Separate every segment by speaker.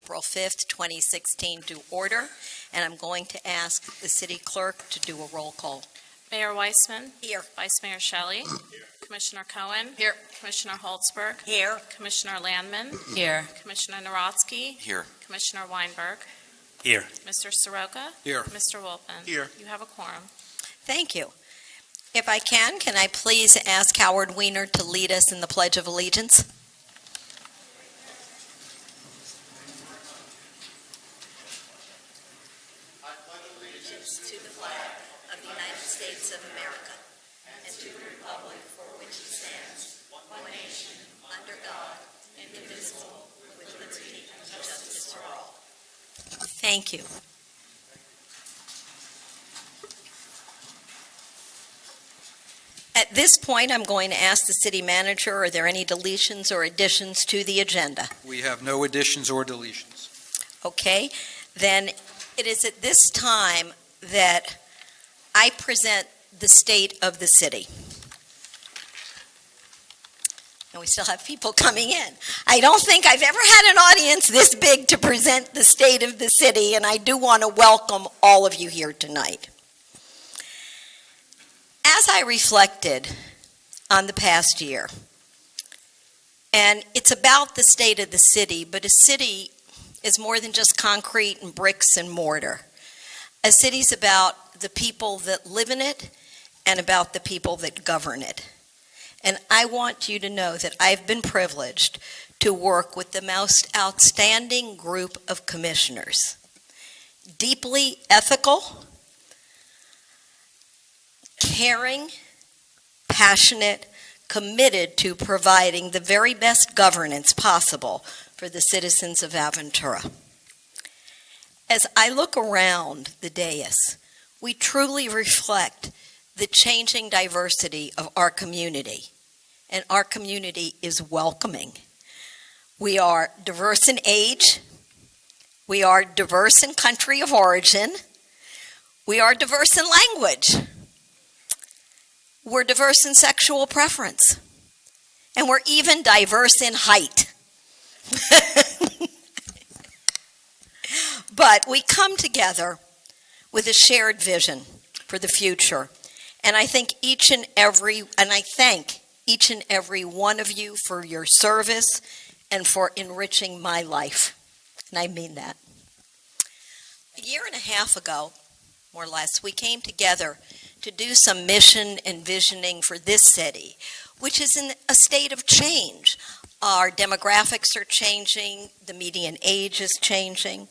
Speaker 1: April 5th, 2016 to order, and I'm going to ask the city clerk to do a roll call.
Speaker 2: Mayor Weissman.
Speaker 1: Here.
Speaker 2: Vice Mayor Shelley. Here. Commissioner Cohen.
Speaker 1: Here.
Speaker 2: Commissioner Holtzberg.
Speaker 1: Here.
Speaker 2: Commissioner Landman.
Speaker 1: Here.
Speaker 2: Commissioner Narodsky.
Speaker 3: Here.
Speaker 2: Commissioner Weinberg.
Speaker 3: Here.
Speaker 2: Mr. Soroka.
Speaker 3: Here.
Speaker 2: Mr. Wolfman.
Speaker 3: Here.
Speaker 2: You have a quorum.
Speaker 1: Thank you. If I can I please ask Howard Weiner to lead us in the Pledge of Allegiance? To the flag of the United States of America and to the republic for which it stands, one nation, under God, indivisible, with liberty and justice for all. Thank you. At this point, I'm going to ask the city manager, are there any deletions or additions to the agenda?
Speaker 4: We have no additions or deletions.
Speaker 1: Okay, then it is at this time that I present the state of the city. And we still have people coming in. I don't think I've ever had an audience this big to present the state of the city, and I do want to welcome all of you here tonight. As I reflected on the past year, and it's about the state of the city, but a city is more than just concrete and bricks and mortar. A city's about the people that live in it and about the people that govern it. And I want you to know that I've been privileged to work with the most outstanding group of commissioners. Deeply ethical, caring, passionate, committed to providing the very best governance possible for the citizens of Aventura. As I look around the dais, we truly reflect the changing diversity of our community, and our community is welcoming. We are diverse in age, we are diverse in country of origin, we are diverse in language, we're diverse in sexual preference, and we're even diverse in height. But we come together with a shared vision for the future. And I thank each and every one of you for your service and for enriching my life. And I mean that. A year and a half ago, more or less, we came together to do some mission and visioning for this city, which is in a state of change. Our demographics are changing, the median age is changing,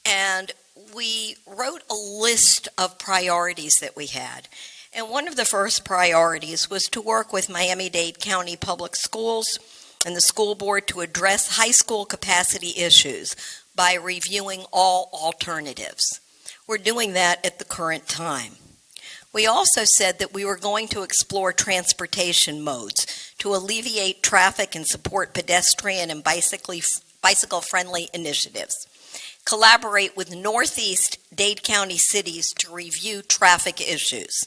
Speaker 1: and we wrote a list of priorities that we had. And one of the first priorities was to work with Miami-Dade County Public Schools and the school board to address high school capacity issues by reviewing all alternatives. We're doing that at the current time. We also said that we were going to explore transportation modes to alleviate traffic and support pedestrian and bicycle-friendly initiatives. Collaborate with Northeast Dade County cities to review traffic issues.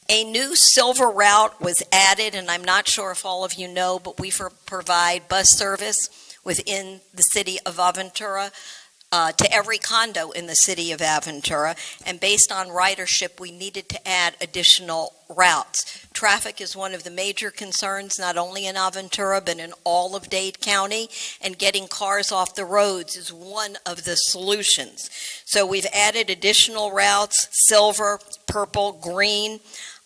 Speaker 1: A new silver route was added, and I'm not sure if all of you know, but we provide bus service within the city of Aventura to every condo in the city of Aventura, and based on ridership, we needed to add additional routes. Traffic is one of the major concerns, not only in Aventura, but in all of Dade County, and getting cars off the roads is one of the solutions. So we've added additional routes, silver, purple, green.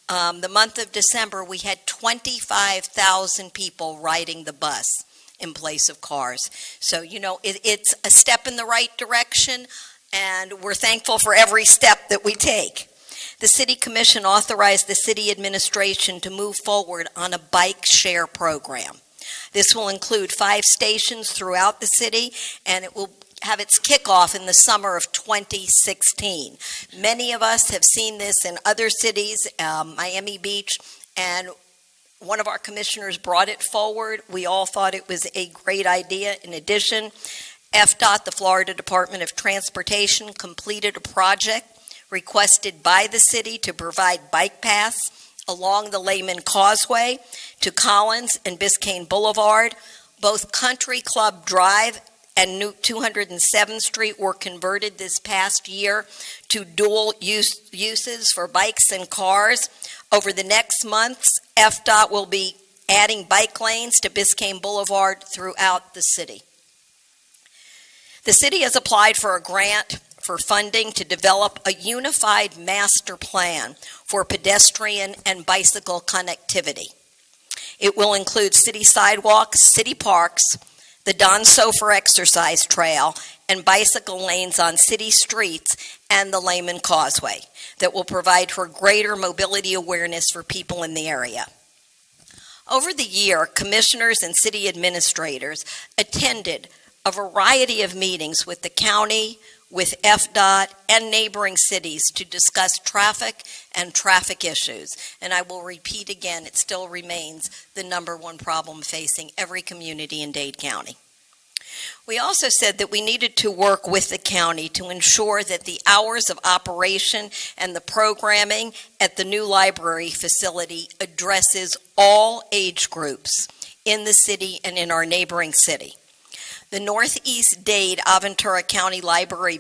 Speaker 1: The month of December, we had 25,000 people riding the bus in place of cars. So, it's a step in the right direction, and we're thankful for every step that we take. The City Commission authorized the city administration to move forward on a bike share program. This will include 5 stations throughout the city, and it will have its kickoff in the summer of 2016. Many of us have seen this in other cities, Miami Beach, and one of our commissioners brought it forward. We all thought it was a great idea. In addition, FDOT, the Florida Department of Transportation, completed a project requested by the city to provide bike paths along the Lehman Causeway to Collins and Biscayne Boulevard. Both Country Club Drive and New 207th Street were converted this past year to dual uses for bikes and cars. Over the next months, FDOT will be adding bike lanes to Biscayne Boulevard throughout the city. The city has applied for a grant for funding to develop a unified master plan for pedestrian and bicycle connectivity. It will include city sidewalks, city parks, the Don Sofer exercise trail, and bicycle lanes on city streets and the Lehman Causeway that will provide for greater mobility awareness for people in the area. Over the year, commissioners and city administrators attended a variety of meetings with the county, with FDOT, and neighboring cities to discuss traffic and traffic issues. And I will repeat again, it still remains the number one problem facing every community in Dade County. We also said that we needed to work with the county to ensure that the hours of operation and the programming at the new library facility addresses all age groups in the city and in our neighboring city. The Northeast Dade Aventura County Library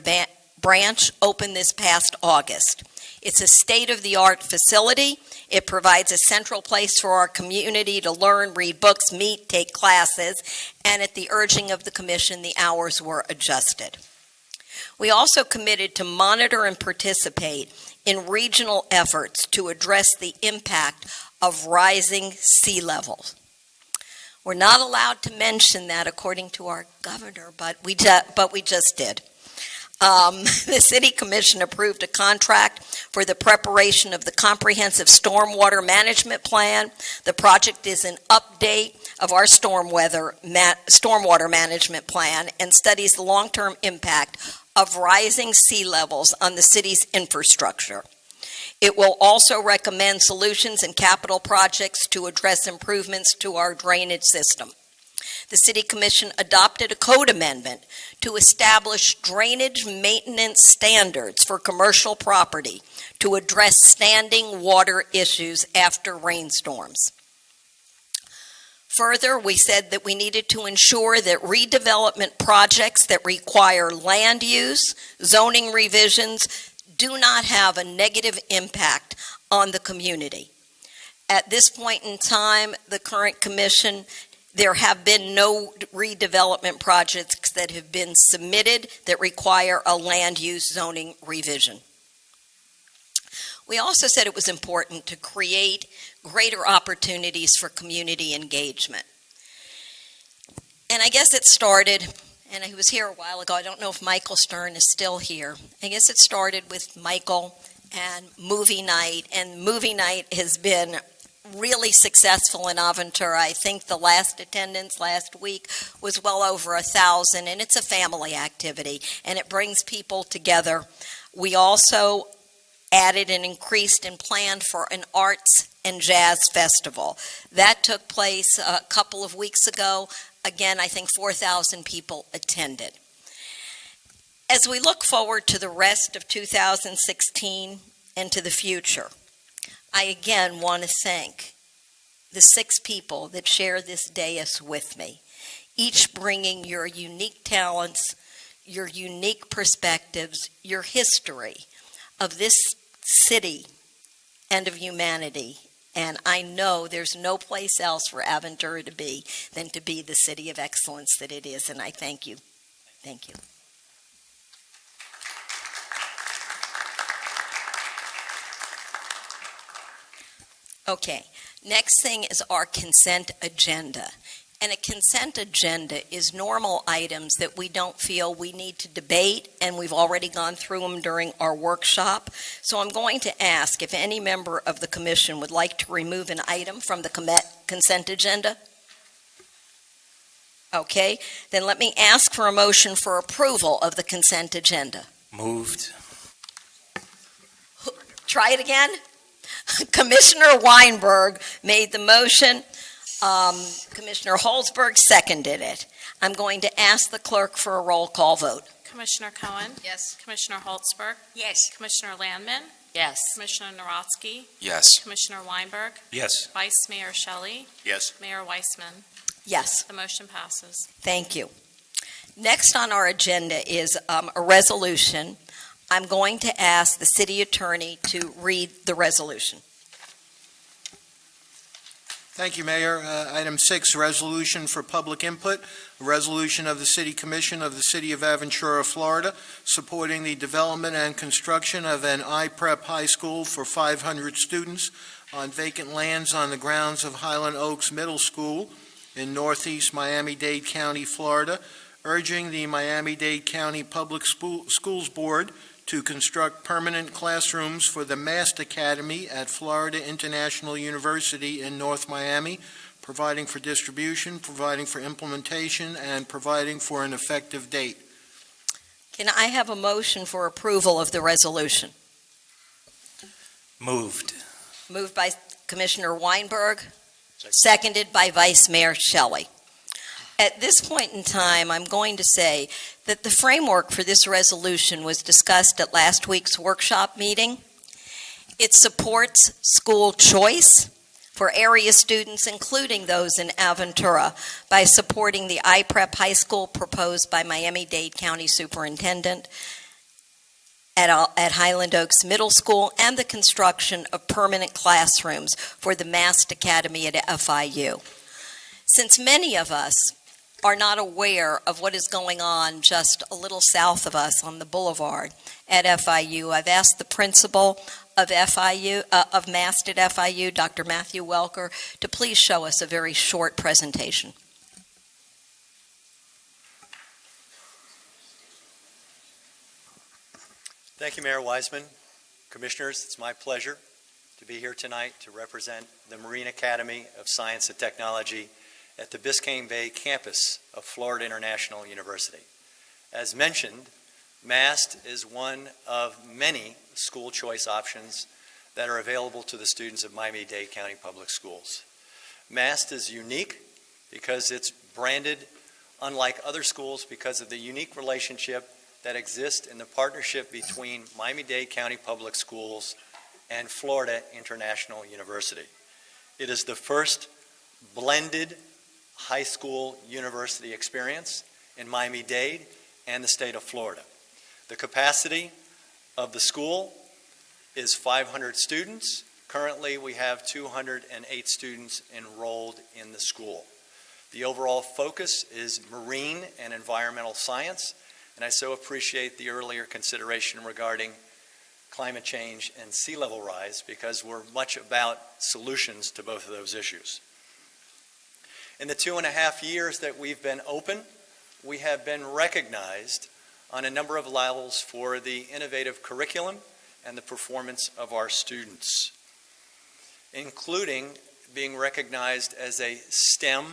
Speaker 1: branch opened this past August. It's a state-of-the-art facility. It provides a central place for our community to learn, read books, meet, take classes, and at the urging of the commission, the hours were adjusted. We also committed to monitor and participate in regional efforts to address the impact of rising sea levels. We're not allowed to mention that according to our governor, but we just did. The City Commission approved a contract for the preparation of the comprehensive stormwater management plan. The project is an update of our stormwater management plan and studies the long-term impact of rising sea levels on the city's infrastructure. It will also recommend solutions and capital projects to address improvements to our drainage system. The City Commission adopted a code amendment to establish drainage maintenance standards for commercial property to address standing water issues after rainstorms. Further, we said that we needed to ensure that redevelopment projects that require land use, zoning revisions, do not have a negative impact on the community. At this point in time, the current commission, there have been no redevelopment projects that have been submitted that require a land use zoning revision. We also said it was important to create greater opportunities for community engagement. And I guess it started, and he was here a while ago, I don't know if Michael Stern is still here. I guess it started with Michael and movie night, and movie night has been really successful in Aventura. I think the last attendance last week was well over 1,000, and it's a family activity, and it brings people together. We also added and increased and planned for an arts and jazz festival. That took place a couple of weeks ago. Again, I think 4,000 people attended. As we look forward to the rest of 2016 and to the future, I again want to thank the 6 people that share this dais with me, each bringing your unique talents, your unique perspectives, your history of this city and of humanity. And I know there's no place else for Aventura to be than to be the city of excellence that it is, and I thank you. Thank you. Okay, next thing is our consent agenda. And a consent agenda is normal items that we don't feel we need to debate, and we've already gone through them during our workshop. So I'm going to ask if any member of the commission would like to remove an item from the consent agenda. Okay, then let me ask for a motion for approval of the consent agenda.
Speaker 3: Moved.
Speaker 1: Try it again. Commissioner Weinberg made the motion. Commissioner Holzberg seconded it. I'm going to ask the clerk for a roll call vote.
Speaker 2: Commissioner Cohen?
Speaker 1: Yes.
Speaker 2: Commissioner Holtzberg?
Speaker 1: Yes.
Speaker 2: Commissioner Landman?
Speaker 1: Yes.
Speaker 2: Commissioner Narodsky?
Speaker 3: Yes.
Speaker 2: Commissioner Weinberg?
Speaker 3: Yes.
Speaker 2: Vice Mayor Shelley?
Speaker 3: Yes.
Speaker 2: Mayor Weissman?
Speaker 1: Yes.
Speaker 2: The motion passes.
Speaker 1: Thank you. Next on our agenda is a resolution. I'm going to ask the city attorney to read the resolution.
Speaker 3: Thank you, Mayor. Item 6, resolution for public input. A resolution of the City Commission of the City of Aventura, Florida, supporting the development and construction of an iPrep high school for 500 students on vacant lands on the grounds of Highland Oaks Middle School in northeast Miami-Dade County, Florida, urging the Miami-Dade County Public Schools Board to construct permanent classrooms for the Mast Academy at Florida International University in North Miami, providing for distribution, providing for implementation, and providing for an effective date.
Speaker 1: Can I have a motion for approval of the resolution?
Speaker 5: Moved.
Speaker 1: Moved by Commissioner Weinberg, seconded by Vice Mayor Shelley. At this point in time, I'm going to say that the framework for this resolution was discussed at last week's workshop meeting. It supports school choice for area students, including those in Aventura, by supporting the iPrep high school proposed by Miami-Dade County Superintendent at Highland Oaks Middle School, and the construction of permanent classrooms for the Mast Academy at FIU. Since many of us are not aware of what is going on just a little south of us on the boulevard at FIU, I've asked the principal of Mast at FIU, Dr. Matthew Welker, to please show us a very short presentation.
Speaker 6: Thank you, Mayor Wiseman. Commissioners, it's my pleasure to be here tonight to represent the Marine Academy of Science and Technology at the Biscayne Bay campus of Florida International University. As mentioned, MAST is one of many school choice options that are available to the students of Miami-Dade County Public Schools. MAST is unique because it's branded unlike other schools because of the unique relationship that exists in the partnership between Miami-Dade County Public Schools and Florida International University. It is the first blended high school university experience in Miami-Dade and the state of Florida. The capacity of the school is 500 students. Currently, we have 208 students enrolled in the school. The overall focus is marine and environmental science, and I so appreciate the earlier consideration regarding climate change and sea level rise because we're much about solutions to both of those issues. In the 2.5 years that we've been open, we have been recognized on a number of levels for the innovative curriculum and the performance of our students, including being recognized as a STEM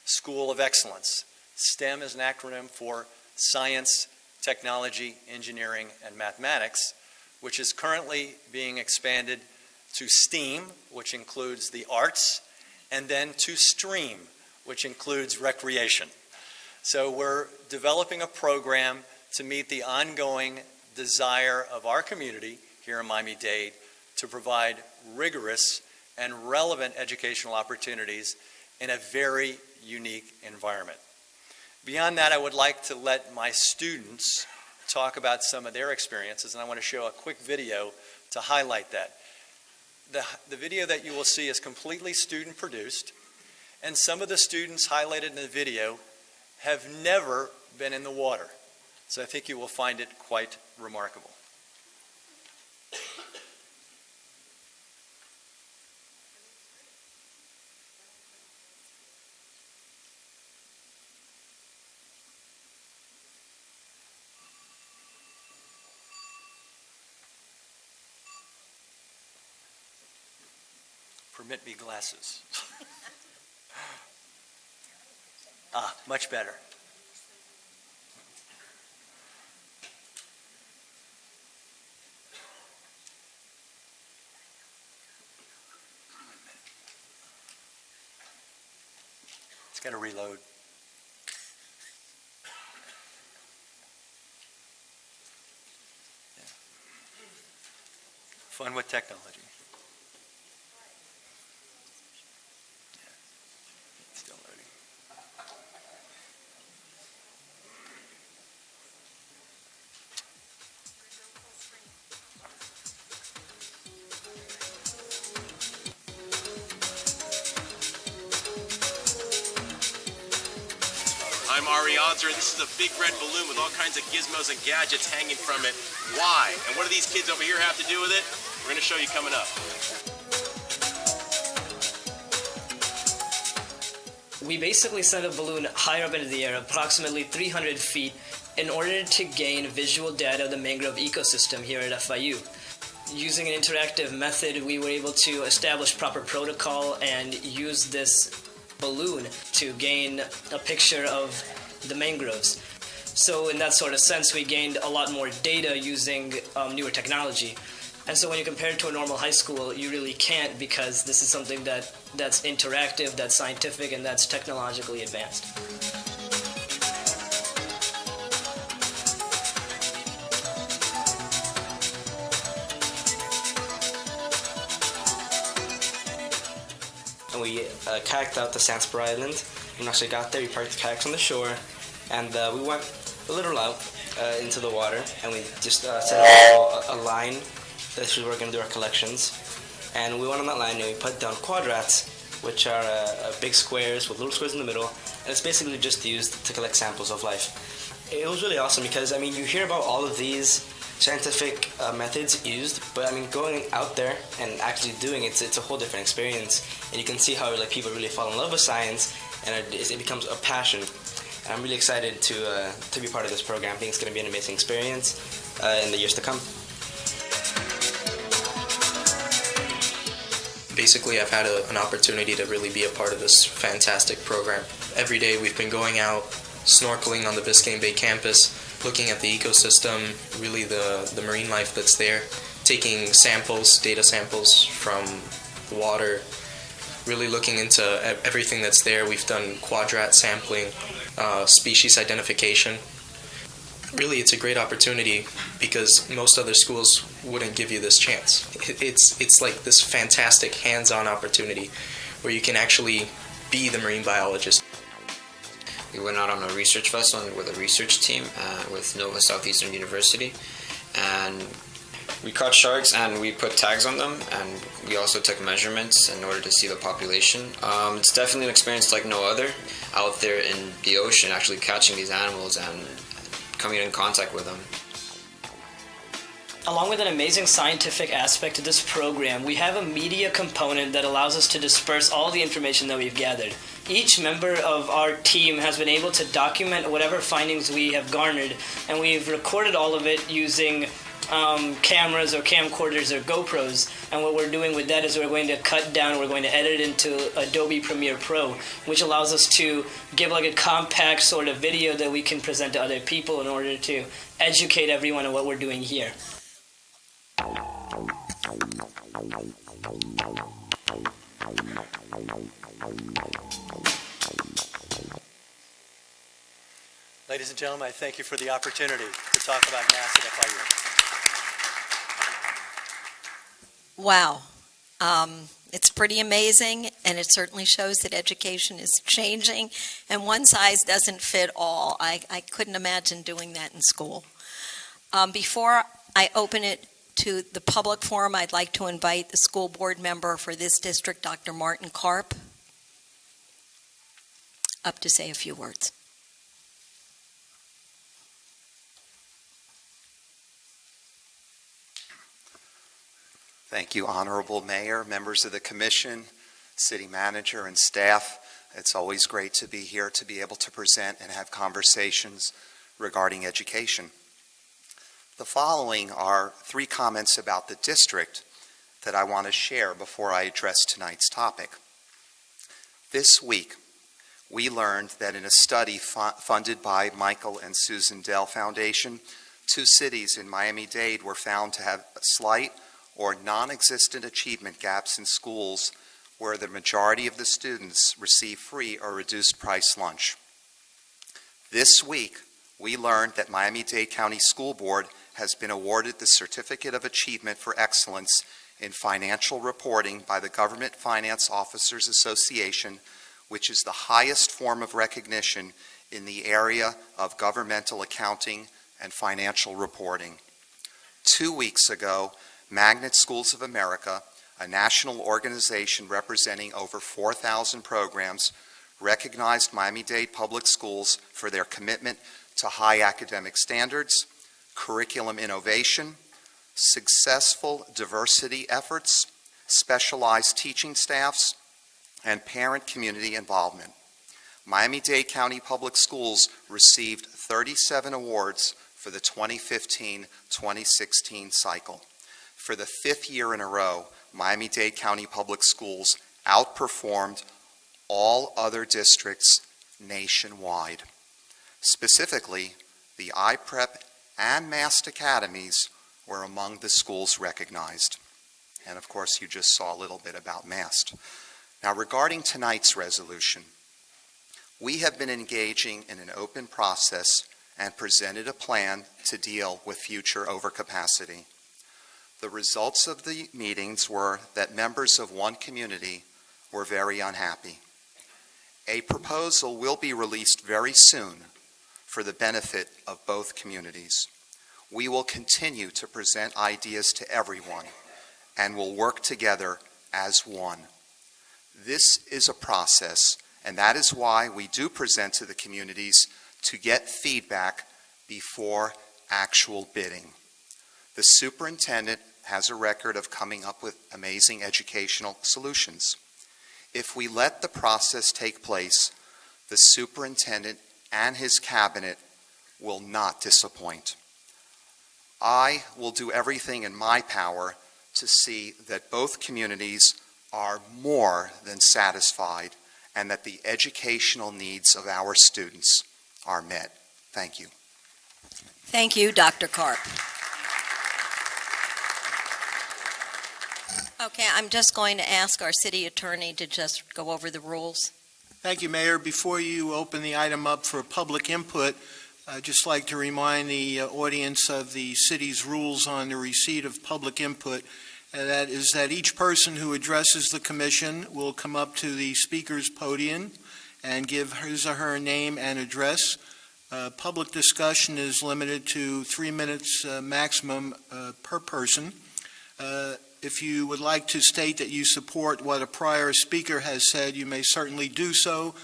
Speaker 6: School of Excellence. STEM is an acronym for Science, Technology, Engineering, and Mathematics, which is currently being expanded to STEAM, which includes the arts, and then to STREAM, which includes recreation. So we're developing a program to meet the ongoing desire of our community here in Miami-Dade to provide rigorous and relevant educational opportunities in a very unique environment. Beyond that, I would like to let my students talk about some of their experiences, and I want to show a quick video to highlight that. The video that you will see is completely student-produced, and some of the students highlighted in the video have never been in the water. So I think you will find it quite remarkable. Permit me glasses. Much better. It's got to reload. Yeah. Fun with technology. Yeah. Still loading.
Speaker 5: the odds are this is a big red balloon with all kinds of gizmos and gadgets hanging from it. Why? And what do these kids over here have to do with it? We're going to show you coming up.
Speaker 7: We basically sent a balloon higher up into the air, approximately 300 feet, in order to gain visual data of the mangrove ecosystem here at FIU. Using an interactive method, we were able to establish proper protocol and use this balloon to gain a picture of the mangroves. So in that sort of sense, we gained a lot more data using newer technology. And so when you compare it to a normal high school, you really can't, because this is something that's interactive, that's scientific, and that's technologically advanced. And we kayaked out to Sanspur Island. When we actually got there, we parked the kayaks on the shore, and we went a little out into the water, and we just set up a line. This is where we're going to do our collections. And we went on that line and we put down quadrats, which are big squares with little squares in the middle, and it's basically just used to collect samples of life. It was really awesome because, I mean, you hear about all of these scientific methods used, but I mean, going out there and actually doing it, it's a whole different experience, and you can see how like people really fall in love with science, and it becomes a passion. And I'm really excited to be part of this program. I think it's going to be an amazing experience in the years to come.
Speaker 8: Basically, I've had an opportunity to really be a part of this fantastic program. Every day we've been going out, snorkeling on the Biscayne Bay campus, looking at the ecosystem, really the marine life that's there, taking samples, data samples from water, really looking into everything that's there. We've done quadrat sampling, species identification. Really, it's a great opportunity because most other schools wouldn't give you this chance. It's like this fantastic hands-on opportunity where you can actually be the marine biologist.
Speaker 9: We went out on a research vessel with a research team with Nova Southeastern University, and we caught sharks and we put tags on them, and we also took measurements in order to see the population. It's definitely an experience like no other, out there in the ocean actually catching these animals and coming in contact with them.
Speaker 7: Along with an amazing scientific aspect to this program, we have a media component that allows us to disperse all the information that we've gathered. Each member of our team has been able to document whatever findings we have garnered, and we've recorded all of it using cameras or camcorders or GoPros. And what we're doing with that is we're going to cut down, we're going to edit it into Adobe Premiere Pro, which allows us to give like a compact sort of video that we can present to other people in order to educate everyone on what we're doing here.
Speaker 6: Ladies and gentlemen, I thank you for the opportunity to talk about NASA at FIU.
Speaker 1: Wow. It's pretty amazing, and it certainly shows that education is changing, and one size doesn't fit all. I couldn't imagine doing that in school. Before I open it to the public forum, I'd like to invite the school board member for this district, Dr. Martin Karp, up to say a few words.
Speaker 10: Thank you, Honorable Mayor, members of the Commission, City Manager, and staff. It's always great to be here to be able to present and have conversations regarding education. The following are 3 comments about the district that I want to share before I address tonight's topic. This week, we learned that in a study funded by Michael and Susan Dell Foundation, 2 cities in Miami-Dade were found to have slight or non-existent achievement gaps in schools where the majority of the students receive free or reduced price lunch. This week, we learned that Miami-Dade County School Board has been awarded the Certificate of Achievement for Excellence in Financial Reporting by the Government Finance Officers Association, which is the highest form of recognition in the area of governmental accounting and financial reporting. 2 weeks ago, Magnet Schools of America, a national organization representing over 4,000 programs, recognized Miami-Dade Public Schools for their commitment to high academic standards, curriculum innovation, successful diversity efforts, specialized teaching staffs, and parent community involvement. Miami-Dade County Public Schools received 37 awards for the 2015-2016 cycle. For the 5th year in a row, Miami-Dade County Public Schools outperformed all other districts nationwide. Specifically, the IPREP and MAST academies were among the schools recognized. And of course, you just saw a little bit about MAST. Now, regarding tonight's resolution, we have been engaging in an open process and presented a plan to deal with future overcapacity. The results of the meetings were that members of one community were very unhappy. A proposal will be released very soon for the benefit of both communities. We will continue to present ideas to everyone and will work together as one. This is a process, and that is why we do present to the communities to get feedback before actual bidding. The superintendent has a record of coming up with amazing educational solutions. If we let the process take place, the superintendent and his cabinet will not disappoint. I will do everything in my power to see that both communities are more than satisfied and that the educational needs of our students are met. Thank you.
Speaker 1: Thank you, Dr. Karp. Okay, I'm just going to ask our city attorney to just go over the rules.
Speaker 3: Thank you, Mayor. Before you open the item up for public input, I'd just like to remind the audience of the city's rules on the receipt of public input. And that is that each person who addresses the commission will come up to the speaker's podium and give his or her name and address. Public discussion is limited to 3 minutes maximum per person. If you would like to state that you support what a prior speaker has said, you may certainly do so.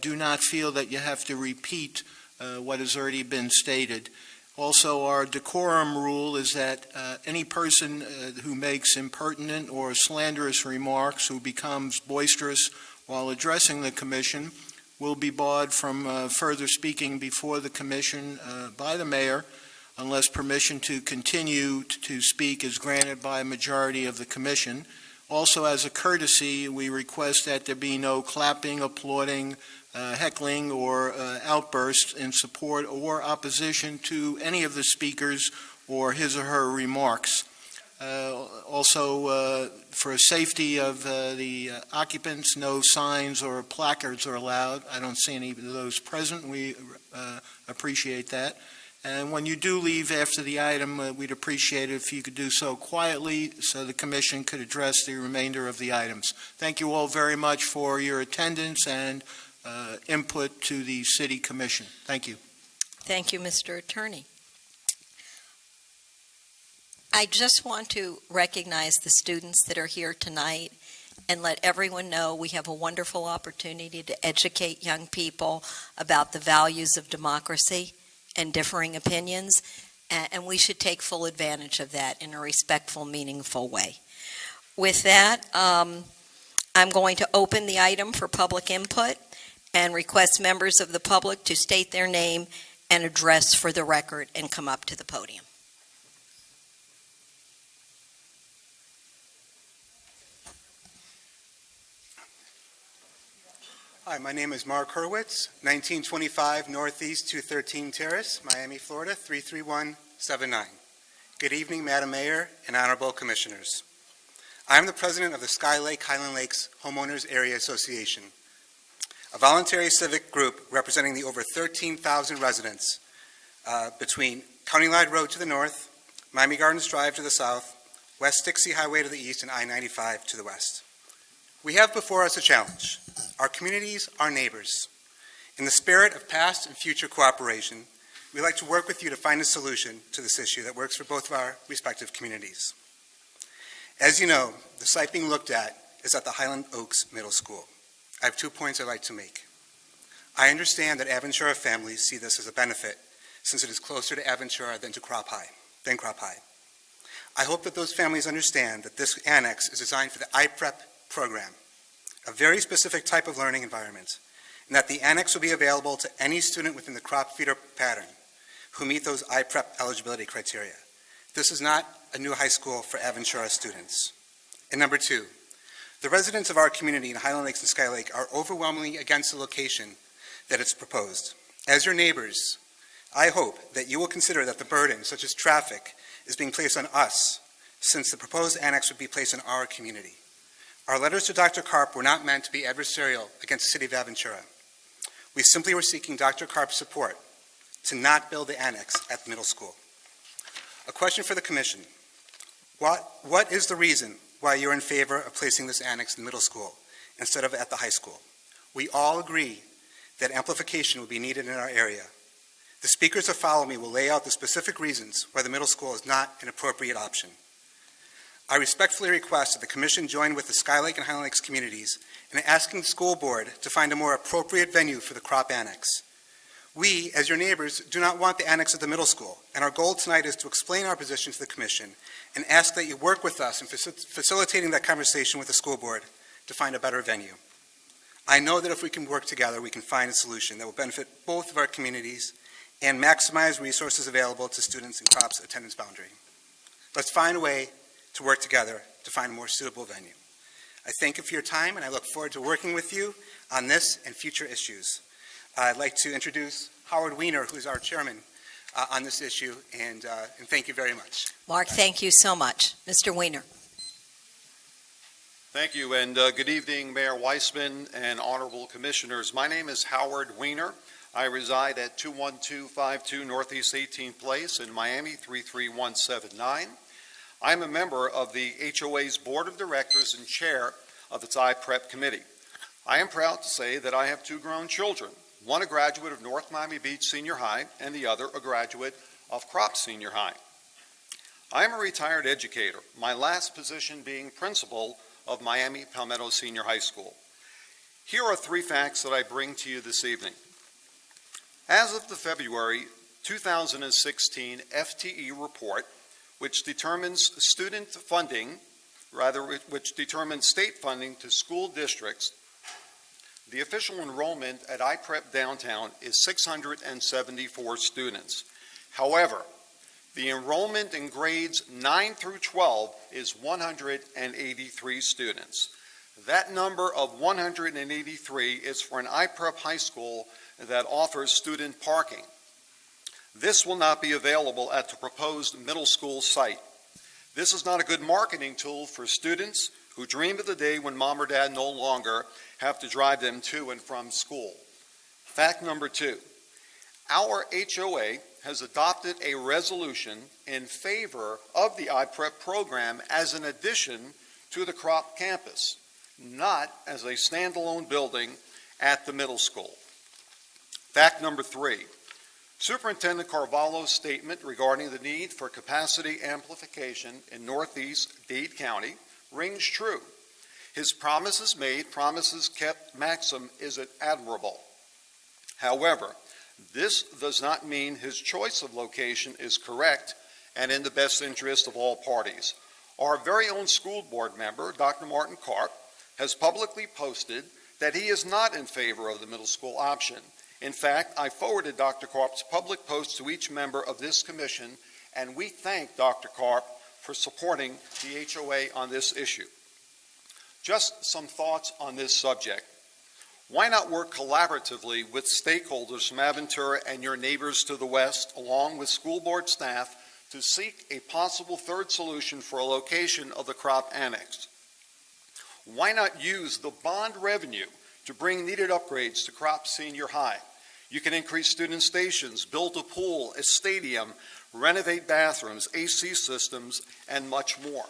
Speaker 3: Do not feel that you have to repeat what has already been stated. Also, our decorum rule is that any person who makes impertinent or slanderous remarks, who becomes boisterous while addressing the commission, will be barred from further speaking before the commission by the mayor unless permission to continue to speak is granted by a majority of the commission. Also, as a courtesy, we request that there be no clapping, applauding, heckling, or outbursts in support or opposition to any of the speakers or his or her remarks. Also, for safety of the occupants, no signs or placards are allowed. I don't see any of those present. We appreciate that. And when you do leave after the item, we'd appreciate it if you could do so quietly so the commission could address the remainder of the items. Thank you all very much for your attendance and input to the City Commission. Thank you.
Speaker 1: Thank you, Mr. Attorney. I just want to recognize the students that are here tonight and let everyone know we have a wonderful opportunity to educate young people about the values of democracy and differing opinions, and we should take full advantage of that in a respectful, meaningful way. With that, I'm going to open the item for public input and request members of the public to state their name and address for the record and come up to the podium.
Speaker 11: Hi, my name is Mark Hurwitz, 1925 Northeast 213 Terrace, Miami, Florida, 33179. Good evening, Madam Mayor and Honorable Commissioners. I am the president of the Sky Lake Highland Lakes Homeowners Area Association, a voluntary civic group representing the over 13,000 residents between County Line Road to the north, Miami Gardens Drive to the south, West Dixie Highway to the east, and I-95 to the west. We have before us a challenge. Our communities are neighbors. In the spirit of past and future cooperation, we'd like to work with you to find a solution to this issue that works for both of our respective communities. As you know, the site being looked at is at the Highland Oaks Middle School. I have 2 points I'd like to make. I understand that Aventura families see this as a benefit since it is closer to Aventura than Crop High. I hope that those families understand that this annex is designed for the iPrep program, a very specific type of learning environment, and that the annex will be available to any student within the crop feeder pattern who meet those iPrep eligibility criteria. This is not a new high school for Aventura students. And number 2, the residents of our community in Highland Lakes and Sky Lake are overwhelmingly against the location that it's proposed. As your neighbors, I hope that you will consider that the burden, such as traffic, is being placed on us, since the proposed annex would be placed on our community. Our letters to Dr. Karp were not meant to be adversarial against the City of Aventura. We simply were seeking Dr. Karp's support to not build the annex at the middle school. A question for the Commission. What is the reason why you're in favor of placing this annex in the middle school instead of at the high school? We all agree that amplification will be needed in our area. The speakers that follow me will lay out the specific reasons why the middle school is not an appropriate option. I respectfully request that the Commission join with the Sky Lake and Highland Lakes communities in asking the school board to find a more appropriate venue for the crop annex. We, as your neighbors, do not want the annex at the middle school, and our goal tonight is to explain our position to the Commission and ask that you work with us in facilitating that conversation with the school board to find a better venue. I know that if we can work together, we can find a solution that will benefit both of our communities and maximize resources available to students in CROP's attendance boundary. Let's find a way to work together to find a more suitable venue. I thank you for your time, and I look forward to working with you on this and future issues. I'd like to introduce Howard Weiner, who is our chairman on this issue, and thank you very much.
Speaker 1: Mark, thank you so much. Mr. Weiner.
Speaker 12: Thank you, and good evening, Mayor Weissman and honorable commissioners. My name is Howard Weiner. I reside at 21252 Northeast 18th Place in Miami, 33179. I'm a member of the HOA's Board of Directors and chair of its iPrep committee. I am proud to say that I have 2 grown children, one a graduate of North Miami Beach Senior High and the other a graduate of Crop Senior High. I am a retired educator, my last position being principal of Miami Palmetto Senior High School. Here are 3 facts that I bring to you this evening. As of the February 2016 FTE report, which determines state funding to school districts, the official enrollment at iPrep Downtown is 674 students. However, the enrollment in grades 9 through 12 is 183 students. That number of 183 is for an iPrep high school that offers student parking. This will not be available at the proposed middle school site. This is not a good marketing tool for students who dream of the day when mom or dad no longer have to drive them to and from school. Fact number 2, our HOA has adopted a resolution in favor of the iPrep program as an addition to the Crop campus, not as a standalone building at the middle school. Fact number 3, Superintendent Carvalho's statement regarding the need for capacity amplification in Northeast Dade County rings true. His promises made, promises kept maxim is admirable. However, this does not mean his choice of location is correct and in the best interest of all parties. Our very own school board member, Dr. Martin Karp, has publicly posted that he is not in favor of the middle school option. In fact, I forwarded Dr. Karp's public post to each member of this commission, and we thank Dr. Karp for supporting the HOA on this issue. Just some thoughts on this subject. Why not work collaboratively with stakeholders from Aventura and your neighbors to the west, along with school board staff, to seek a possible third solution for a location of the Crop Annex? Why not use the bond revenue to bring needed upgrades to Crop Senior High? You can increase student stations, build a pool, a stadium, renovate bathrooms, AC systems, and much more.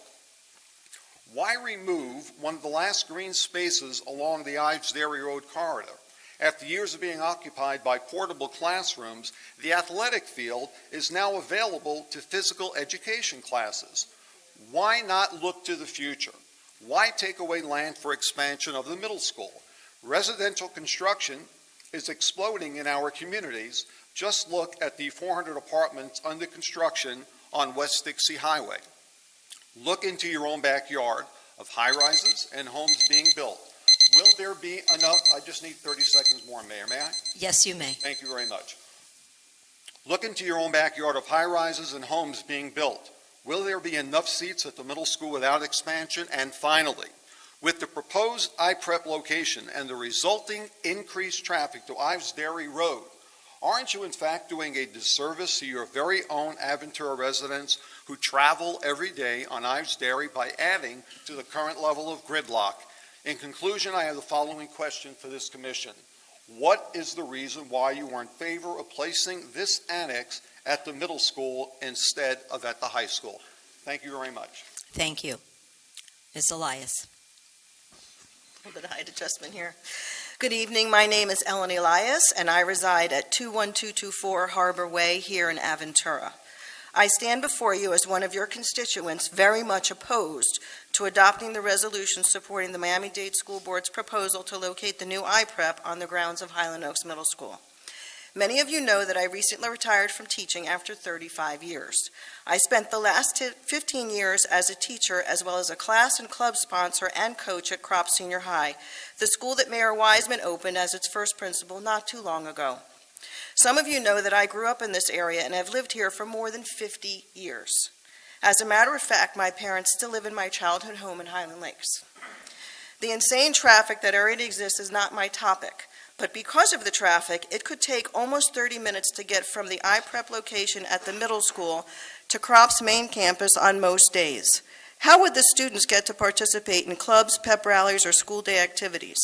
Speaker 12: Why remove one of the last green spaces along the Ives Dairy Road corridor? After years of being occupied by portable classrooms, the athletic field is now available to physical education classes. Why not look to the future? Why take away land for expansion of the middle school? Residential construction is exploding in our communities. Just look at the 400 apartments under construction on West Dixie Highway. Look into your own backyard of high-rises and homes being built. Will there be enough? I just need 30 seconds more, Mayor. May I?
Speaker 1: Yes, you may.
Speaker 12: Thank you very much. Look into your own backyard of high-rises and homes being built. Will there be enough seats at the middle school without expansion? And finally, with the proposed iPrep location and the resulting increased traffic to Ives Dairy Road, aren't you in fact doing a disservice to your very own Aventura residents who travel every day on Ives Dairy by adding to the current level of gridlock? In conclusion, I have the following question for this commission. What is the reason why you are in favor of placing this annex at the middle school instead of at the high school? Thank you very much.
Speaker 1: Thank you. Ms. Elias. A little bit of height adjustment here. Good evening. My name is Ellen Elias, and I reside at 21224 Harbor Way here in Aventura. I stand before you as one of your constituents very much opposed to adopting the resolution supporting the Miami-Dade School Board's proposal to locate the new iPrep on the grounds of Highland Oaks Middle School. Many of you know that I recently retired from teaching after 35 years. I spent the last 15 years as a teacher as well as a class and club sponsor and coach at Crop Senior High, the school that Mayor Wiseman opened as its first principal not too long ago. Some of you know that I grew up in this area and have lived here for more than 50 years. As a matter of fact, my parents still live in my childhood home in Highland Lakes. The insane traffic that already exists is not my topic, but because of the traffic, it could take almost 30 minutes to get from the iPrep location at the middle school to Crop's main campus on most days. How would the students get to participate in clubs, pep rallies, or school day activities?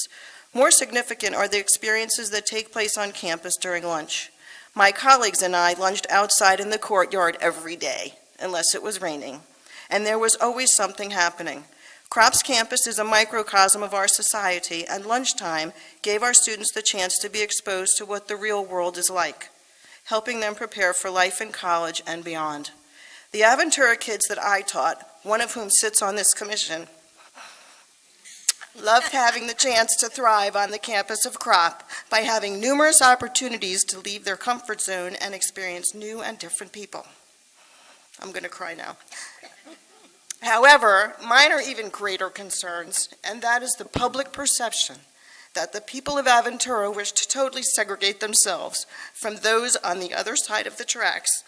Speaker 1: More significant are the experiences that take place on campus during lunch. My colleagues and I lunched outside in the courtyard every day, unless it was raining, and there was always something happening. Crop's campus is a microcosm of our society, and lunchtime gave our students the chance to be exposed to what the real world is like, helping them prepare for life in college and beyond. The Aventura kids that I taught, one of whom sits on this commission, loved having the chance to thrive on the campus of Crop by having numerous opportunities to leave their comfort zone and experience new and different people. I'm going to cry now. However, mine are even greater concerns, and that is the public perception that the people of Aventura wish to totally segregate themselves from those on the other side of the tracks.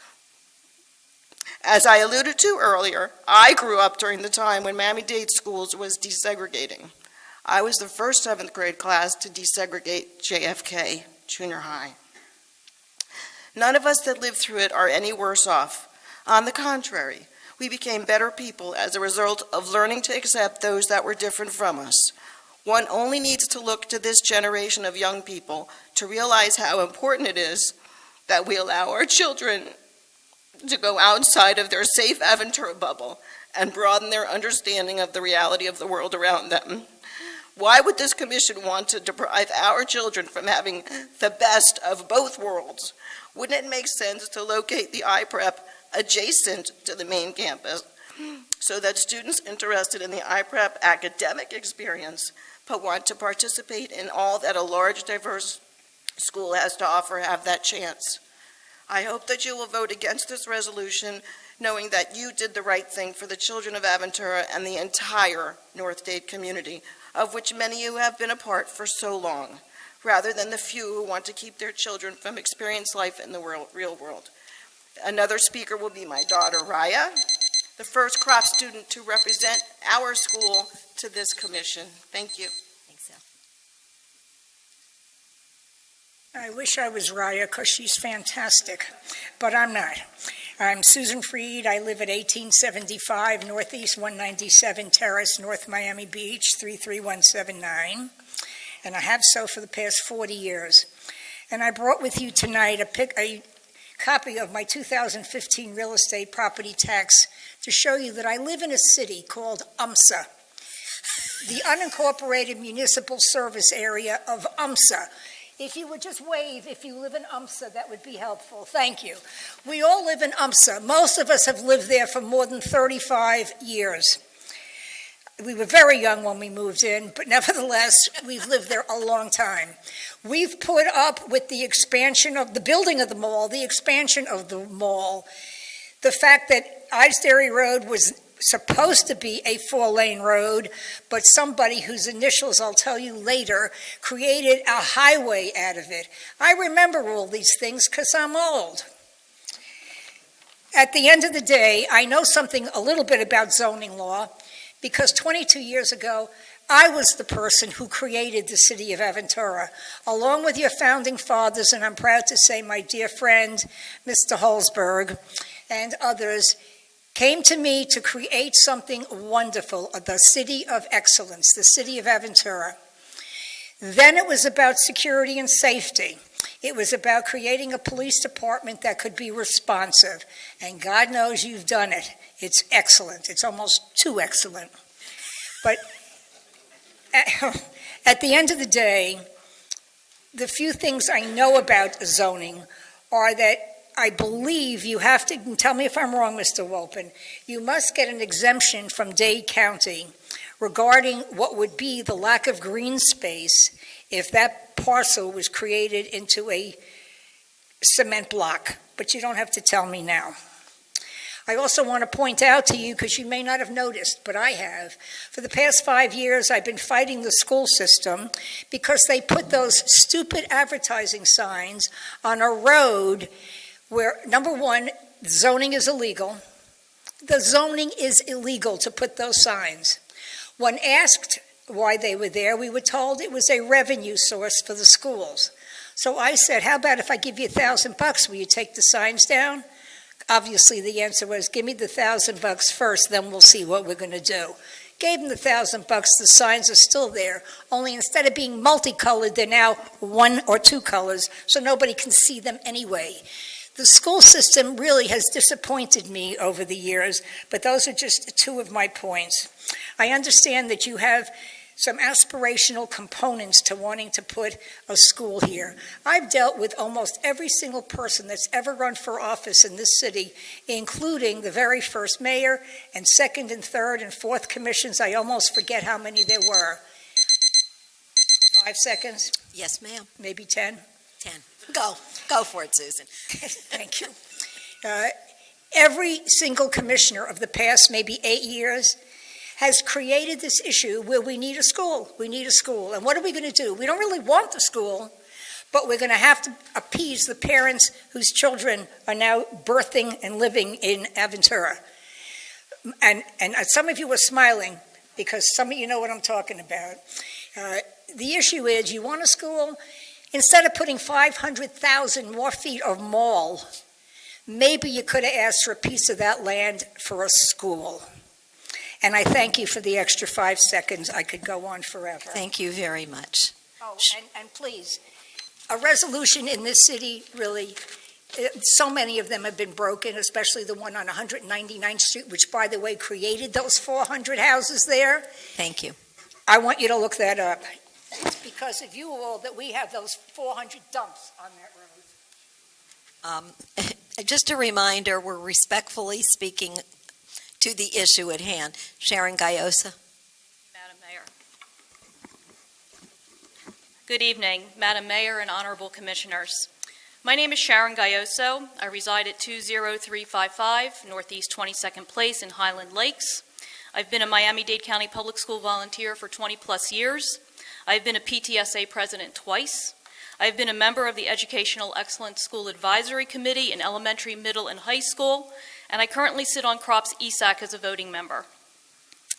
Speaker 1: As I alluded to earlier, I grew up during the time when Miami-Dade Schools was desegregating. I was the first 7th grade class to desegregate JFK Junior High. None of us that lived through it are any worse off. On the contrary, we became better people as a result of learning to accept those that were different from us. One only needs to look to this generation of young people to realize how important it is that we allow our children to go outside of their safe Aventura bubble and broaden their understanding of the reality of the world around them. Why would this commission want to deprive our children from having the best of both worlds? Wouldn't it make sense to locate the iPrep adjacent to the main campus so that students interested in the iPrep academic experience but want to participate in all that a large, diverse school has to offer have that chance? I hope that you will vote against this resolution, knowing that you did the right thing for the children of Aventura and the entire North Dade community, of which many of you have been a part for so long, rather than the few who want to keep their children from experiencing life in the real world. Another speaker will be my daughter, Raya, the first Crop student to represent our school to this commission. Thank you. Thanks, Al.
Speaker 13: I wish I was Raya because she's fantastic, but I'm not. I'm Susan Freed. I live at 1875 Northeast 197 Terrace, North Miami Beach, 33179, and I have so for the past 40 years. And I brought with you tonight a copy of my 2015 real estate property tax to show you that I live in a city called UMSA, the unincorporated municipal service area of UMSA. If you would just wave if you live in UMSA, that would be helpful. Thank you. We all live in UMSA. Most of us have lived there for more than 35 years. We were very young when we moved in, but nevertheless, we've lived there a long time. We've put up with the expansion of the building of the mall, the expansion of the mall, the fact that Idesbury Road was supposed to be a 4-lane road, but somebody whose initials I'll tell you later created a highway out of it. I remember all these things because I'm old. At the end of the day, I know something a little bit about zoning law because 22 years ago, I was the person who created the city of Aventura, along with your founding fathers, and I'm proud to say my dear friend, Mr. Holzberg, and others, came to me to create something wonderful, the city of excellence, the city of Aventura. Then it was about security and safety. It was about creating a police department that could be responsive, and God knows you've done it. It's excellent. It's almost too excellent. But at the end of the day, the few things I know about zoning are that I believe you have to, and tell me if I'm wrong, Mr. Wolpen, you must get an exemption from Dade County regarding what would be the lack of green space if that parcel was created into a cement block. But you don't have to tell me now. I also want to point out to you, because you may not have noticed, but I have, for the past 5 years I've been fighting the school system because they put those stupid advertising signs on a road where, number one, zoning is illegal. The zoning is illegal to put those signs. When asked why they were there, we were told it was a revenue source for the schools. So I said, how about if I give you $1,000, will you take the signs down? Obviously, the answer was, give me the $1,000 first, then we'll see what we're going to do. Gave them the $1,000, the signs are still there, only instead of being multicolored, they're now 1 or 2 colors, so nobody can see them anyway. The school system really has disappointed me over the years, but those are just 2 of my points. I understand that you have some aspirational components to wanting to put a school here. I've dealt with almost every single person that's ever run for office in this city, including the very first mayor and second and third and fourth commissions. I almost forget how many there were. 5 seconds?
Speaker 1: Yes, ma'am.
Speaker 13: Maybe 10?
Speaker 1: 10. Go for it, Susan.
Speaker 13: Thank you. Every single commissioner of the past maybe 8 years has created this issue where we need a school. We need a school. And what are we going to do? We don't really want the school, but we're going to have to appease the parents whose children are now birthing and living in Aventura. And some of you are smiling because some of you know what I'm talking about. The issue is you want a school, instead of putting 500,000 more feet of mall, maybe you could have asked for a piece of that land for a school. And I thank you for the extra 5 seconds. I could go on forever.
Speaker 1: Thank you very much.
Speaker 13: Oh, and please, a resolution in this city, really, so many of them have been broken, especially the one on 199th Street, which, by the way, created those 400 houses there.
Speaker 1: Thank you.
Speaker 13: I want you to look that up. It's because of you all that we have those 400 dumps on that road.
Speaker 1: Just a reminder, we're respectfully speaking to the issue at hand. Sharon Gayosa.
Speaker 2: Madam Mayor. Good evening, Madam Mayor and Honorable Commissioners. My name is Sharon Gayoso. I reside at 20355 Northeast 22nd Place in Highland Lakes. I've been a Miami-Dade County Public School volunteer for 20-plus years. I've been a PTSA president twice. I've been a member of the Educational Excellence School Advisory Committee in elementary, middle, and high school, and I currently sit on CROPS ESAC as a voting member.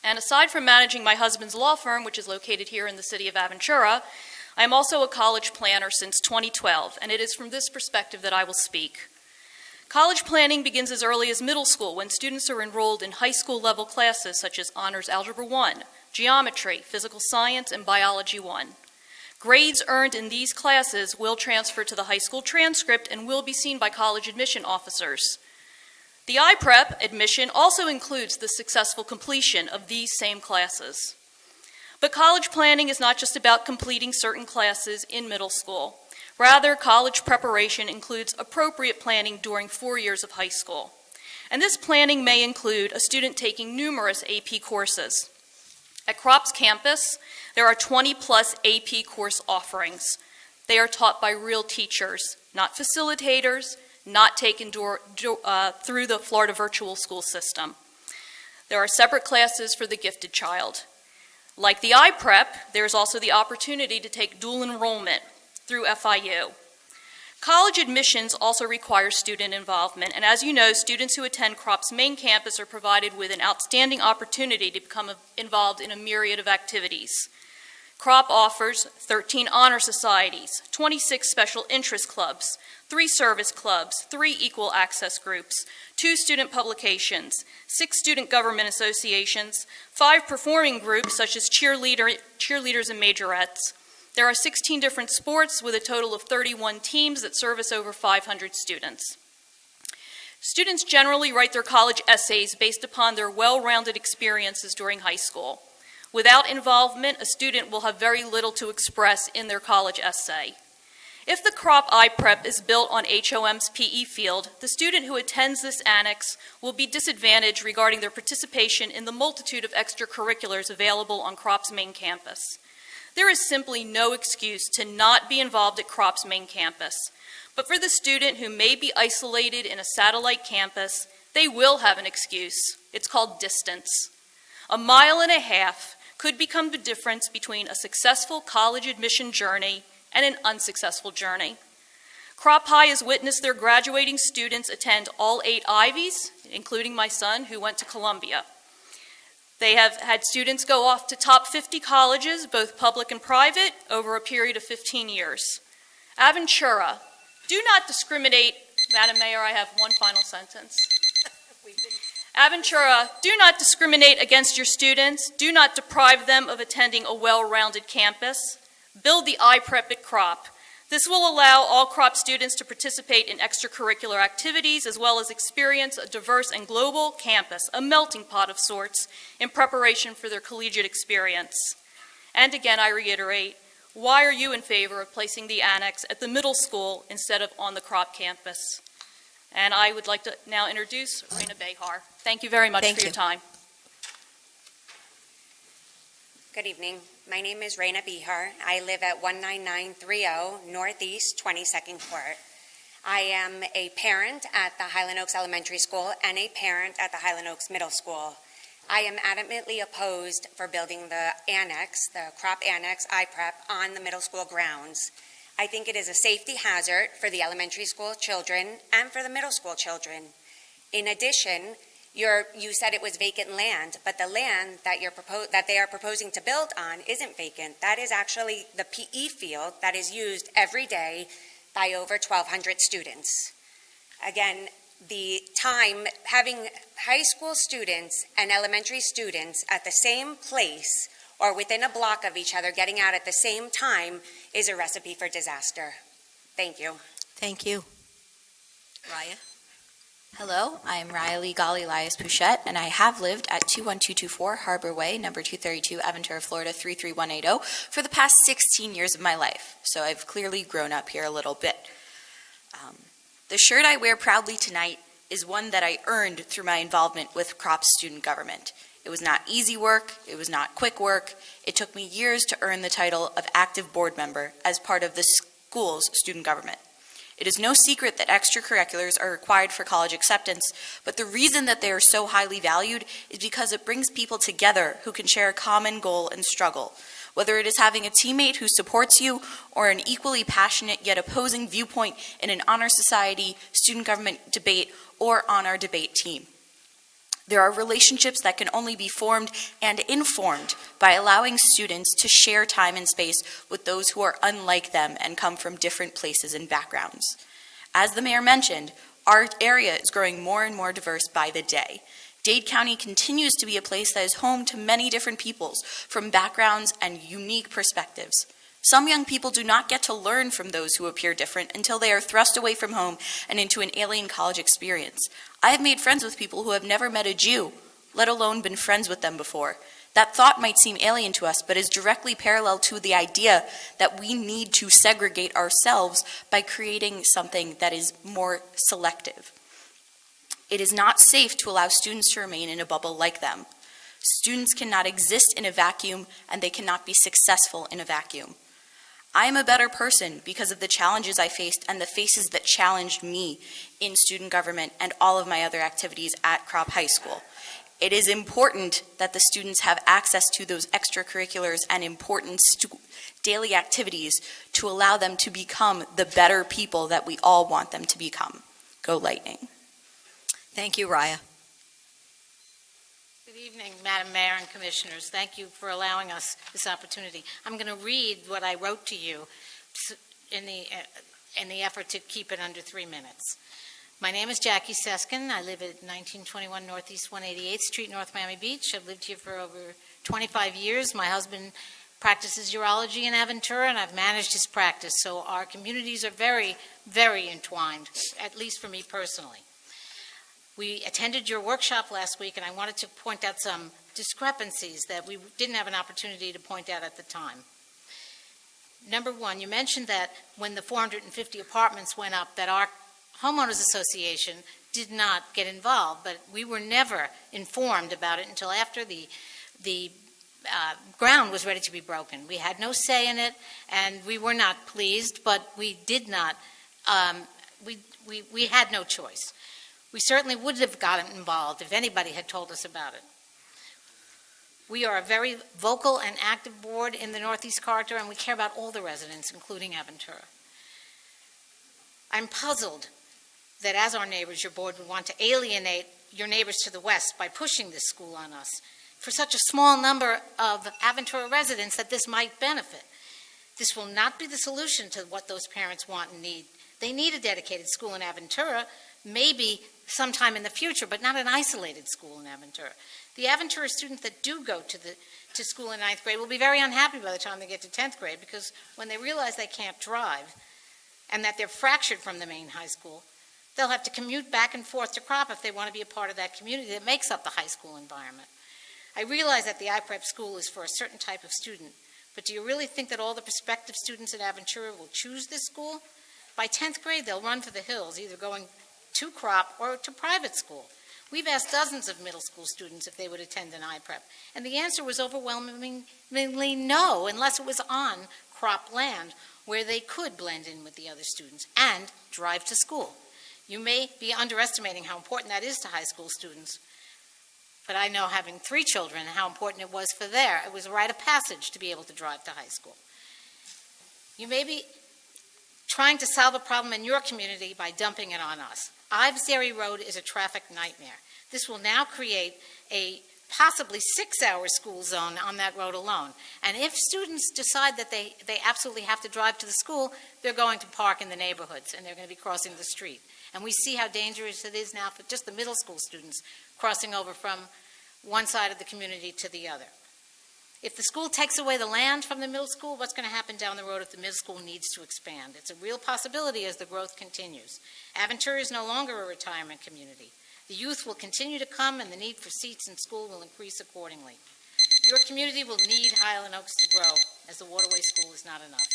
Speaker 2: And aside from managing my husband's law firm, which is located here in the city of Aventura, I am also a college planner since 2012, and it is from this perspective that I will speak. College planning begins as early as middle school when students are enrolled in high school level classes such as Honors Algebra 1, Geometry, Physical Science, and Biology 1. Grades earned in these classes will transfer to the high school transcript and will be seen by college admission officers. The IPREP admission also includes the successful completion of these same classes. But college planning is not just about completing certain classes in middle school. Rather, college preparation includes appropriate planning during 4 years of high school. And this planning may include a student taking numerous AP courses. At CROP's campus, there are 20-plus AP course offerings. They are taught by real teachers, not facilitators, not taken through the Florida virtual school system. There are separate classes for the gifted child. Like the iPrep, there is also the opportunity to take dual enrollment through FIU. College admissions also require student involvement, and as you know, students who attend CROP's main campus are provided with an outstanding opportunity to become involved in a myriad of activities. CROP offers 13 honor societies, 26 special interest clubs, 3 service clubs, 3 equal access groups, 2 student publications, 6 student government associations, 5 performing groups such as cheerleaders and majorettes. There are 16 different sports with a total of 31 teams that service over 500 students. Students generally write their college essays based upon their well-rounded experiences during high school. Without involvement, a student will have very little to express in their college essay. If the CROP iPrep is built on HOM's PE field, the student who attends this annex will be disadvantaged regarding their participation in the multitude of extracurriculars available on CROP's main campus. There is simply no excuse to not be involved at CROP's main campus. But for the student who may be isolated in a satellite campus, they will have an excuse. It's called distance. 1.5 miles could become the difference between a successful college admission journey and an unsuccessful journey. CROP High has witnessed their graduating students attend all 8 Ivies, including my son, who went to Columbia. They have had students go off to top 50 colleges, both public and private, over a period of 15 years. Aventura, do not discriminate. Madam Mayor, I have one final sentence. Aventura, do not discriminate against your students. Do not deprive them of attending a well-rounded campus. Build the iPrep at CROP. This will allow all CROP students to participate in extracurricular activities as well as experience a diverse and global campus, a melting pot of sorts, in preparation for their collegiate experience. And again, I reiterate, why are you in favor of placing the annex at the middle school instead of on the CROP campus? And I would like to now introduce Raina Behar. Thank you very much for your time.
Speaker 14: Good evening. My name is Raina Behar. I live at 19930 Northeast 22nd Court. I am a parent at the Highland Oaks Elementary School and a parent at the Highland Oaks Middle School. I am adamantly opposed for building the annex, the CROP annex, iPrep, on the middle school grounds. I think it is a safety hazard for the elementary school children and for the middle school children. In addition, you said it was vacant land, but the land that they are proposing to build on isn't vacant. That is actually the PE field that is used every day by over 1,200 students. Again, the time having high school students and elementary students at the same place or within a block of each other getting out at the same time is a recipe for disaster. Thank you.
Speaker 1: Thank you. Raya?
Speaker 15: Hello, I'm Riley Golly Elias Pouchette, and I have lived at 21224 Harbor Way, number 232, Aventura, Florida 33180, for the past 16 years of my life, so I've clearly grown up here a little bit. The shirt I wear proudly tonight is one that I earned through my involvement with CROP student government. It was not easy work, it was not quick work. It took me years to earn the title of active board member as part of the school's student government. It is no secret that extracurriculars are required for college acceptance, but the reason that they are so highly valued is because it brings people together who can share a common goal and struggle. Whether it is having a teammate who supports you or an equally passionate yet opposing viewpoint in an honor society, student government debate, or on our debate team. There are relationships that can only be formed and informed by allowing students to share time and space with those who are unlike them and come from different places and backgrounds. As the mayor mentioned, our area is growing more and more diverse by the day. Dade County continues to be a place that is home to many different peoples from backgrounds and unique perspectives. Some young people do not get to learn from those who appear different until they are thrust away from home and into an alien college experience. I have made friends with people who have never met a Jew, let alone been friends with them before. That thought might seem alien to us, but is directly parallel to the idea that we need to segregate ourselves by creating something that is more selective. It is not safe to allow students to remain in a bubble like them. Students cannot exist in a vacuum, and they cannot be successful in a vacuum. I am a better person because of the challenges I faced and the faces that challenged me in student government and all of my other activities at Crop High School. It is important that the students have access to those extracurriculars and important daily activities to allow them to become the better people that we all want them to become. Go Lightning.
Speaker 1: Thank you, Raya.
Speaker 16: Good evening, Madam Mayor and Commissioners. Thank you for allowing us this opportunity. I'm going to read what I wrote to you in the effort to keep it under 3 minutes. My name is Jackie Seskin. I live at 1921 Northeast 188th Street, North Miami Beach. I've lived here for over 25 years. My husband practices urology in Aventura, and I've managed his practice. So our communities are very, very entwined, at least for me personally. We attended your workshop last week, and I wanted to point out some discrepancies that we didn't have an opportunity to point out at the time. Number one, you mentioned that when the 450 apartments went up, that our homeowners association did not get involved, but we were never informed about it until after the ground was ready to be broken. We had no say in it, and we were not pleased, but we did not, we had no choice. We certainly would have gotten involved if anybody had told us about it. We are a very vocal and active board in the Northeast Corridor, and we care about all the residents, including Aventura. I'm puzzled that as our neighbors, your board would want to alienate your neighbors to the west by pushing this school on us for such a small number of Aventura residents that this might benefit. This will not be the solution to what those parents want and need. They need a dedicated school in Aventura, maybe sometime in the future, but not an isolated school in Aventura. The Aventura students that do go to school in 9th grade will be very unhappy by the time they get to 10th grade, because when they realize they can't drive and that they're fractured from the main high school, they'll have to commute back and forth to Crop if they want to be a part of that community that makes up the high school environment. I realize that the iPrep school is for a certain type of student, but do you really think that all the prospective students at Aventura will choose this school? By 10th grade, they'll run for the hills, either going to Crop or to private school. We've asked dozens of middle school students if they would attend an iPrep, and the answer was overwhelmingly no, unless it was on Crop land where they could blend in with the other students and drive to school. You may be underestimating how important that is to high school students, but I know, having 3 children, how important it was for it was a rite of passage to be able to drive to high school. You may be trying to solve a problem in your community by dumping it on us. Ives Dairy Road is a traffic nightmare. This will now create a possibly 6-hour school zone on that road alone. And if students decide that they absolutely have to drive to the school, they're going to park in the neighborhoods and they're going to be crossing the street. And we see how dangerous it is now for just the middle school students crossing over from one side of the community to the other. If the school takes away the land from the middle school, what's going to happen down the road if the middle school needs to expand? It's a real possibility as the growth continues. Aventura is no longer a retirement community. The youth will continue to come, and the need for seats in school will increase accordingly. Your community will need Highland Oaks to grow, as the Waterway School is not enough.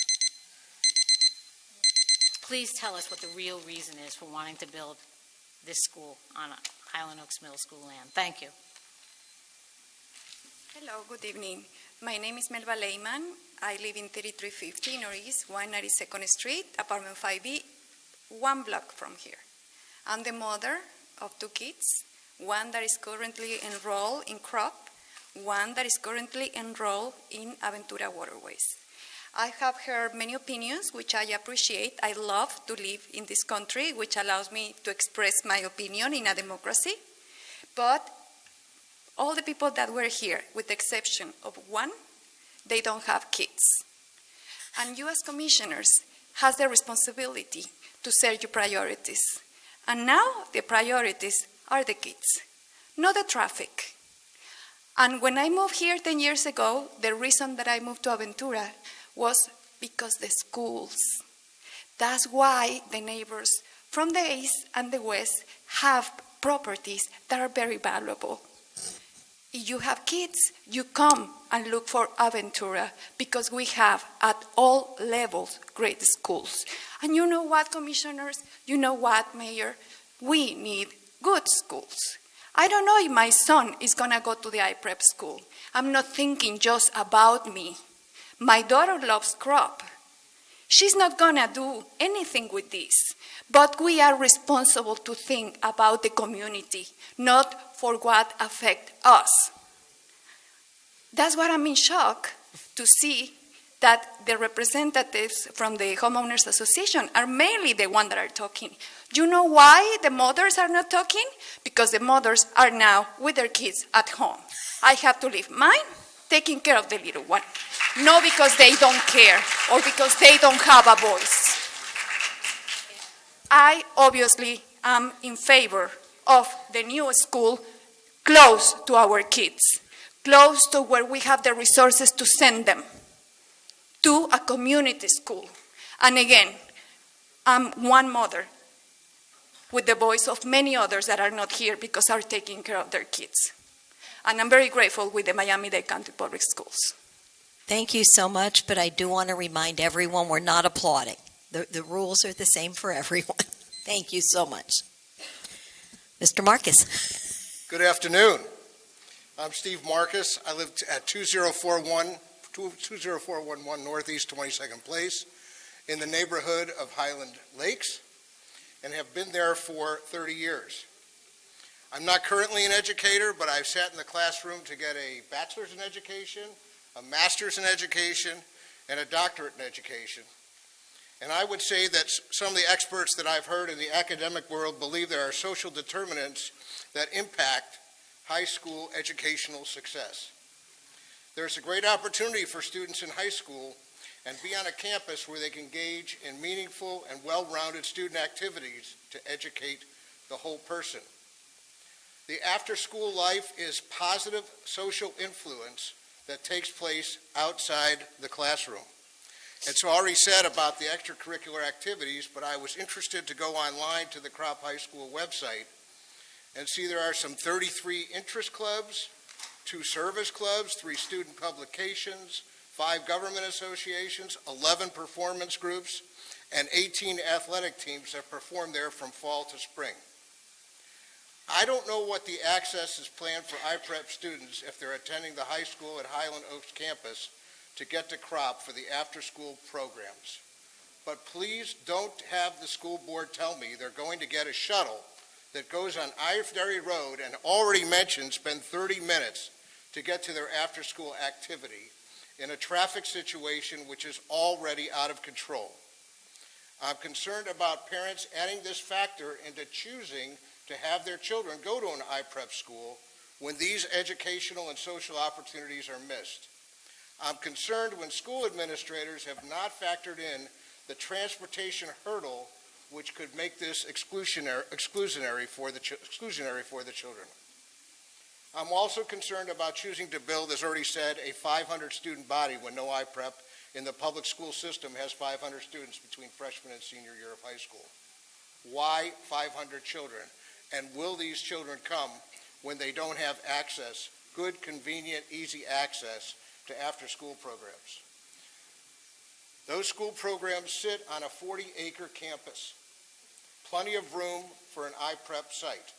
Speaker 16: Please tell us what the real reason is for wanting to build this school on Highland Oaks Middle School land. Thank you.
Speaker 17: Hello, good evening. My name is Melba Lehman. I live in 3350 Northeast 192nd Street, apartment 5B, 1 block from here. I'm the mother of 2 kids, one that is currently enrolled in Crop, one that is currently enrolled in Aventura Waterways. I have heard many opinions, which I appreciate. I love to live in this country, which allows me to express my opinion in a democracy. But all the people that were here, with the exception of one, they don't have kids. And you as commissioners has the responsibility to set your priorities. And now the priorities are the kids, not the traffic. And when I moved here 10 years ago, the reason that I moved to Aventura was because the schools. That's why the neighbors from the east and the west have properties that are very valuable. If you have kids, you come and look for Aventura, because we have at all levels great schools. And you know what, commissioners? You know what, Mayor? We need good schools. I don't know if my son is going to go to the iPrep school. I'm not thinking just about me. My daughter loves crop. She's not going to do anything with this. But we are responsible to think about the community, not for what affects us. That's what I'm in shock to see that the representatives from the Homeowners Association are mainly the ones that are talking. You know why the mothers are not talking? Because the mothers are now with their kids at home. I have to leave mine taking care of the little one. Not because they don't care or because they don't have a voice. I obviously am in favor of the new school close to our kids, close to where we have the resources to send them, to a community school. And again, I'm one mother with the voice of many others that are not here because are taking care of their kids. And I'm very grateful with the Miami-Dade County Public Schools.
Speaker 1: Thank you so much, but I do want to remind everyone we're not applauding. The rules are the same for everyone. Thank you so much. Mr. Marcus.
Speaker 18: Good afternoon. I'm Steve Marcus. I live at 20411 Northeast 22nd Place in the neighborhood of Highland Lakes and have been there for 30 years. I'm not currently an educator, but I've sat in the classroom to get a bachelor's in education, a master's in education, and a doctorate in education. And I would say that some of the experts that I've heard in the academic world believe there are social determinants that impact high school educational success. There's a great opportunity for students in high school and be on a campus where they can engage in meaningful and well-rounded student activities to educate the whole person. The after-school life is positive social influence that takes place outside the classroom. It's already said about the extracurricular activities, but I was interested to go online to the Crop High School website and see there are some 33 interest clubs, 2 service clubs, 3 student publications, 5 government associations, 11 performance groups, and 18 athletic teams that perform there from fall to spring. I don't know what the access is planned for iPrep students if they're attending the high school at Highland Oaks campus to get to Crop for the after-school programs. But please don't have the school board tell me they're going to get a shuttle that goes on Ivory Road and already mentioned spend 30 minutes to get to their after-school activity in a traffic situation which is already out of control. I'm concerned about parents adding this factor into choosing to have their children go to an iPrep school when these educational and social opportunities are missed. I'm concerned when school administrators have not factored in the transportation hurdle which could make this exclusionary for the children. I'm also concerned about choosing to build, as already said, a 500 student body when no iPrep in the public school system has 500 students between freshman and senior year of high school. Why 500 children? And will these children come when they don't have access, good, convenient, easy access to after-school programs? Those school programs sit on a 40-acre campus. Plenty of room for an iPrep site.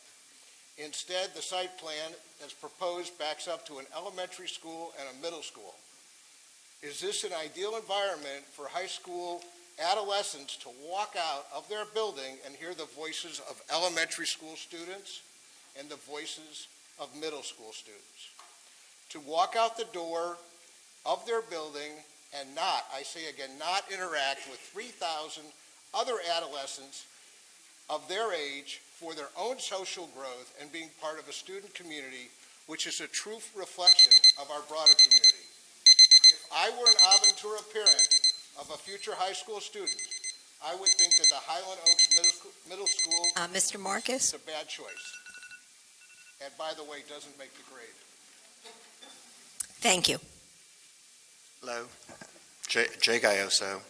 Speaker 18: Instead, the site plan as proposed backs up to an elementary school and a middle school. Is this an ideal environment for high school adolescents to walk out of their building and hear the voices of elementary school students and the voices of middle school students? To walk out the door of their building and not, I say again, not interact with 3,000 other adolescents of their age for their own social growth and being part of a student community, which is a true reflection of our broader community. If I were an Aventura parent of a future high school student, I would think that the Highland Oaks Middle School
Speaker 1: Mr. Marcus?
Speaker 18: is a bad choice. And by the way, doesn't make the grade.
Speaker 1: Thank you.
Speaker 19: Hello, Jay Gayoso.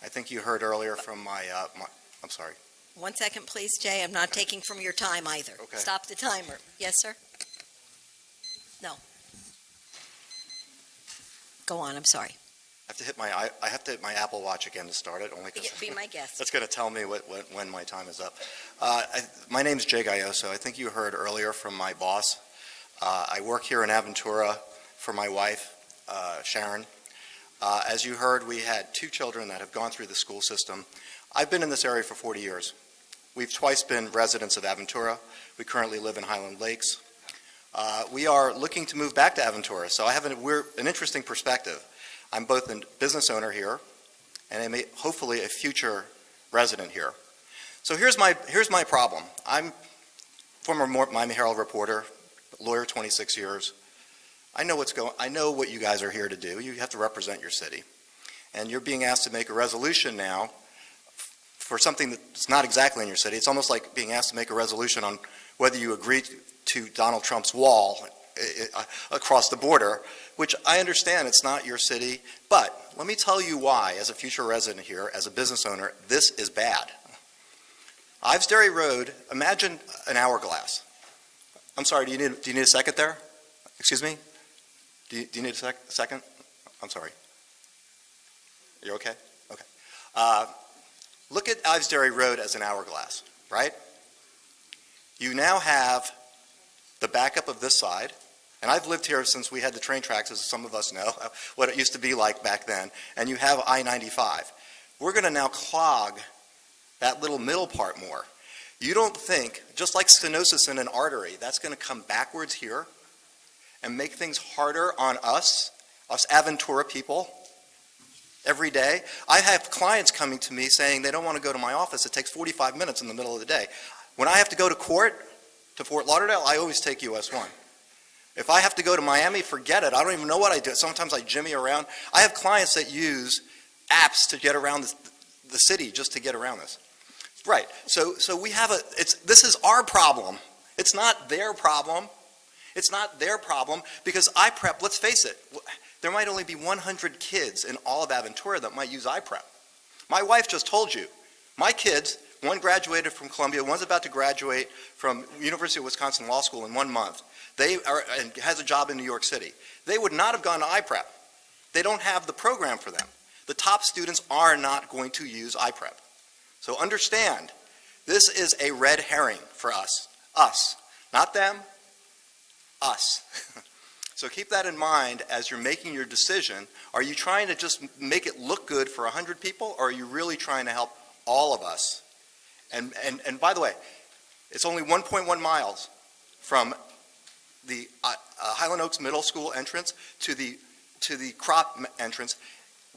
Speaker 19: I think you heard earlier from my I'm sorry.
Speaker 1: 1 second, please, Jay. I'm not taking from your time either.
Speaker 19: Okay.
Speaker 1: Stop the timer. Yes, sir? No. Go on, I'm sorry.
Speaker 19: I have to hit my Apple Watch again to start it, only 'cause
Speaker 1: Be my guest.
Speaker 19: that's going to tell me when my time is up. My name is Jay Gayoso. I think you heard earlier from my boss. I work here in Aventura for my wife, Sharon. As you heard, we had 2 children that have gone through the school system. I've been in this area for 40 years. We've twice been residents of Aventura. We currently live in Highland Lakes. We are looking to move back to Aventura, so we're an interesting perspective. I'm both a business owner here and hopefully a future resident here. So here's my problem. I'm former Miami Herald reporter, lawyer 26 years. I know what you guys are here to do. You have to represent your city. And you're being asked to make a resolution now for something that's not exactly in your city. It's almost like being asked to make a resolution on whether you agree to Donald Trump's wall across the border, which I understand it's not your city, but let me tell you why, as a future resident here, as a business owner, this is bad. Ives Dairy Road, imagine an hourglass. I'm sorry, do you need a second there? Excuse me? Do you need a second? I'm sorry. You're okay? Okay. Look at Ives Dairy Road as an hourglass, right? You now have the backup of this side, and I've lived here since we had the train tracks, as some of us know, what it used to be like back then, and you have I-95. We're going to now clog that little middle part more. You don't think, just like stenosis in an artery, that's going to come backwards here and make things harder on us Aventura people, every day? I have clients coming to me saying they don't want to go to my office. It takes 45 minutes in the middle of the day. When I have to go to court, to Fort Lauderdale, I always take US 1. If I have to go to Miami, forget it. I don't even know what I do. Sometimes I jimmy around. I have clients that use apps to get around the city just to get around this. Right. So we have this is our problem. It's not their problem. It's not their problem because iPrep, let's face it, there might only be 100 kids in all of Aventura that might use iPrep. My wife just told you, my kids, one graduated from Columbia, one's about to graduate from University of Wisconsin Law School in 1 month. And has a job in New York City. They would not have gone to iPrep. They don't have the program for them. The top students are not going to use iPrep. So understand, this is a red herring for us. Us. Not them, us. So keep that in mind as you're making your decision. Are you trying to just make it look good for 100 people, or are you really trying to help all of us? And by the way, it's only 1.1 miles from the Highland Oaks Middle School entrance to the Crop entrance.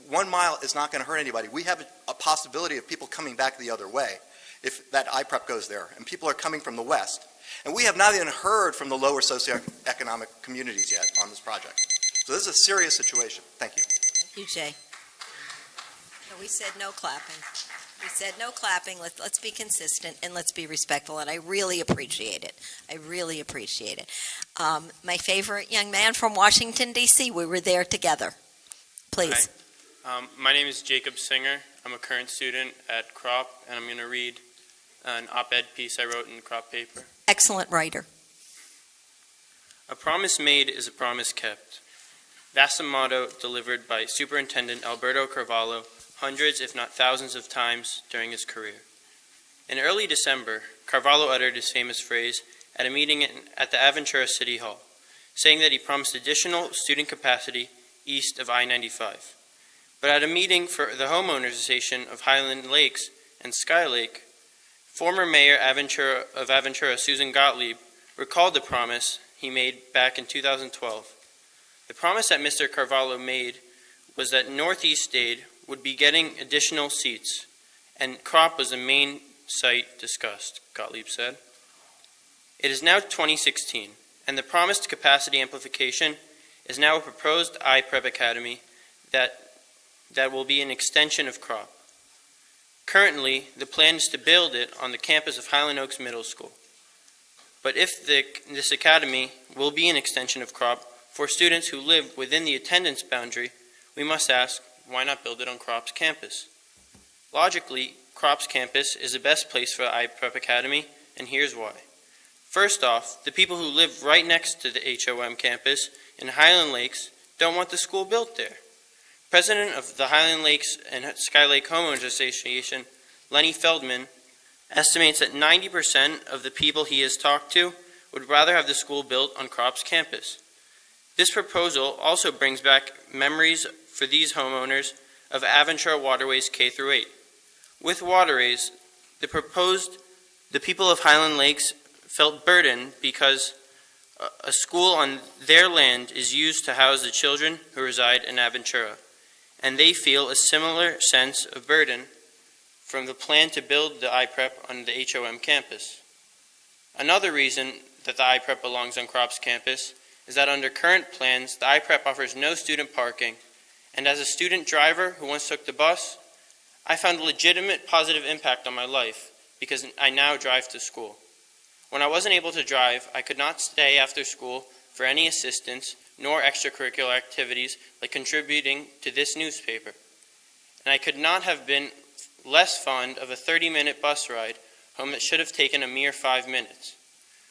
Speaker 19: 1 mile is not going to hurt anybody. We have a possibility of people coming back the other way if that iPrep goes there, and people are coming from the west. And we have not even heard from the lower socioeconomic communities yet on this project. So this is a serious situation. Thank you.
Speaker 1: Thank you, Jay. No, we said no clapping. We said no clapping. Let's be consistent and let's be respectful, and I really appreciate it. I really appreciate it. My favorite young man from Washington, D.C., we were there together. Please.
Speaker 20: Hi. My name is Jacob Singer. I'm a current student at Crop, and I'm going to read an op-ed piece I wrote in the Crop paper.
Speaker 1: Excellent writer.
Speaker 20: A promise made is a promise kept. That's a motto delivered by Superintendent Alberto Carvalho hundreds, if not thousands of times during his career. In early December, Carvalho uttered his famous phrase at a meeting at the Aventura City Hall, saying that he promised additional student capacity east of I-95. But at a meeting for the Homeowners Association of Highland Lakes and Sky Lake, former Mayor of Aventura, Susan Gottlieb, recalled the promise he made back in 2012. The promise that Mr. Carvalho made was that Northeast Aid would be getting additional seats, and Crop was the main site discussed, Gottlieb said. It is now 2016, and the promised capacity amplification is now a proposed iPrep Academy that will be an extension of Crop. Currently, the plan is to build it on the campus of Highland Oaks Middle School. But if this academy will be an extension of Crop for students who live within the attendance boundary, we must ask, why not build it on Crop's campus? Logically, Crop's campus is the best place for the iPrep Academy, and here's why. First off, the people who live right next to the HOM campus in Highland Lakes don't want the school built there. President of the Highland Lakes and Sky Lake Homeowners Association, Lenny Feldman, estimates that 90% of the people he has talked to would rather have the school built on Kropp's campus. This proposal also brings back memories for these homeowners of Aventura Waterways K-8. With Waterways, the people of Highland Lakes felt burdened because a school on their land is used to house the children who reside in Aventura, and they feel a similar sense of burden from the plan to build the IPREP on the HOM campus. Another reason that the IPREP belongs on Kropp's campus is that under current plans, the IPREP offers no student parking, and as a student driver who once took the bus, I found a legitimate positive impact on my life because I now drive to school. When I wasn't able to drive, I could not stay after school for any assistance nor extracurricular activities like contributing to this newspaper. And I could not have been less fond of a 30-minute bus ride home that should have taken a mere 5 minutes.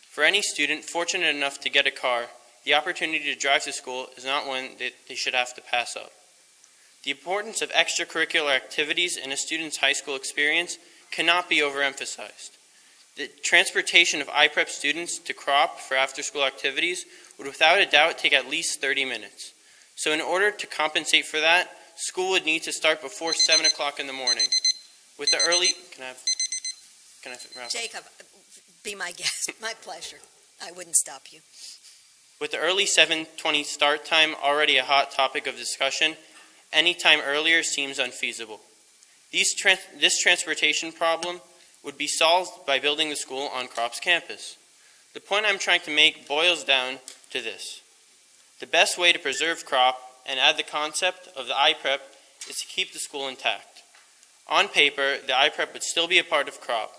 Speaker 20: For any student fortunate enough to get a car, the opportunity to drive to school is not one that they should have to pass up. The importance of extracurricular activities in a student's high school experience cannot be overemphasized. The transportation of IPREP students to Kropp for after-school activities would without a doubt take at least 30 minutes. So in order to compensate for that, school would need to start before 7 o'clock in the morning. With the early, can I wrap?
Speaker 1: Jacob, be my guest. My pleasure. I wouldn't stop you.
Speaker 20: With the early 7:20 start time already a hot topic of discussion, any time earlier seems unfeasible. This transportation problem would be solved by building the school on Kropp's campus. The point I'm trying to make boils down to this. The best way to preserve Kropp and add the concept of the IPREP is to keep the school intact. On paper, the IPREP would still be a part of Kropp,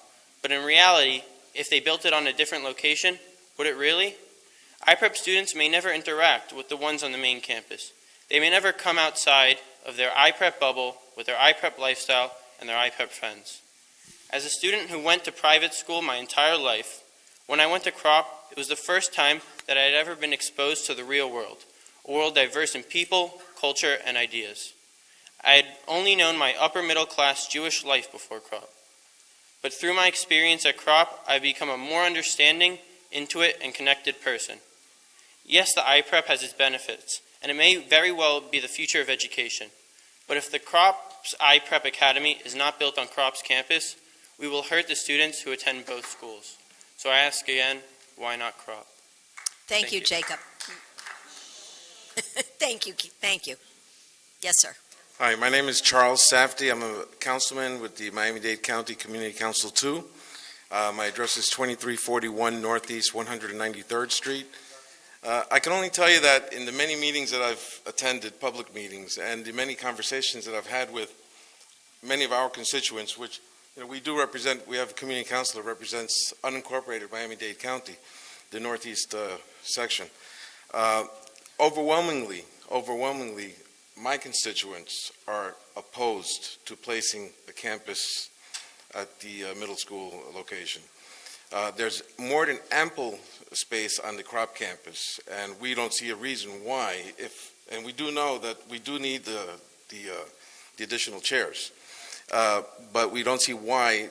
Speaker 20: but in reality, if they built it on a different location, would it really? IPREP students may never interact with the ones on the main campus. They may never come outside of their IPREP bubble with their IPREP lifestyle and their IPREP friends. As a student who went to private school my entire life, when I went to Kropp, it was the first time that I had ever been exposed to the real world, a world diverse in people, culture, and ideas. I had only known my upper middle class Jewish life before Kropp. But through my experience at Kropp, I've become a more understanding, intuitive, and connected person. Yes, the IPREP has its benefits, and it may very well be the future of education. But if the Kropp's IPREP Academy is not built on Kropp's campus, we will hurt the students who attend both schools. So I ask again, why not Kropp?
Speaker 1: Thank you, Jacob. Thank you. Yes, sir.
Speaker 21: Hi, my name is Charles Safdie. I'm a councilman with the Miami-Dade County Community Council 2. My address is 2341 Northeast 193rd Street. I can only tell you that in the many meetings that I've attended, public meetings, and the many conversations that I've had with many of our constituents, which we do represent, we have a community council that represents unincorporated Miami-Dade County, the northeast section. Overwhelmingly, my constituents are opposed to placing the campus at the middle school location. There's more than ample space on the Kropp campus, and we don't see a reason why, and we do know that we do need the additional chairs, but we don't see why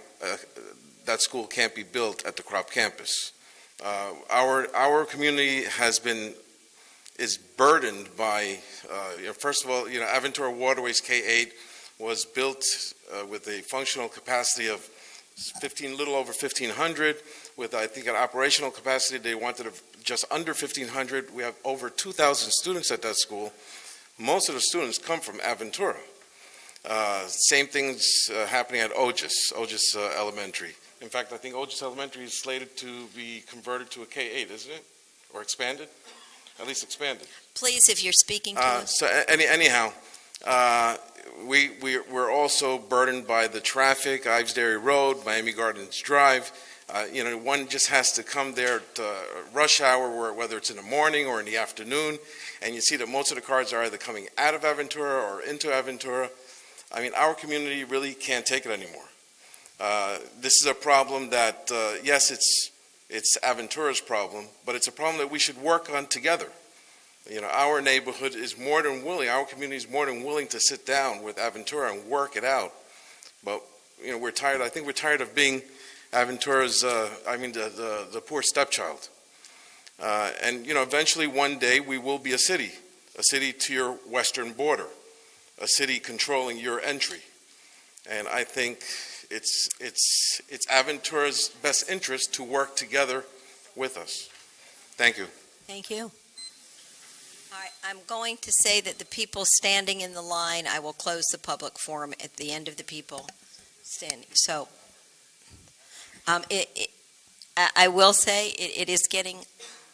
Speaker 21: that school can't be built at the Kropp campus. Our community is burdened by, first of all, Aventura Waterways K-8 was built with a functional capacity of little over 1,500, with I think an operational capacity they wanted of just under 1,500. We have over 2,000 students at that school. Most of the students come from Aventura. Same things happening at Ogis Elementary. In fact, I think Ogis Elementary is slated to be converted to a K-8, isn't it? Or expanded? At least expanded.
Speaker 1: Please, if you're speaking to us.
Speaker 21: Anyhow, we're also burdened by the traffic, Ives Dairy Road, Miami Gardens Drive. One just has to come there at rush hour, whether it's in the morning or in the afternoon, and you see that most of the cars are either coming out of Aventura or into Aventura. I mean, our community really can't take it anymore. This is a problem that, yes, it's Aventura's problem, but it's a problem that we should work on together. Our neighborhood is more than willing, our community is more than willing to sit down with Aventura and work it out. But, we're tired, I think we're tired of being Aventura's, the poor stepchild. And eventually one day we will be a city to your western border, a city controlling your entry. And I think it's Aventura's best interest to work together with us. Thank you.
Speaker 1: Thank you. All right, I'm going to say that the people standing in the line, I will close the public forum at the end of the people standing. So I will say it is getting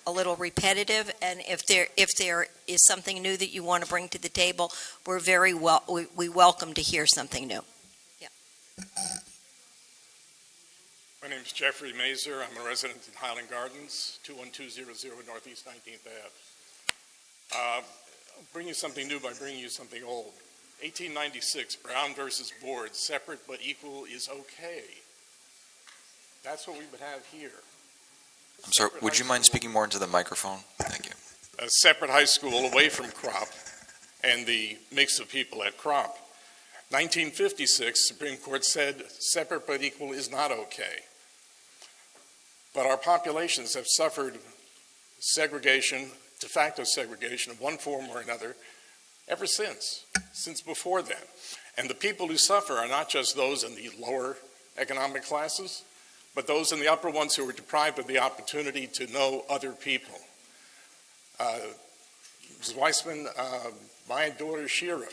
Speaker 1: a little repetitive, and if there is something new that you want to bring to the table, we're we welcome to hear something new. Yeah.
Speaker 4: My name is Jeffrey Mazer. I'm a resident in Highland Gardens, 21200 Northeast 19th Ave. I'll bring you something new by bringing you something old. 1896, Brown versus Board, separate but equal is okay. That's what we would have here.
Speaker 22: I'm sorry, would you mind speaking more into the microphone? Thank you.
Speaker 4: A separate high school away from Crop and the mix of people at Crop. 1956, Supreme Court said separate but equal is not okay. But our populations have suffered segregation, de facto segregation of one form or another ever since before then. And the people who suffer are not just those in the lower economic classes, but those in the upper ones who are deprived of the opportunity to know other people. Ms. Weissman, my daughter Shira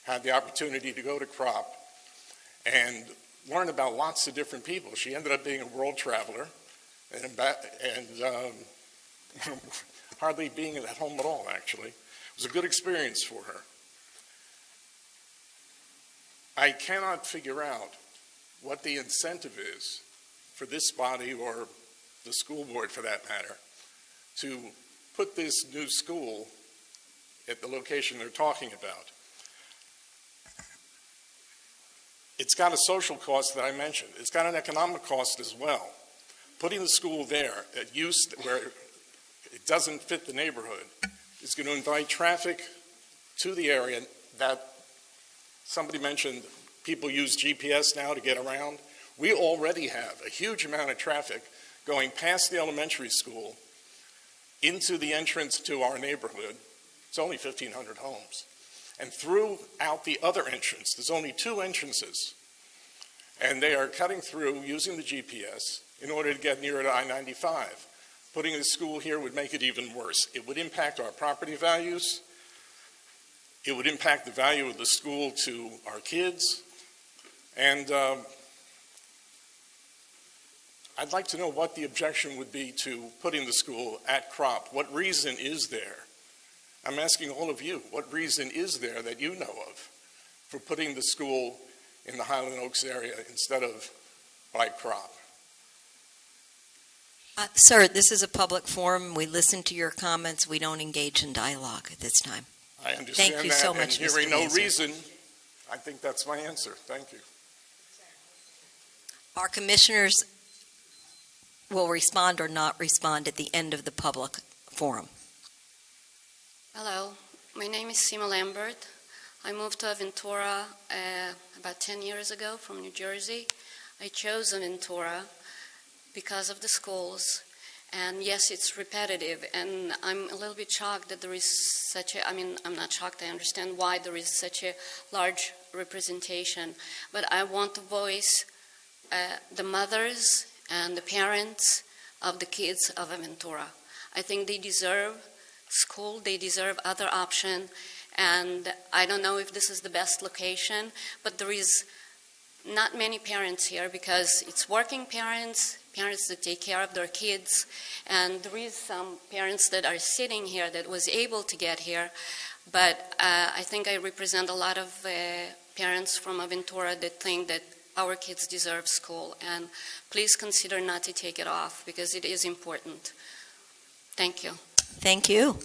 Speaker 4: had the opportunity to go to Crop and learn about lots of different people. She ended up being a world traveler and hardly being at home at all, actually. It was a good experience for her. I cannot figure out what the incentive is for this body, or the school board for that matter, to put this new school at the location they're talking about. It's got a social cost that I mentioned. It's got an economic cost as well. Putting the school there at use where it doesn't fit the neighborhood is going to invite traffic to the area that somebody mentioned. People use GPS now to get around. We already have a huge amount of traffic going past the elementary school into the entrance to our neighborhood. It's only 1,500 homes. And throughout the other entrance, there's only 2 entrances. And they are cutting through using the GPS in order to get nearer to I-95. Putting the school here would make it even worse. It would impact our property values. It would impact the value of the school to our kids. And I'd like to know what the objection would be to putting the school at Crop. What reason is there? I'm asking all of you, what reason is there that you know of for putting the school in the Highland Oaks area instead of by Crop?
Speaker 1: Sir, this is a public forum. We listen to your comments. We don't engage in dialogue at this time.
Speaker 4: I understand
Speaker 1: Thank you
Speaker 4: that,
Speaker 1: so much,
Speaker 4: and hearing
Speaker 1: Mr.
Speaker 4: no
Speaker 1: Mazer.
Speaker 4: reason, I think that's my answer. Thank you.
Speaker 1: Our commissioners will respond or not respond at the end of the public forum.
Speaker 23: Hello, my name is Sima Lambert. I moved to Aventura about 10 years ago from New Jersey. I chose Aventura because of the schools, and yes, it's repetitive, and I'm a little bit shocked that there is such a, I'm not shocked, I understand why there is such a large representation, but I want to voice the mothers and the parents of the kids of Aventura. I think they deserve school, they deserve other option, and I don't know if this is the best location, but there is not many parents here because it's working parents, parents that take care of their kids, and there is some parents that are sitting here that was able to get here, but I think I represent a lot of parents from Aventura that think that our kids deserve school, and please consider not to take it off because it is important. Thank you.
Speaker 1: Thank you.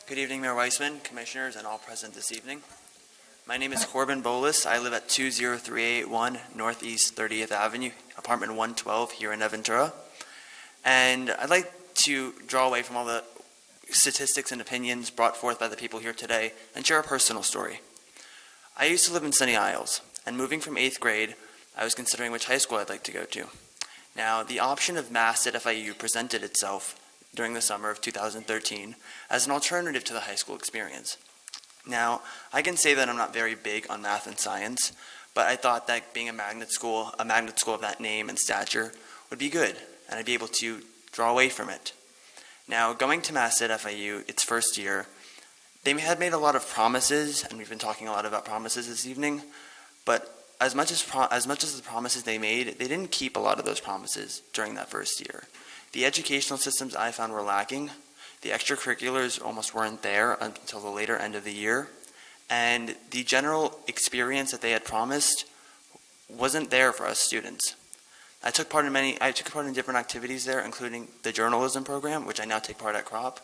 Speaker 24: Good evening, Mayor Weissman, commissioners, and all present this evening. My name is Corbin Bolus. I live at 20381 Northeast 30th Avenue, apartment 112 here in Aventura. And I'd like to draw away from all the statistics and opinions brought forth by the people here today and share a personal story. I used to live in Sunny Isles, and moving from 8th grade, I was considering which high school I'd like to go to. Now, the option of Mass at FIU presented itself during the summer of 2013 as an alternative to the high school experience. Now, I can say that I'm not very big on math and science, but I thought that being a magnet school of that name and stature would be good, and I'd be able to draw away from it. Now, going to Mass at FIU, its first year, they had made a lot of promises, and we've been talking a lot about promises this evening, but as much as the promises they made, they didn't keep a lot of those promises during that first year. The educational systems I found were lacking. The extracurriculars almost weren't there until the later end of the year, and the general experience that they had promised wasn't there for us students. I took part in different activities there, including the journalism program, which I now take part at CROP,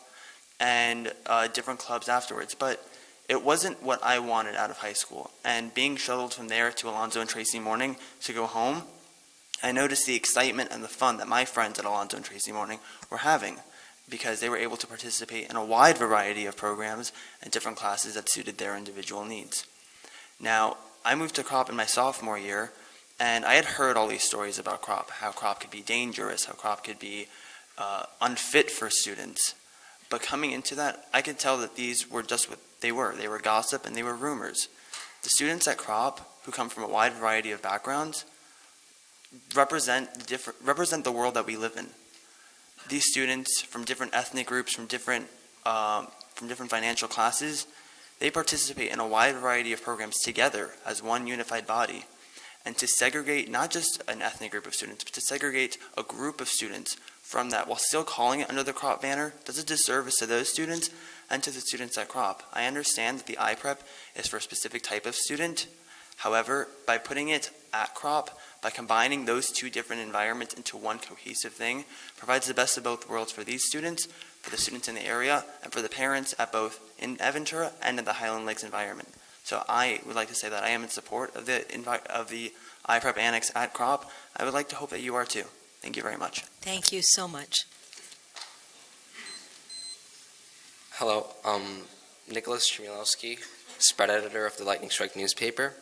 Speaker 24: and different clubs afterwards. But it wasn't what I wanted out of high school. And being shuttled from there to Alonzo and Tracy Morning to go home, I noticed the excitement and the fun that my friends at Alonzo and Tracy Morning were having, because they were able to participate in a wide variety of programs and different classes that suited their individual needs. Now, I moved to CROP in my sophomore year, and I had heard all these stories about CROP, how CROP could be dangerous, how CROP could be unfit for students. But coming into that, I could tell that these were just what they were. They were gossip and they were rumors. The students at CROP, who come from a wide variety of backgrounds, represent the world that we live in. These students from different ethnic groups, from different financial classes, they participate in a wide variety of programs together as one unified body. And to segregate not just an ethnic group of students, but to segregate a group of students from that while still calling it under the CROP banner does a disservice to those students and to the students at CROP. I understand that the iPrep is for a specific type of student. However, by putting it at CROP, by combining those two different environments into one cohesive thing, provides the best of both worlds for these students, for the students in the area, and for the parents at both in Aventura and in the Highland Lakes environment. So I would like to say that I am in support of the iPrep Annex at CROP. I would like to hope that you are too. Thank you very much.
Speaker 1: Thank you so much.
Speaker 5: Hello, Nicholas Chmielowski, spread editor of the Lightning Strike newspaper.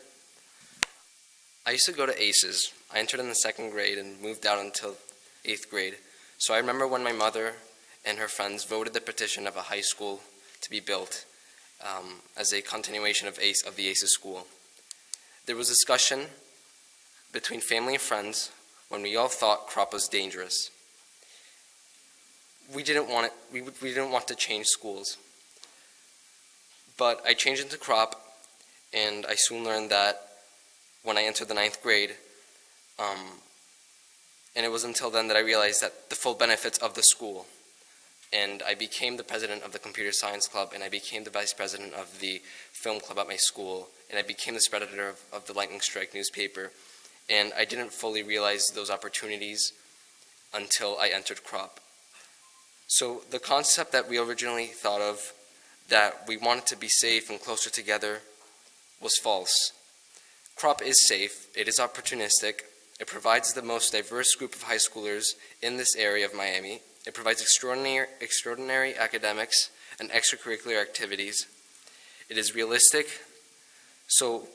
Speaker 5: I used to go to ACES. I entered in the 2nd grade and moved out until 8th grade. So I remember when my mother and her friends voted the petition of a high school to be built as a continuation of the ACES school. There was discussion between family and friends when we all thought CROP was dangerous. We didn't want it. We didn't want to change schools. But I changed into CROP, and I soon learned that when I entered the 9th grade, and it was until then that I realized that the full benefits of the school. And I became the president of the computer science club, and I became the vice president of the film club at my school, and I became the spread editor of the Lightning Strike newspaper. And I didn't fully realize those opportunities until I entered CROP. So the concept that we originally thought of, that we wanted to be safe and closer together, was false. CROP is safe, it is opportunistic, it provides the most diverse group of high schoolers in this area of Miami, it provides extraordinary academics and extracurricular activities, it is realistic, so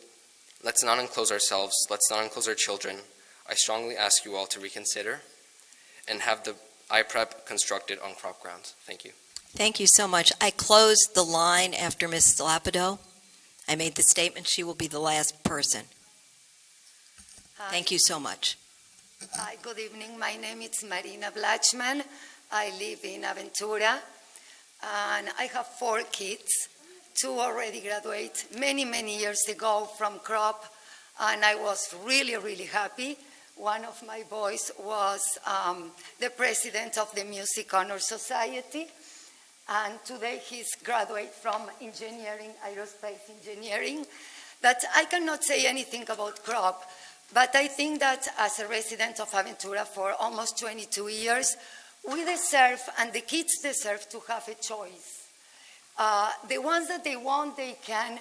Speaker 5: let's not enclose ourselves, let's not enclose our children. I strongly ask you all to reconsider and have the iPrep constructed on CROP grounds. Thank you.
Speaker 1: Thank you so much. I closed the line after Ms. Lapido. I made the statement she will be the last person.
Speaker 7: Hi.
Speaker 1: Thank you so much.
Speaker 7: Hi, good evening. My name is Marina Blachman. I live in Aventura, and I have 4 kids. 2 already graduated many years ago from CROP, and I was really happy. One of my boys was the president of the Music Honor Society, and today he's graduate from engineering, aerospace engineering. But I cannot say anything about CROP, but I think that as a resident of Aventura for almost 22 years, we deserve, and the kids deserve, to have a choice. The ones that they want, they can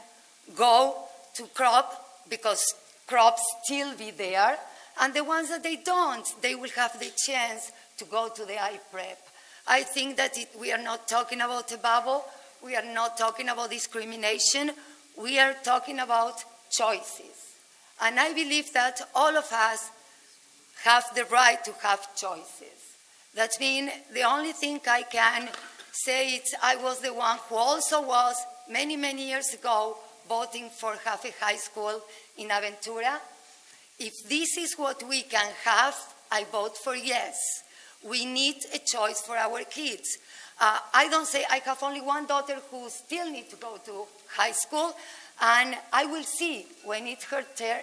Speaker 7: go to CROP because CROP still be there, and the ones that they don't, they will have the chance to go to the iPrep. I think that we are not talking about a bubble. We are not talking about discrimination. We are talking about choices. And I believe that all of us have the right to have choices. That means the only thing I can say is I was the one who also was many, many years ago voting for half a high school in Aventura. If this is what we can have, I vote for yes. We need a choice for our kids. I don't say I have only one daughter who still needs to go to high school, and I will see when it's her turn.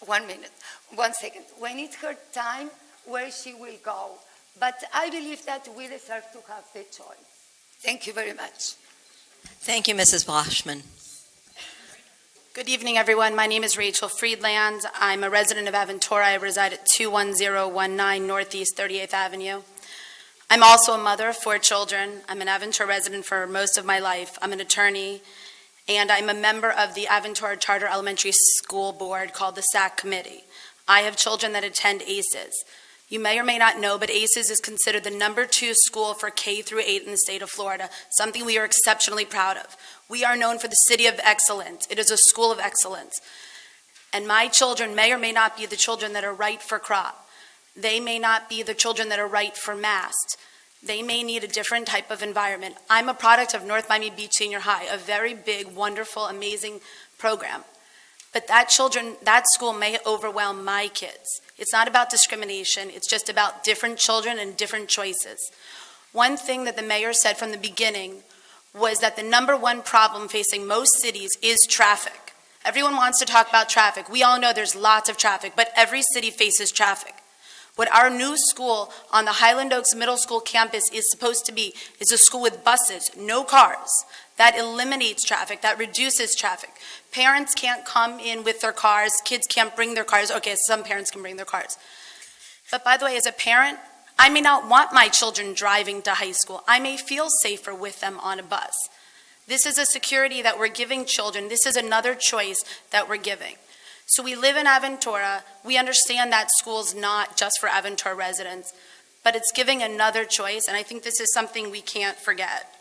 Speaker 7: 1 minute, 1 second. When it's her time, where she will go. But I believe that we deserve to have the choice. Thank you very much.
Speaker 1: Thank you, Mrs. Boschman.
Speaker 6: Good evening, everyone. My name is Rachel Friedland. I'm a resident of Aventura. I reside at 21019 Northeast 38th Avenue. I'm also a mother of 4 children. I'm an Aventura resident for most of my life. I'm an attorney, and I'm a member of the Aventura Charter Elementary School Board called the SAC Committee. I have children that attend ACES. You may or may not know, but ACES is considered the #2 school for K through 8 in the state of Florida, something we are exceptionally proud of. We are known for the city of excellence. It is a school of excellence. And my children may or may not be the children that are right for crop. They may not be the children that are right for MAST. They may need a different type of environment. I'm a product of North Miami Beach Senior High, a very big, wonderful, amazing program. But that school may overwhelm my kids. It's not about discrimination. It's just about different children and different choices. One thing that the mayor said from the beginning was that the #1 problem facing most cities is traffic. Everyone wants to talk about traffic. We all know there's lots of traffic, but every city faces traffic. What our new school on the Highland Oaks Middle School campus is supposed to be is a school with buses, no cars. That eliminates traffic, that reduces traffic. Parents can't come in with their cars, kids can't bring their cars. Okay, some parents can bring their cars. But by the way, as a parent, I may not want my children driving to high school. I may feel safer with them on a bus. This is a security that we're giving children. This is another choice that we're giving. So we live in Aventura. We understand that school's not just for Aventura residents, but it's giving another choice, and I think this is something we can't forget.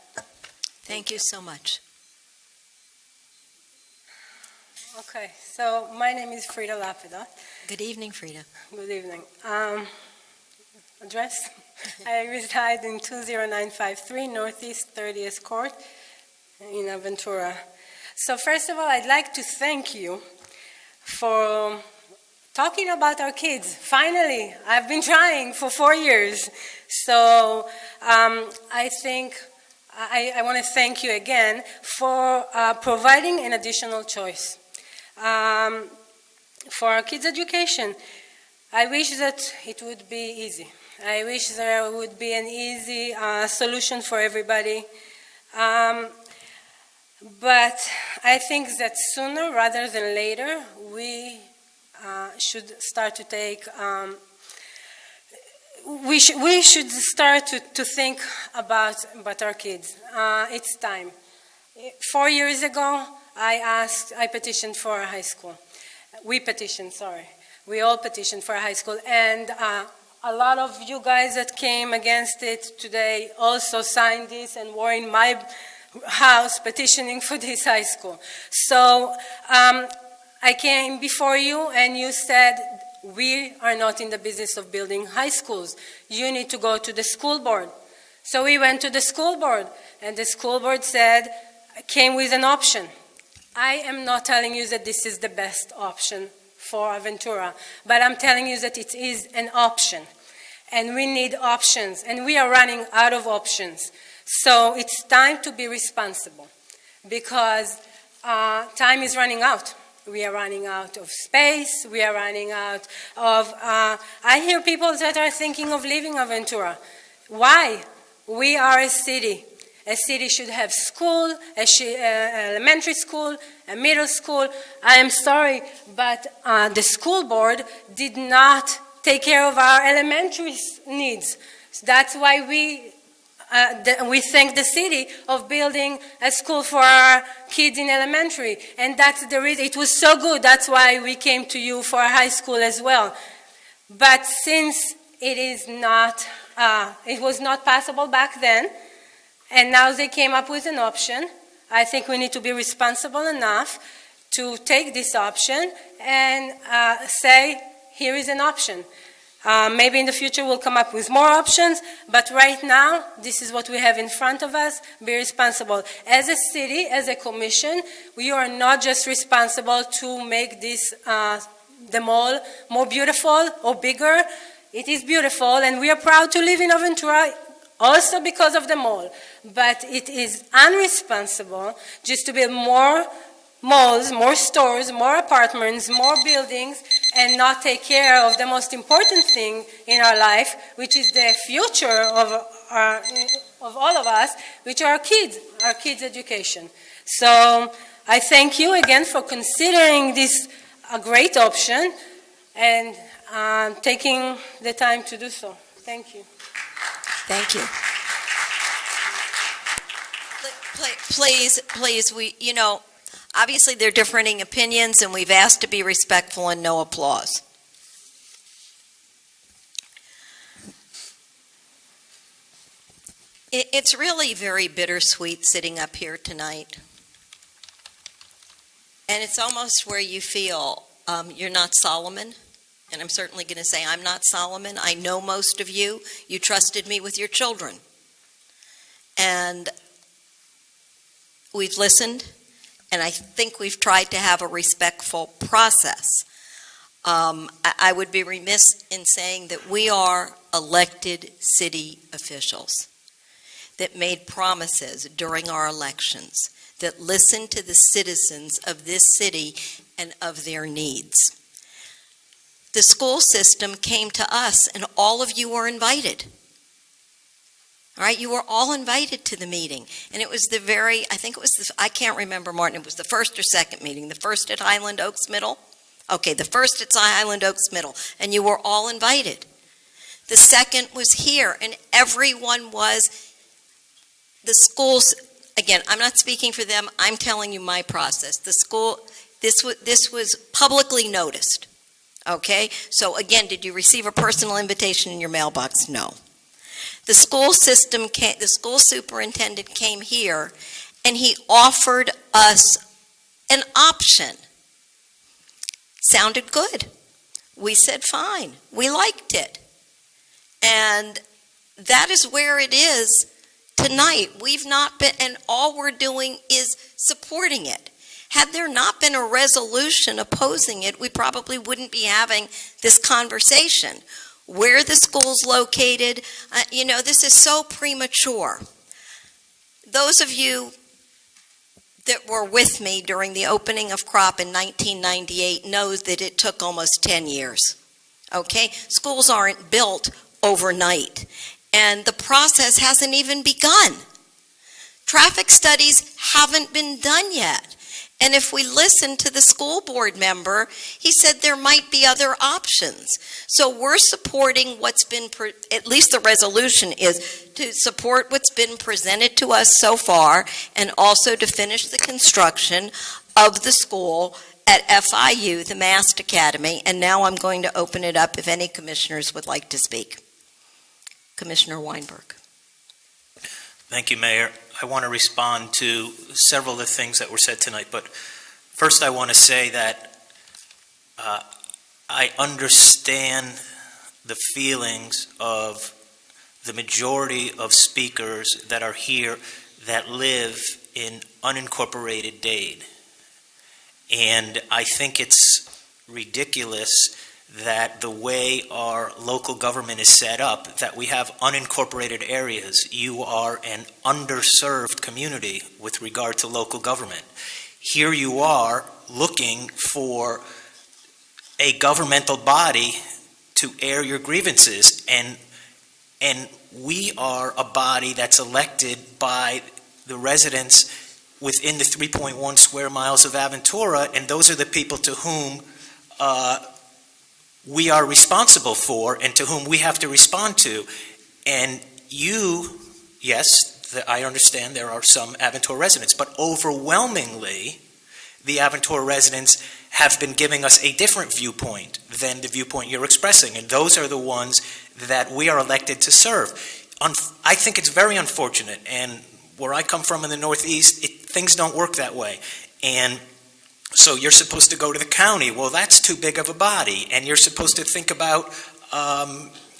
Speaker 1: Thank you so much.
Speaker 8: Okay, so my name is Frida Lapida.
Speaker 1: Good evening, Frida.
Speaker 8: Good evening. Address? I reside in 20953 Northeast 30th Court in Aventura. So first of all, I'd like to thank you for talking about our kids. Finally, I've been trying for 4 years. So I think I want to thank you again for providing an additional choice for our kids' education. I wish that it would be easy. I wish there would be an easy solution for everybody. But I think that sooner rather than later, we should start to take, we should start to think about our kids. It's time. 4 years ago, I petitioned for a high school. We all petitioned for a high school, and a lot of you guys that came against it today also signed this and were in my house petitioning for this high school. So I came before you and you said, we are not in the business of building high schools. You need to go to the school board. So we went to the school board, and the school board came with an option. I am not telling you that this is the best option for Aventura, but I'm telling you that it is an option, and we need options, and we are running out of options. So it's time to be responsible, because time is running out. We are running out of space. We are running out of... I hear people that are thinking of leaving Aventura. Why? We are a city. A city should have school, elementary school, a middle school. I am sorry, but the school board did not take care of our elementary needs. That's why we thank the city of building a school for our kids in elementary. And that's the reason. It was so good. That's why we came to you for a high school as well. But since it is not It was not possible back then, and now they came up with an option. I think we need to be responsible enough to take this option and say, here is an option. Maybe in the future we'll come up with more options, but right now, this is what we have in front of us. Be responsible. As a city, as a commission, we are not just responsible to make this, the mall more beautiful or bigger. It is beautiful, and we are proud to live in Aventura also because of the mall. But it is unresponsible just to build more malls, more stores, more apartments, more buildings, and not take care of the most important thing in our life, which is the future of all of us, which are our kids' education. So I thank you again for considering this a great option and taking the time to do so. Thank you.
Speaker 1: Thank you. Please, obviously there are differing opinions, and we've asked to be respectful and no applause. It's really very bittersweet sitting up here tonight. And it's almost where you feel you're not Solomon. And I'm certainly going to say I'm not Solomon. I know most of you. You trusted me with your children. And we've listened. And I think we've tried to have a respectful process. I would be remiss in saying that we are elected city officials that made promises during our elections, that listened to the citizens of this city and of their needs. The school system came to us, and all of you were invited. All right, you were all invited to the meeting, and it was I can't remember, Martin, it was the first or second meeting, the first at Highland Oaks Middle? Okay, the first at Highland Oaks Middle, and you were all invited. The second was here, and everyone was, the schools, again, I'm not speaking for them, I'm telling you my process. The school, this was publicly noticed, okay? So again, did you receive a personal invitation in your mailbox? No. The school superintendent came here, and he offered us an option. Sounded good. We said fine. We liked it. And that is where it is tonight. We've not been, and all we're doing is supporting it. Had there not been a resolution opposing it, we probably wouldn't be having this conversation. Where the school's located, this is so premature. Those of you that were with me during the opening of Crop in 1998 knows that it took almost 10 years. Okay? Schools aren't built overnight, and the process hasn't even begun. Traffic studies haven't been done yet. And if we listen to the school board member, he said there might be other options. So we're supporting what's been, at least the resolution is to support what's been presented to us so far, and also to finish the construction of the school at FIU, the Mast Academy. And now I'm going to open it up if any commissioners would like to speak. Commissioner Weinberg.
Speaker 3: Thank you, Mayor. I want to respond to several of the things that were said tonight, but first I want to say that I understand the feelings of the majority of speakers that are here that live in unincorporated Dade. And I think it's ridiculous that the way our local government is set up, that we have unincorporated areas. You are an underserved community with regard to local government. Here you are looking for a governmental body to air your grievances, and we are a body that's elected by the residents within the 3.1 square miles of Aventura, and those are the people to whom we are responsible for and to whom we have to respond to. And you, yes, I understand there are some Aventura residents, but overwhelmingly, the Aventura residents have been giving us a different viewpoint than the viewpoint you're expressing, and those are the ones that we are elected to serve. I think it's very unfortunate, and where I come from in the Northeast, things don't work that way. And so you're supposed to go to the county. Well, that's too big of a body, and you're supposed to think about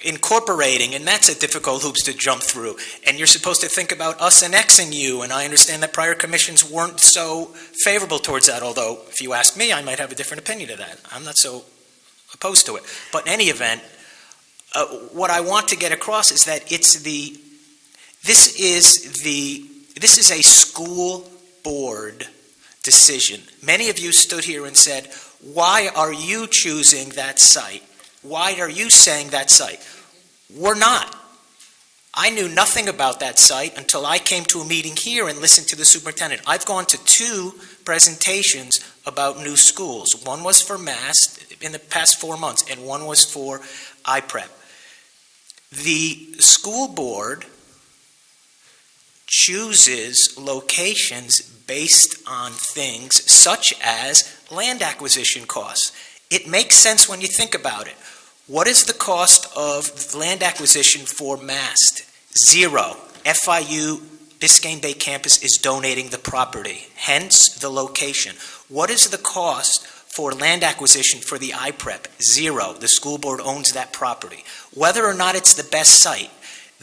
Speaker 3: incorporating, and that's a difficult hoops to jump through. And you're supposed to think about us annexing you, and I understand that prior commissions weren't so favorable towards that, although if you ask me, I might have a different opinion of that. I'm not so opposed to it. But in any event, what I want to get across is that this is a school board decision. Many of you stood here and said, why are you choosing that site? Why are you saying that site? We're not. I knew nothing about that site until I came to a meeting here and listened to the superintendent. I've gone to 2 presentations about new schools. One was for MAST in the past 4 months, and one was for IPREP. The school board chooses locations based on things such as land acquisition costs. It makes sense when you think about it. What is the cost of land acquisition for MAST? 0. FIU Biscayne Bay campus is donating the property, hence the location. What is the cost for land acquisition for the IPREP? 0. The school board owns that property. Whether or not it's the best site,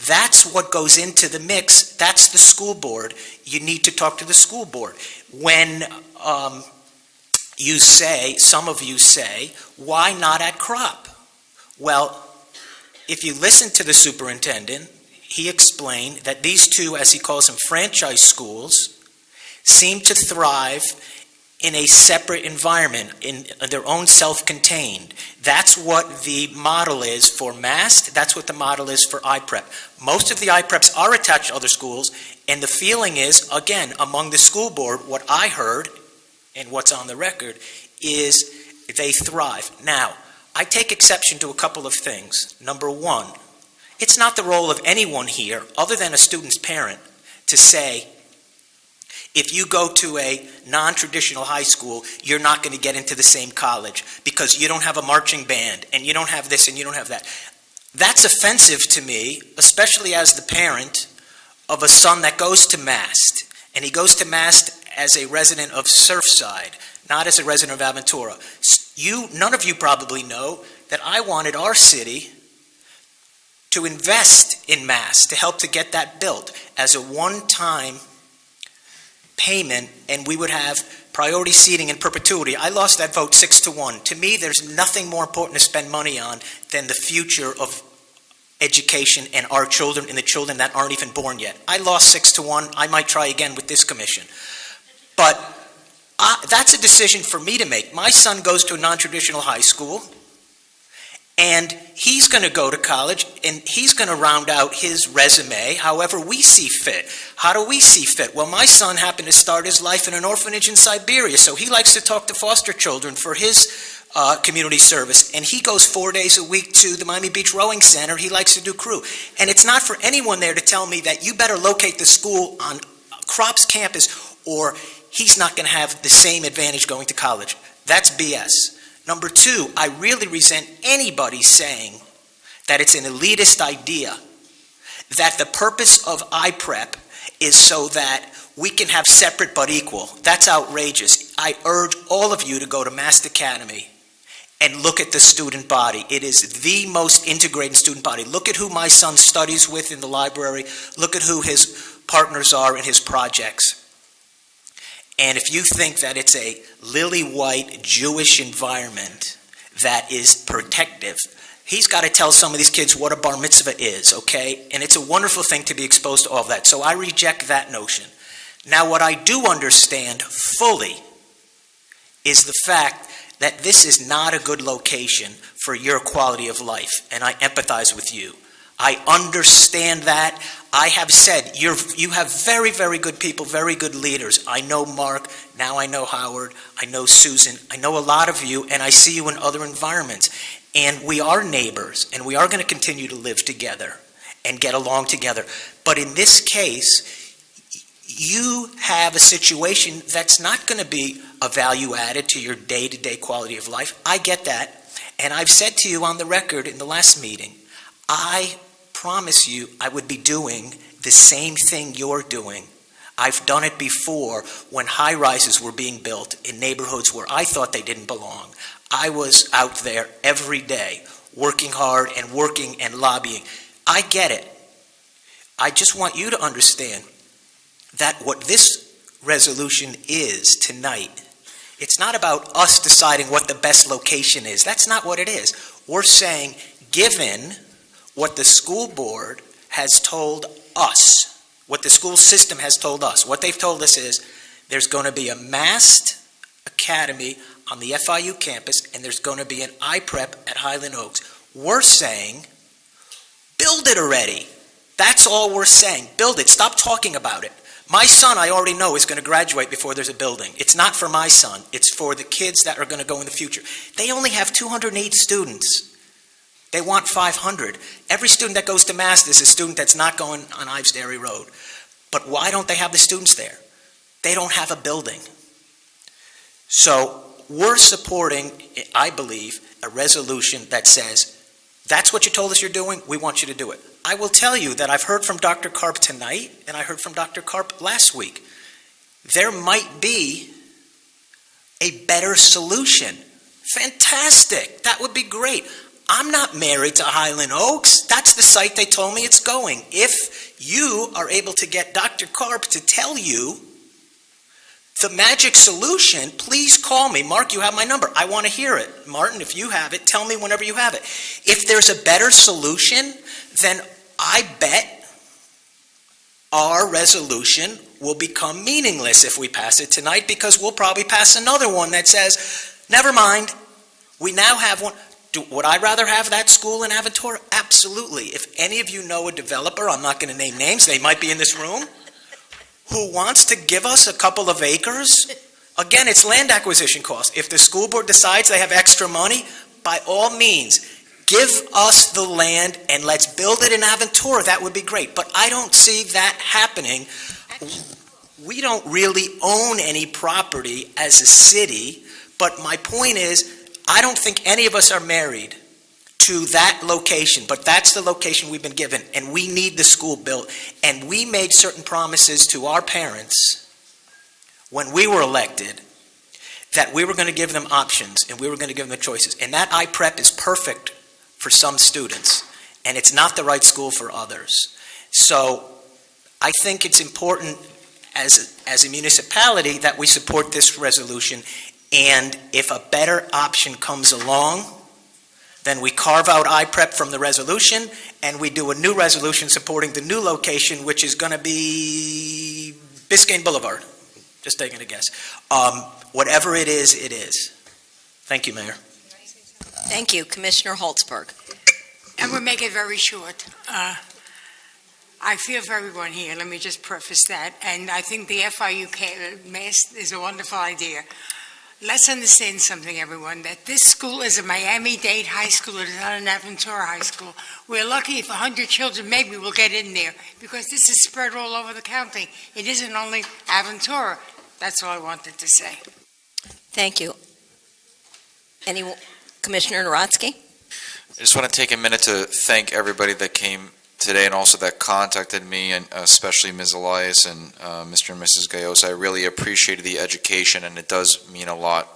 Speaker 3: that's what goes into the mix. That's the school board. You need to talk to the school board. When some of you say, why not at Crop? Well, if you listen to the superintendent, he explained that these 2, as he calls them, franchise schools, seem to thrive in a separate environment, in their own self-contained. That's what the model is for MAST. That's what the model is for IPREP. Most of the IPREPs are attached to other schools, and the feeling is, again, among the school board, what I heard, and what's on the record, is they thrive. Now, I take exception to a couple of things. Number one, it's not the role of anyone here, other than a student's parent, to say, if you go to a non-traditional high school, you're not going to get into the same college because you don't have a marching band and you don't have this and you don't have that. That's offensive to me, especially as the parent of a son that goes to MAST. And he goes to MAST as a resident of Surfside, not as a resident of Aventura. None of you probably know that I wanted our city to invest in MAST to help to get that built as a one-time payment, and we would have priority seating in perpetuity. I lost that vote 6-1. To me, there's nothing more important to spend money on than the future of education and our children and the children that aren't even born yet. I lost 6-1. I might try again with this commission. But that's a decision for me to make. My son goes to a non-traditional high school, and he's going to go to college, and he's going to round out his resume however we see fit. How do we see fit? Well, my son happened to start his life in an orphanage in Siberia, so he likes to talk to foster children for his community service, and he goes 4 days a week to the Miami Beach Rowing Center. He likes to do crew. And it's not for anyone there to tell me that you better locate the school on Crop's campus or he's not going to have the same advantage going to college. That's BS. Number 2, I really resent anybody saying that it's an elitist idea, that the purpose of IPREP is so that we can have separate but equal. That's outrageous. I urge all of you to go to MAST Academy and look at the student body. It is the most integrated student body. Look at who my son studies with in the library. Look at who his partners are in his projects. And if you think that it's a lily-white Jewish environment that is protective, he's got to tell some of these kids what a bar mitzvah is, okay? And it's a wonderful thing to be exposed to all of that. So I reject that notion. Now, what I do understand fully is the fact that this is not a good location for your quality of life, and I empathize with you. I understand that. I have said, you have very, very good people, very good leaders. I know Mark, now I know Howard, I know Susan, I know a lot of you, and I see you in other environments. And we are neighbors, and we are going to continue to live together and get along together. But in this case, you have a situation that's not going to be a value added to your day-to-day quality of life. I get that. And I've said to you on the record in the last meeting, I promise you I would be doing the same thing you're doing. I've done it before when high-rises were being built in neighborhoods where I thought they didn't belong. I was out there every day working hard and working and lobbying. I get it. I just want you to understand that what this resolution is tonight, it's not about us deciding what the best location is. That's not what it is. We're saying, given what the school board has told us, what the school system has told us, what they've told us is there's going to be a massed academy on the FIU campus and there's going to be an iPrep at Highland Oaks. We're saying, build it already. That's all we're saying. Build it. Stop talking about it. My son, I already know, is going to graduate before there's a building. It's not for my son. It's for the kids that are going to go in the future. They only have 208 students. They want 500. Every student that goes to Mass is a student that's not going on Ives Dairy Road. But why don't they have the students there? They don't have a building. So we're supporting, I believe, a resolution that says, that's what you told us you're doing, we want you to do it. I will tell you that I've heard from Dr. Karp tonight, and I heard from Dr. Karp last week. There might be a better solution. Fantastic. That would be great. I'm not married to Highland Oaks. That's the site they told me it's going. If you are able to get Dr. Karp to tell you the magic solution, please call me. Mark, you have my number. I want to hear it. Martin, if you have it, tell me whenever you have it. If there's a better solution, then I bet our resolution will become meaningless if we pass it tonight, because we'll probably pass another one that says, never mind, we now have one. Would I rather have that school in Aventura? Absolutely. If any of you know a developer, I'm not going to name names, they might be in this room, who wants to give us a couple of acres, again, it's land acquisition costs. If the school board decides they have extra money, by all means, give us the land and let's build it in Aventura. That would be great. But I don't see that happening. We don't really own any property as a city, but my point is, I don't think any of us are married to that location, but that's the location we've been given, and we need the school built. And we made certain promises to our parents when we were elected that we were going to give them options and we were going to give them the choices. And that iPrep is perfect for some students, and it's not the right school for others. So I think it's important as a municipality that we support this resolution, and if a better option comes along, then we carve out iPrep from the resolution and we do a new resolution supporting the new location, which is going to be Biscayne Boulevard. Just taking a guess. Whatever it is, it is. Thank you, Mayor.
Speaker 1: Thank you. Commissioner Holtzberg.
Speaker 9: And we'll make it very short. I feel for everyone here. Let me just preface that. And I think the FIU Mass is a wonderful idea. Let's understand something, everyone, that this school is a Miami-Dade high school. It is not an Aventura high school. We're lucky if 100 children maybe will get in there, because this is spread all over the county. It isn't only Aventura. That's all I wanted to say.
Speaker 1: Thank you. Commissioner Narotsky?
Speaker 22: I just want to take a minute to thank everybody that came today and also that contacted me, and especially Ms. Elias and Mr. and Mrs. Galloso. I really appreciated the education, and it does mean a lot.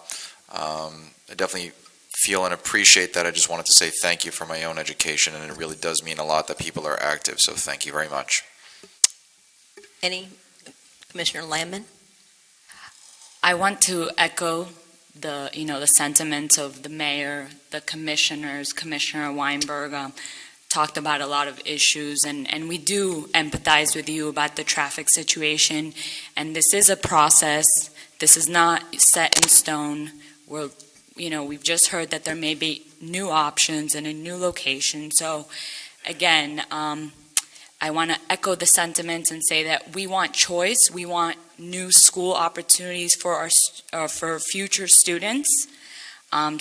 Speaker 22: I definitely feel and appreciate that. I just wanted to say thank you for my own education, and it really does mean a lot that people are active, so thank you very much.
Speaker 1: Commissioner Landman?
Speaker 10: I want to echo the sentiments of the mayor, the commissioners, Commissioner Weinberg, talked about a lot of issues, and we do empathize with you about the traffic situation. And this is a process. This is not set in stone. We've just heard that there may be new options and a new location. So, again, I want to echo the sentiments and say that we want choice. We want new school opportunities for for future students.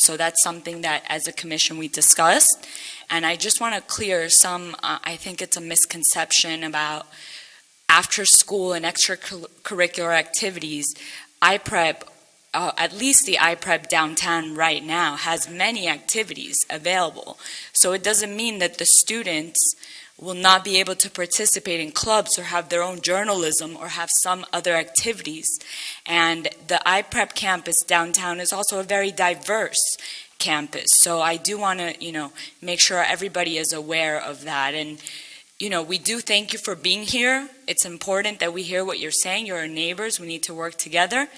Speaker 10: So that's something that, as a commission, we discussed. And I just want to clear I think it's a misconception about after school and extracurricular activities. iPrep at least the iPrep downtown right now has many activities available. So it doesn't mean that the students will not be able to participate in clubs or have their own journalism or have some other activities. And the iPrep campus downtown is also a very diverse campus. So I do want to, make sure everybody is aware of that. And, we do thank you for being here. It's important that we hear what you're saying. You're our neighbors. We need to work together.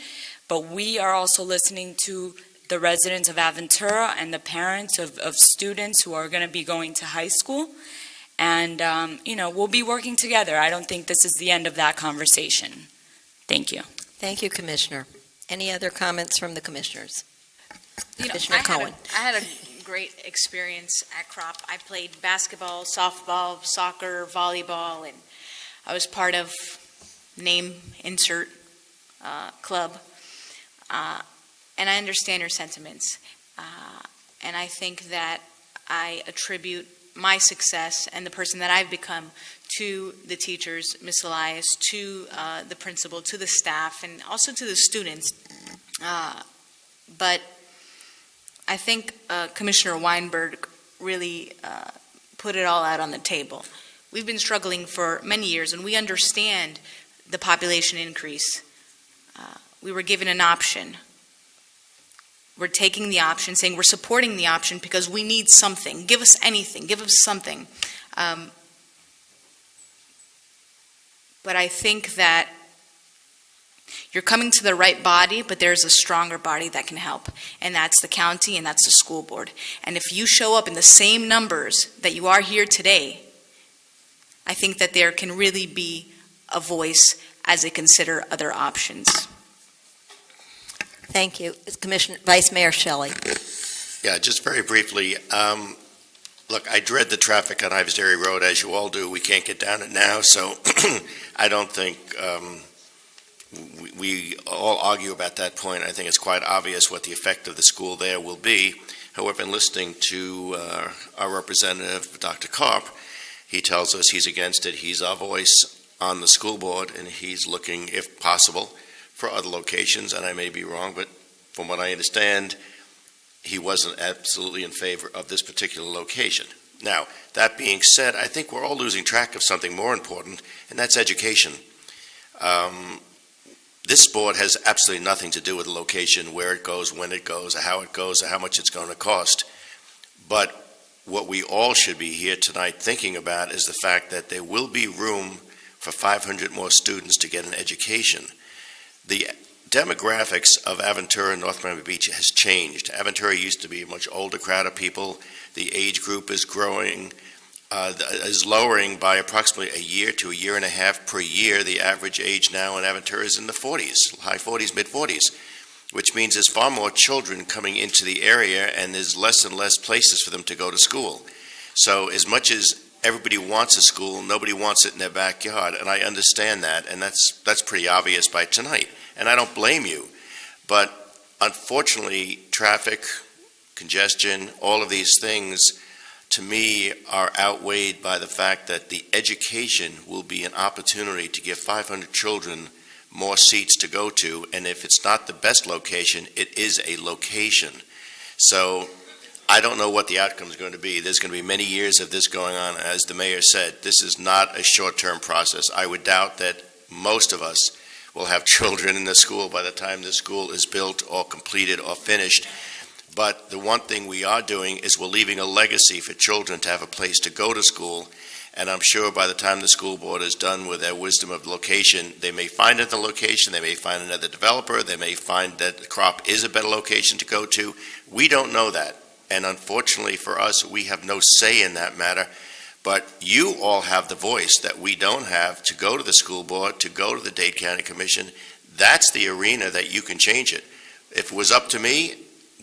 Speaker 10: But we are also listening to the residents of Aventura and the parents of students who are going to be going to high school. And, we'll be working together. I don't think this is the end of that conversation. Thank you.
Speaker 1: Thank you, Commissioner. Any other comments from the commissioners? Commissioner
Speaker 16: I
Speaker 1: Cohen.
Speaker 16: had a great experience at Crop. I played basketball, softball, soccer, volleyball, and I was part of name insert club. And I understand your sentiments. And I think that I attribute my success and the person that I've become to the teachers, Ms. Elias, to the principal, to the staff, and also to the students. But I think Commissioner Weinberg really put it all out on the table. We've been struggling for many years, and we understand the population increase. We were given an option. We're taking the option, saying we're supporting the option because we need something. Give us anything. Give us something. But I think that you're coming to the right body, but there's a stronger body that can help, and that's the county and that's the school board. And if you show up in the same numbers that you are here today, I think that there can really be a voice as they consider other options.
Speaker 1: Thank you. Commissioner Vice Mayor Shelley.
Speaker 2: Yeah, just very briefly. Look, I dread the traffic on Ives Dairy Road, as you all do. We can't get down it now, so I don't think we all argue about that point. I think it's quite obvious what the effect of the school there will be. However, in listening to our representative, Dr. Karp, he tells us he's against it. He's our voice on the school board, and he's looking, if possible, for other locations, and I may be wrong, but from what I understand, he wasn't absolutely in favor of this particular location. Now, that being said, I think we're all losing track of something more important, and that's education. This board has absolutely nothing to do with the location, where it goes, when it goes, or how much it's going to cost. But what we all should be here tonight thinking about is the fact that there will be room for 500 more students to get an education. The demographics of Aventura and North Miami Beach has changed. Aventura used to be a much older crowd of people. The age group is growing, is lowering by approximately a year to a year and a half per year. The average age now in Aventura is in the 40s, high 40s, mid 40s, which means there's far more children coming into the area and there's less and less places for them to go to school. So as much as everybody wants a school, nobody wants it in their backyard, and I understand that, and that's pretty obvious by tonight, and I don't blame you. But unfortunately, traffic, congestion, all of these things, to me, are outweighed by the fact that the education will be an opportunity to give 500 children more seats to go to, and if it's not the best location, it is a location. So I don't know what the outcome is going to be. There's going to be many years of this going on. As the mayor said, this is not a short-term process. I would doubt that most of us will have children in the school by the time the school is built or completed or finished. But the one thing we are doing is we're leaving a legacy for children to have a place to go to school. And I'm sure by the time the school board is done with their wisdom of location, they may find another location, they may find another developer, they may find that the Crop is a better location to go to. We don't know that. And unfortunately for us, we have no say in that matter. But you all have the voice that we don't have to go to the school board, to go to the Dade County Commission. That's the arena that you can change it. If it was up to me,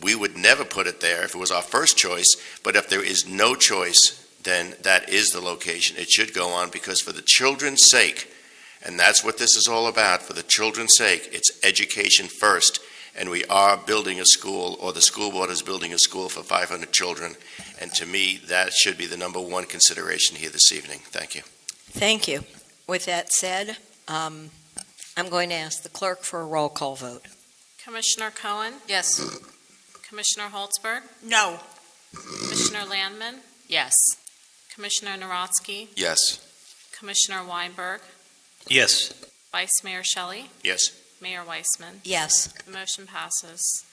Speaker 2: we would never put it there if it was our first choice. But if there is no choice, then that is the location. It should go on because for the children's sake, and that's what this is all about, for the children's sake, it's education first. And we are building a school, or the school board is building a school for 500 children. And to me, that should be the number one consideration here this evening. Thank you.
Speaker 1: Thank you. With that said, I'm going to ask the clerk for a roll call vote.
Speaker 11: Commissioner Cohen,
Speaker 15: Yes.
Speaker 11: Commissioner Holtzberg,
Speaker 9: No.
Speaker 11: Commissioner Landman,
Speaker 10: Yes.
Speaker 11: Commissioner Narodsky,
Speaker 22: Yes.
Speaker 11: Commissioner Weinberg,
Speaker 3: Yes.
Speaker 11: Vice Mayor Shelley,
Speaker 2: Yes.
Speaker 11: Mayor Weissman.
Speaker 1: Yes.
Speaker 11: The motion passes.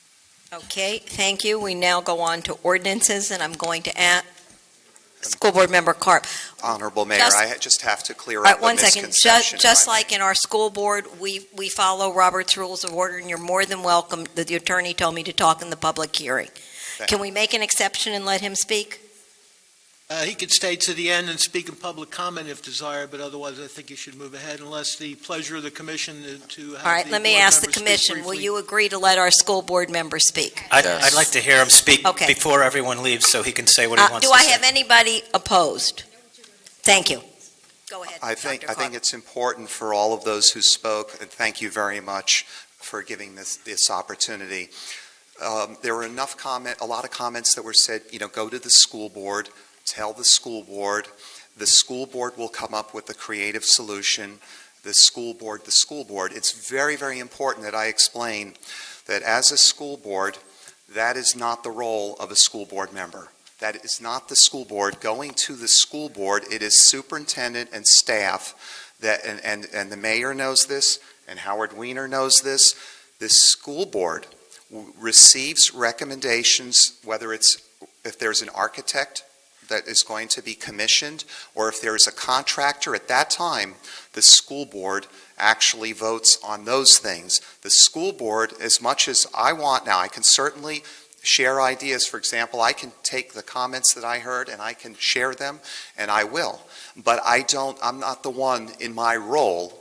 Speaker 1: Okay, thank you. We now go on to ordinances, and I'm going to ask School Board Member Carp.
Speaker 12: Honorable Mayor,
Speaker 1: Just-
Speaker 12: I just have to clear
Speaker 1: All right,
Speaker 12: up a
Speaker 1: one second.
Speaker 12: misconception.
Speaker 1: Just like in our school board, we follow Robert's Rules of Order, and you're more than welcome. The attorney told me to talk in the public hearing. Can we make an exception and let him speak?
Speaker 13: He could stay to the end and speak in public comment if desired, but otherwise I think you should move ahead unless the pleasure of the commission to have
Speaker 1: All right,
Speaker 13: the
Speaker 1: let me
Speaker 13: board
Speaker 1: ask the
Speaker 13: member speak
Speaker 1: commission, will
Speaker 13: briefly.
Speaker 1: you agree to let our school board member speak?
Speaker 3: I'd like to hear him speak
Speaker 1: Okay.
Speaker 3: before everyone leaves so he can say what he wants
Speaker 1: Do
Speaker 3: to
Speaker 1: I
Speaker 3: say.
Speaker 1: have anybody opposed? Thank you. Go ahead,
Speaker 12: I think
Speaker 1: Dr. Carp.
Speaker 12: it's important for all of those who spoke, and thank you very much for giving this opportunity. There were a lot of comments that were said, go to the school board, tell the school board will come up with a creative solution. The school board. It's very, very important that I explain that as a school board, that is not the role of a school board member. That is not the school board. Going to the school board, it is superintendent and staff and the mayor knows this, and Howard Weiner knows this. The school board receives recommendations, if there's an architect that is going to be commissioned, or if there's a contractor at that time, the school board actually votes on those things. The school board, as much as I want now, I can certainly share ideas. For example, I can take the comments that I heard and I can share them, and I will. But I'm not the one in my role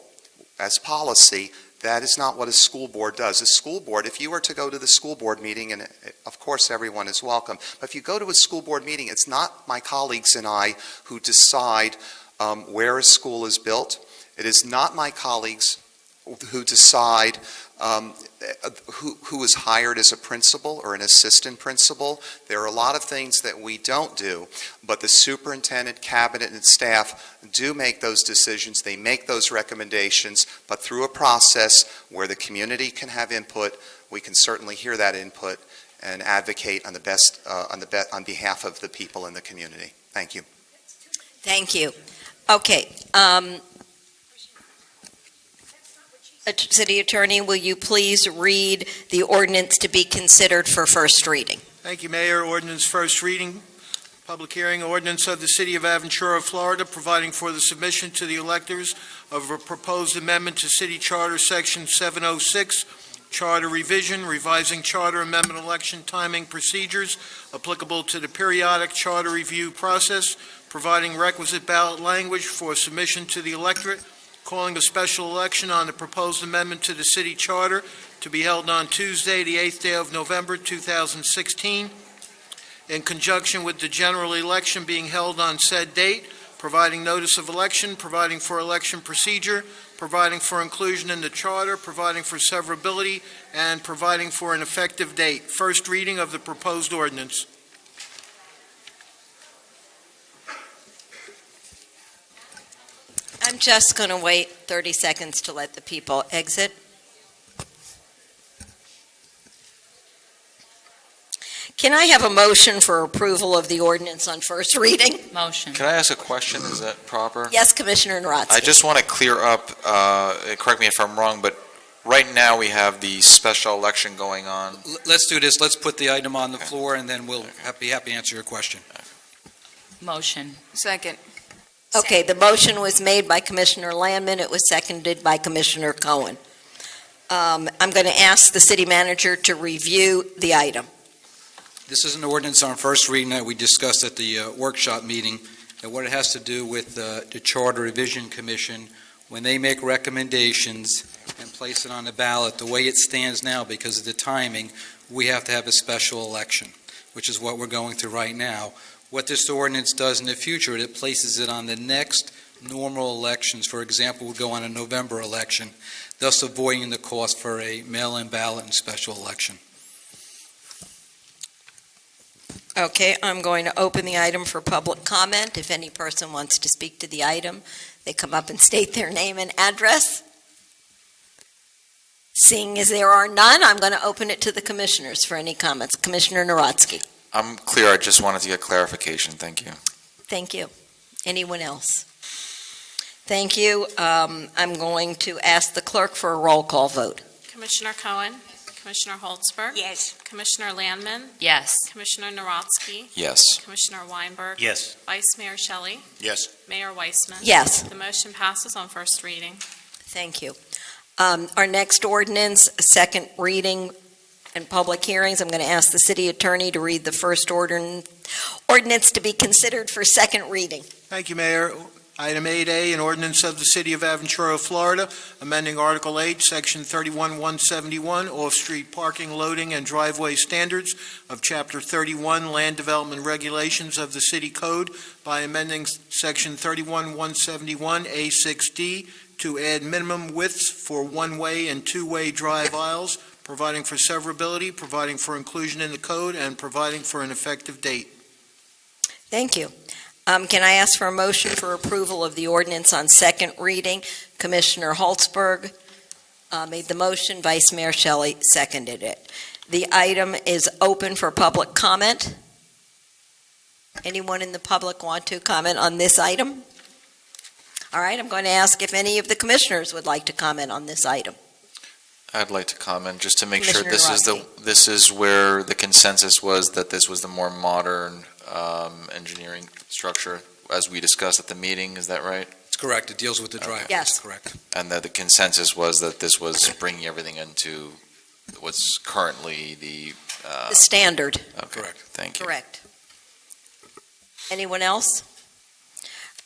Speaker 12: as policy. That is not what a school board does. A school board, if you were to go to the school board meeting, and of course everyone is welcome, but if you go to a school board meeting, it's not my colleagues and I who decide where a school is built. It is not my colleagues who decide who is hired as a principal or an assistant principal. There are a lot of things that we don't do, but the superintendent, cabinet, and staff do make those decisions. They make those recommendations, but through a process where the community can have input, we can certainly hear that input and advocate on behalf of the people in the community. Thank you.
Speaker 1: Thank you. Okay. City Attorney, will you please read the ordinance to be considered for first reading?
Speaker 13: Thank you, Mayor. Ordinance first reading, public hearing, ordinance of the City of Aventura, Florida, providing for the submission to the electors of a proposed amendment to City Charter Section 706, Charter Revision, revising Charter Amendment election timing procedures applicable to the periodic charter review process, providing requisite ballot language for submission to the electorate, calling a special election on the proposed amendment to the city charter to be held on Tuesday, the 8th day of November, 2016, in conjunction with the general election being held on said date, providing notice of election, providing for election procedure, providing for inclusion in the charter, providing for severability, and providing for an effective date. First reading of the proposed ordinance.
Speaker 1: I'm just going to wait 30 seconds to let the people exit. Can I have a motion for approval of the ordinance on first reading?
Speaker 10: Motion.
Speaker 22: Can I ask a question? Is that proper?
Speaker 1: Yes, Commissioner Narodsky.
Speaker 22: I just want to clear up, correct me if I'm wrong, but right now we have the special election going on.
Speaker 14: Let's do this. Let's put the item on the floor, and then we'll be happy to answer your question.
Speaker 10: Motion.
Speaker 15: Second.
Speaker 1: Okay, the motion was made by Commissioner Landman. It was seconded by Commissioner Cohen. I'm going to ask the city manager to review the item.
Speaker 14: This is an ordinance on first reading that we discussed at the workshop meeting, and what it has to do with the Charter Revision Commission. When they make recommendations and place it on the ballot, the way it stands now, because of the timing, we have to have a special election, which is what we're going through right now. What this ordinance does in the future, it places it on the next normal elections. For example, we'll go on a November election, thus avoiding the cost for a mail-in ballot and special election.
Speaker 1: Okay, I'm going to open the item for public comment. If any person wants to speak to the item, they come up and state their name and address. Seeing as there are none, I'm going to open it to the commissioners for any comments. Commissioner Narodsky.
Speaker 22: I'm clear, I just wanted to get clarification, thank you.
Speaker 1: Thank you. Anyone else? Thank you. I'm going to ask the clerk for a roll call vote.
Speaker 11: Commissioner Cohen? Commissioner Holtzberg?
Speaker 9: Yes.
Speaker 11: Commissioner Landman?
Speaker 10: Yes.
Speaker 11: Commissioner Narodsky?
Speaker 22: Yes.
Speaker 11: Commissioner Weinberg?
Speaker 3: Yes.
Speaker 11: Vice Mayor Shelley?
Speaker 2: Yes.
Speaker 11: Mayor Weissman?
Speaker 1: Yes.
Speaker 11: The motion passes on first reading.
Speaker 1: Thank you. Our next ordinance, second reading and public hearings, I'm going to ask the city attorney to read the first ordinance to be considered for second reading.
Speaker 13: Thank you, Mayor. Item 8A, an ordinance of the City of Aventura, Florida, amending Article 8, Section 31-171, off-street parking, loading, and driveway standards of Chapter 31, Land Development Regulations of the City Code by amending Section 31-171A6D to add minimum widths for one-way and two-way drive aisles, providing for severability, providing for inclusion in the code, and providing for an effective date.
Speaker 1: Thank you. Can I ask for a motion for approval of the ordinance on second reading? Commissioner Holtzberg made the motion, Vice Mayor Shelley seconded it. The item is open for public comment. Anyone in the public want to comment on this item? All right, I'm going to ask if any of the commissioners would like to comment on this item.
Speaker 22: I'd like to comment, just to make sure
Speaker 1: Commissioner
Speaker 22: this is where the consensus was that this was the more modern engineering structure, as we discussed at the meeting, is that right?
Speaker 14: It's correct. It deals with the driveway.
Speaker 1: Yes.
Speaker 14: Correct.
Speaker 22: And that the consensus was that this was bringing everything into what's currently the...
Speaker 1: The standard.
Speaker 22: Okay,
Speaker 14: Correct.
Speaker 22: thank you.
Speaker 1: Correct. Anyone else?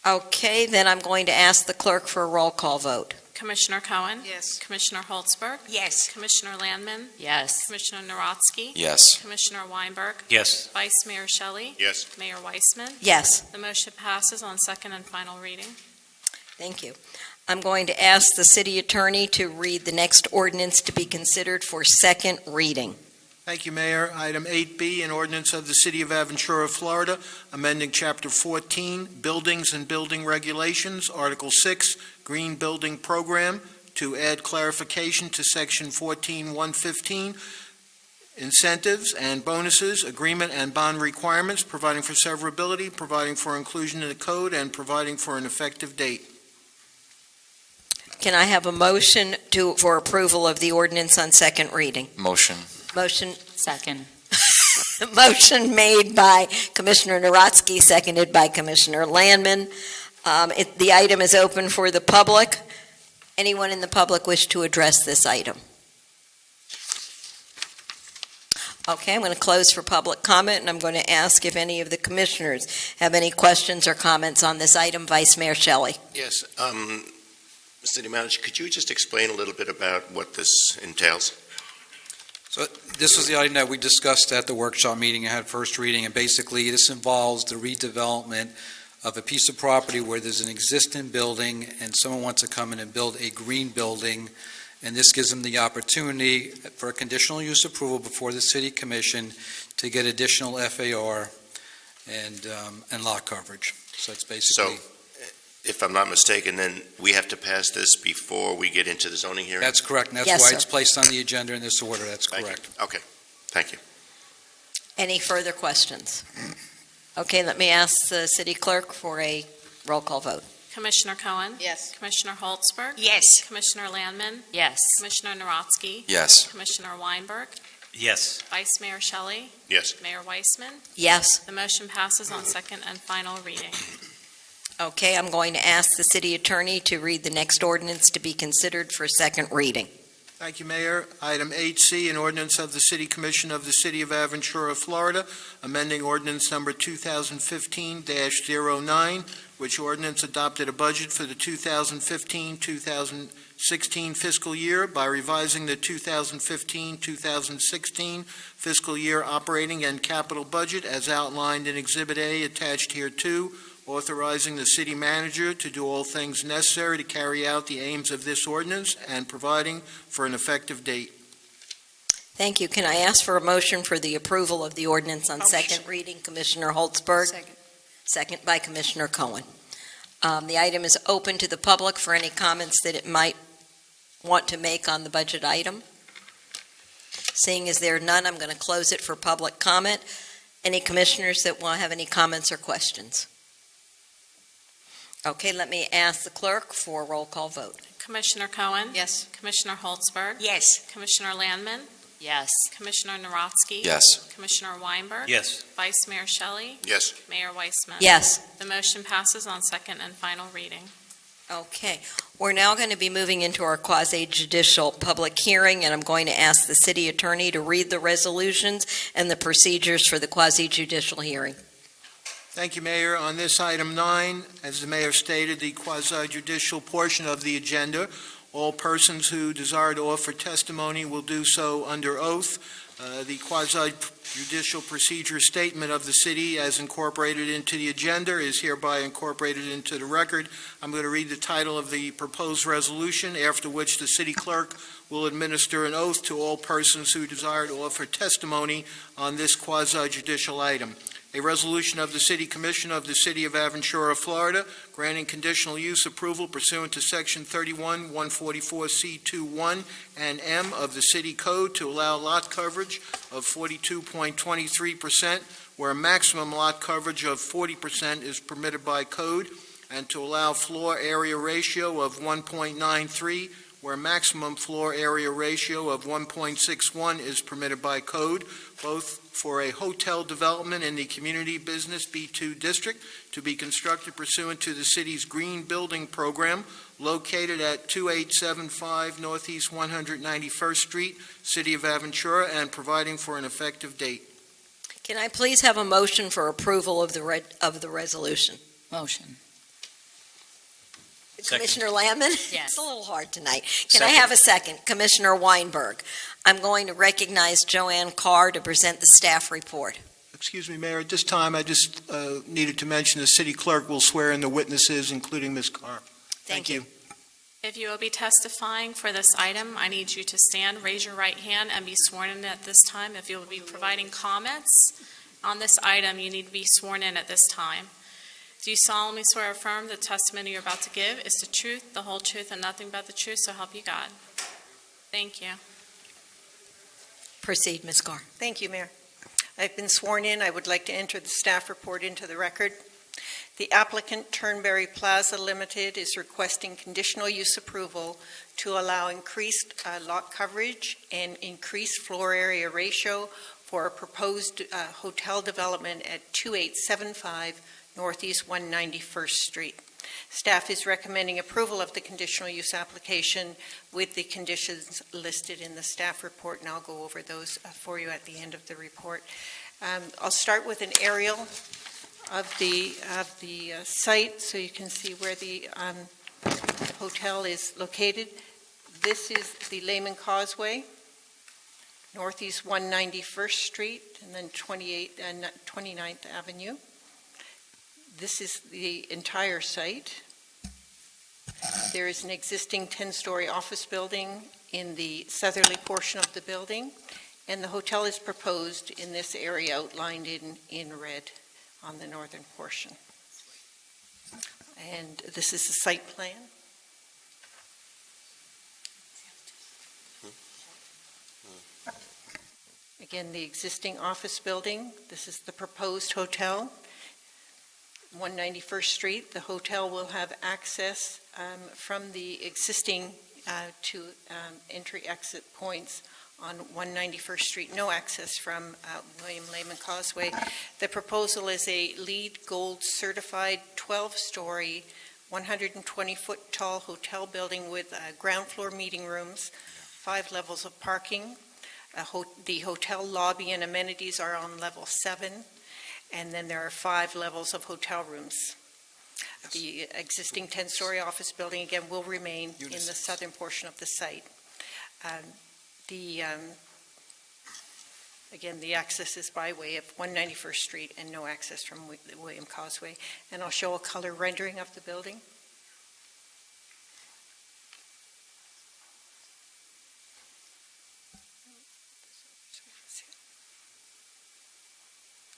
Speaker 1: Okay, then I'm going to ask the clerk for a roll call vote.
Speaker 11: Commissioner Cohen?
Speaker 9: Yes.
Speaker 11: Commissioner Holtzberg?
Speaker 9: Yes.
Speaker 11: Commissioner Landman?
Speaker 10: Yes.
Speaker 11: Commissioner Narodsky?
Speaker 22: Yes.
Speaker 11: Commissioner Weinberg?
Speaker 3: Yes.
Speaker 11: Vice Mayor Shelley?
Speaker 2: Yes.
Speaker 11: Mayor Weissman?
Speaker 1: Yes.
Speaker 11: The motion passes on second and final reading.
Speaker 1: Thank you. I'm going to ask the city attorney to read the next ordinance to be considered for second reading.
Speaker 13: Thank you, Mayor. Item 8B, an ordinance of the City of Aventura, Florida, amending Chapter 14, Buildings and Building Regulations, Article 6, Green Building Program, to add clarification to Section 14-115, incentives and bonuses, agreement and bond requirements, providing for severability, providing for inclusion in the code, and providing for an effective date.
Speaker 1: Can I have a motion for approval of the ordinance on second reading?
Speaker 22: Motion.
Speaker 1: Motion.
Speaker 10: Second.
Speaker 1: Motion made by Commissioner Narodsky, seconded by Commissioner Landman. The item is open for the public. Anyone in the public wish to address this item? Okay, I'm going to close for public comment, and I'm going to ask if any of the commissioners have any questions or comments on this item. Vice Mayor Shelley.
Speaker 2: Yes. City Manager, could you just explain a little bit about what this entails?
Speaker 14: So this was the item that we discussed at the workshop meeting and had first reading, and basically this involves the redevelopment of a piece of property where there's an existing building and someone wants to come in and build a green building, and this gives them the opportunity for a conditional use approval before the City Commission to get additional FAR and lot coverage. So it's basically...
Speaker 2: So, if I'm not mistaken, then we have to pass this before we get into the zoning hearing?
Speaker 14: That's correct, and that's
Speaker 1: Yes,
Speaker 14: why
Speaker 1: sir.
Speaker 14: it's placed on the agenda in this order. That's
Speaker 2: Thank you.
Speaker 14: correct.
Speaker 2: Okay, thank you.
Speaker 1: Any further questions? Okay, let me ask the city clerk for a roll call vote.
Speaker 11: Commissioner Cohen?
Speaker 9: Yes.
Speaker 11: Commissioner Holtzberg?
Speaker 9: Yes.
Speaker 11: Commissioner Landman?
Speaker 10: Yes.
Speaker 11: Commissioner Narodsky?
Speaker 22: Yes.
Speaker 11: Commissioner Weinberg?
Speaker 3: Yes.
Speaker 11: Vice Mayor Shelley?
Speaker 2: Yes.
Speaker 11: Mayor Weissman?
Speaker 1: Yes.
Speaker 11: The motion passes on second and final reading.
Speaker 1: Okay, I'm going to ask the city attorney to read the next ordinance to be considered for second reading.
Speaker 13: Thank you, Mayor. Item 8C, an ordinance of the City Commission of the City of Aventura, Florida, amending ordinance number 2015-09, which ordinance adopted a budget for the 2015-2016 fiscal year by revising the 2015-2016 fiscal year operating and capital budget as outlined in Exhibit A attached hereto, authorizing the city manager to do all things necessary to carry out the aims of this ordinance and providing for an effective date.
Speaker 1: Thank you. Can I ask for a motion for the approval of the ordinance on second reading? Commissioner Holtzberg?
Speaker 9: Second.
Speaker 1: Second by Commissioner Cohen. The item is open to the public for any comments that it might want to make on the budget item? Seeing as there are none, I'm going to close it for public comment. Any commissioners that want to have any comments or questions? Okay, let me ask the clerk for a roll call vote.
Speaker 11: Commissioner Cohen?
Speaker 16: Yes.
Speaker 11: Commissioner Holtzberg?
Speaker 9: Yes.
Speaker 11: Commissioner Landman?
Speaker 10: Yes.
Speaker 11: Commissioner Narotsky?
Speaker 22: Yes.
Speaker 11: Commissioner Weinberg?
Speaker 3: Yes.
Speaker 11: Vice Mayor Shelley?
Speaker 2: Yes.
Speaker 11: Mayor Weissman?
Speaker 1: Yes.
Speaker 11: The motion passes on second and final reading.
Speaker 1: Okay, we're now going to be moving into our quasi-judicial public hearing, and I'm going to ask the city attorney to read the resolutions and the procedures for the quasi-judicial hearing.
Speaker 13: Thank you, Mayor. On this item 9, as the mayor stated, the quasi-judicial portion of the agenda, all persons who desire to offer testimony will do so under oath. The quasi-judicial procedure statement of the city as incorporated into the agenda is hereby incorporated into the record. I'm going to read the title of the proposed resolution, after which the city clerk will administer an oath to all persons who desire to offer testimony on this quasi-judicial item. A resolution of the City Commission of the City of Aventura, Florida, granting conditional use approval pursuant to Section 31-144C21 and M of the City Code to allow lot coverage of 42.23%, where a maximum lot coverage of 40% is permitted by code, and to allow floor area ratio of 1.93, where maximum floor area ratio of 1.61 is permitted by code, both for a hotel development in the Community Business B2 District to be constructed pursuant to the city's Green Building Program located at 2875 Northeast 191st Street, City of Aventura, and providing for an effective date.
Speaker 1: Can I please have a motion for approval of the resolution?
Speaker 10: Motion.
Speaker 3: Second.
Speaker 1: Commissioner Landman?
Speaker 10: Yes.
Speaker 1: It's a little hard tonight. Can I have a second? Commissioner Weinberg. I'm going to recognize Joanne Carr to present the staff report.
Speaker 13: Excuse me, Mayor, at this time, I just needed to mention the city clerk will swear in the witnesses, including Ms. Carr. Thank you.
Speaker 11: If you will be testifying for this item, I need you to stand, raise your right hand, and be sworn in at this time. If you will be providing comments on this item, you need to be sworn in at this time. Do you solemnly swear or affirm the testimony you're about to give is the truth, the whole truth, and nothing but the truth, so help you God? Thank you.
Speaker 1: Proceed, Ms. Carr.
Speaker 17: Thank you, Mayor. I've been sworn in. I would like to enter the staff report into the record. The applicant, Turnberry Plaza Limited, is requesting conditional use approval to allow increased lot coverage and increased floor area ratio for a proposed hotel development at 2875 Northeast 191st Street. Staff is recommending approval of the conditional use application with the conditions listed in the staff report, and I'll go over those for you at the end of the report. I'll start with an aerial of the site so you can see where the hotel is located. This is the Lehman Causeway, Northeast 191st Street, and then 29th Avenue. This is the entire site. There is an existing 10-story office building in the southerly portion of the building, and the hotel is proposed in this area outlined in red on the northern portion. And this is the site plan. Again, the existing office building. This is the proposed hotel. 191st Street. The hotel will have access from the existing to entry-exit points on 191st Street. No access from William Lehman Causeway. The proposal is a LEED Gold certified 12-story, 120-foot tall hotel building with ground floor meeting rooms, 5 levels of parking. The hotel lobby and amenities are on level 7. And then there are 5 levels of hotel rooms. The existing 10-story office building, again, will remain in the southern portion of the site. Again, the access is by way of 191st Street and no access from William Causeway. And I'll show a color rendering of the building.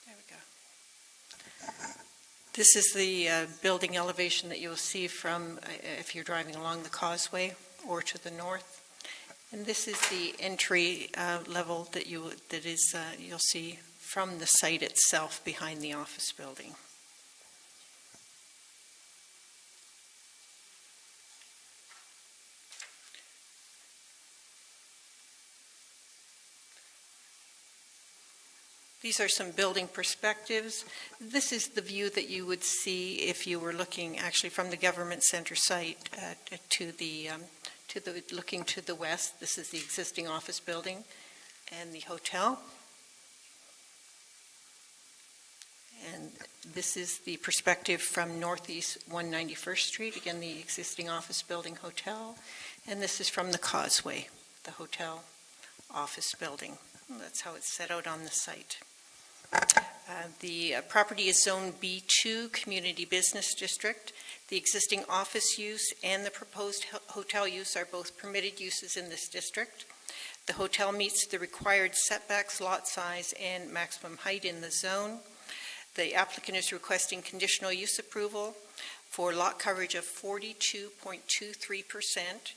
Speaker 17: There we go. This is the building elevation that you'll see from, if you're driving along the causeway or to the north. And this is the entry level that you'll see from the site itself behind the office building. These are some building perspectives. This is the view that you would see if you were looking actually from the government center site looking to the west. This is the existing office building and the hotel. And this is the perspective from northeast 191st Street, again the existing office building, hotel. And this is from the causeway, the hotel office building. That's how it's set out on the site. The property is Zone B2, Community Business District. The existing office use and the proposed hotel use are both permitted uses in this district. The hotel meets the required setbacks, lot size, and maximum height in the zone. The applicant is requesting conditional use approval for lot coverage of 42.23%,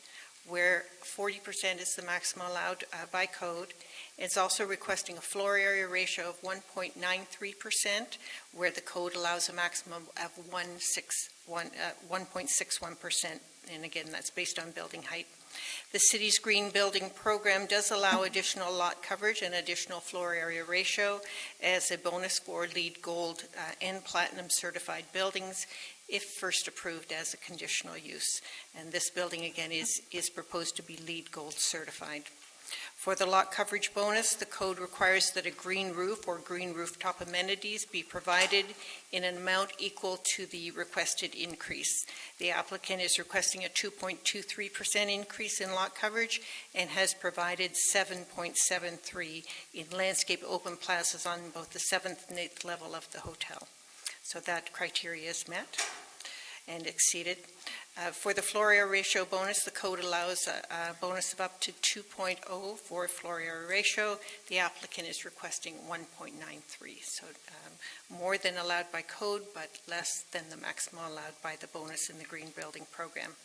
Speaker 17: where 40% is the maximum allowed by code. It's also requesting a floor area ratio of 1.93%, where the code allows a maximum of 1.61%, and again, that's based on building height. The city's green building program does allow additional lot coverage and additional floor area ratio as a bonus for LEED Gold and Platinum certified buildings if first approved as a conditional use. And this building, again, is proposed to be LEED Gold certified. For the lot coverage bonus, the code requires that a green roof or green rooftop amenities be provided in an amount equal to the requested increase. The applicant is requesting a 2.23% increase in lot coverage and has provided 7.73 in landscape open plazas on both the 7th and 8th level of the hotel. So that criteria is met and exceeded. For the floor area ratio bonus, the code allows a bonus of up to 2.0 for floor area ratio. The applicant is requesting 1.93, so more than allowed by code, but less than the maximum allowed by the bonus in the green building program.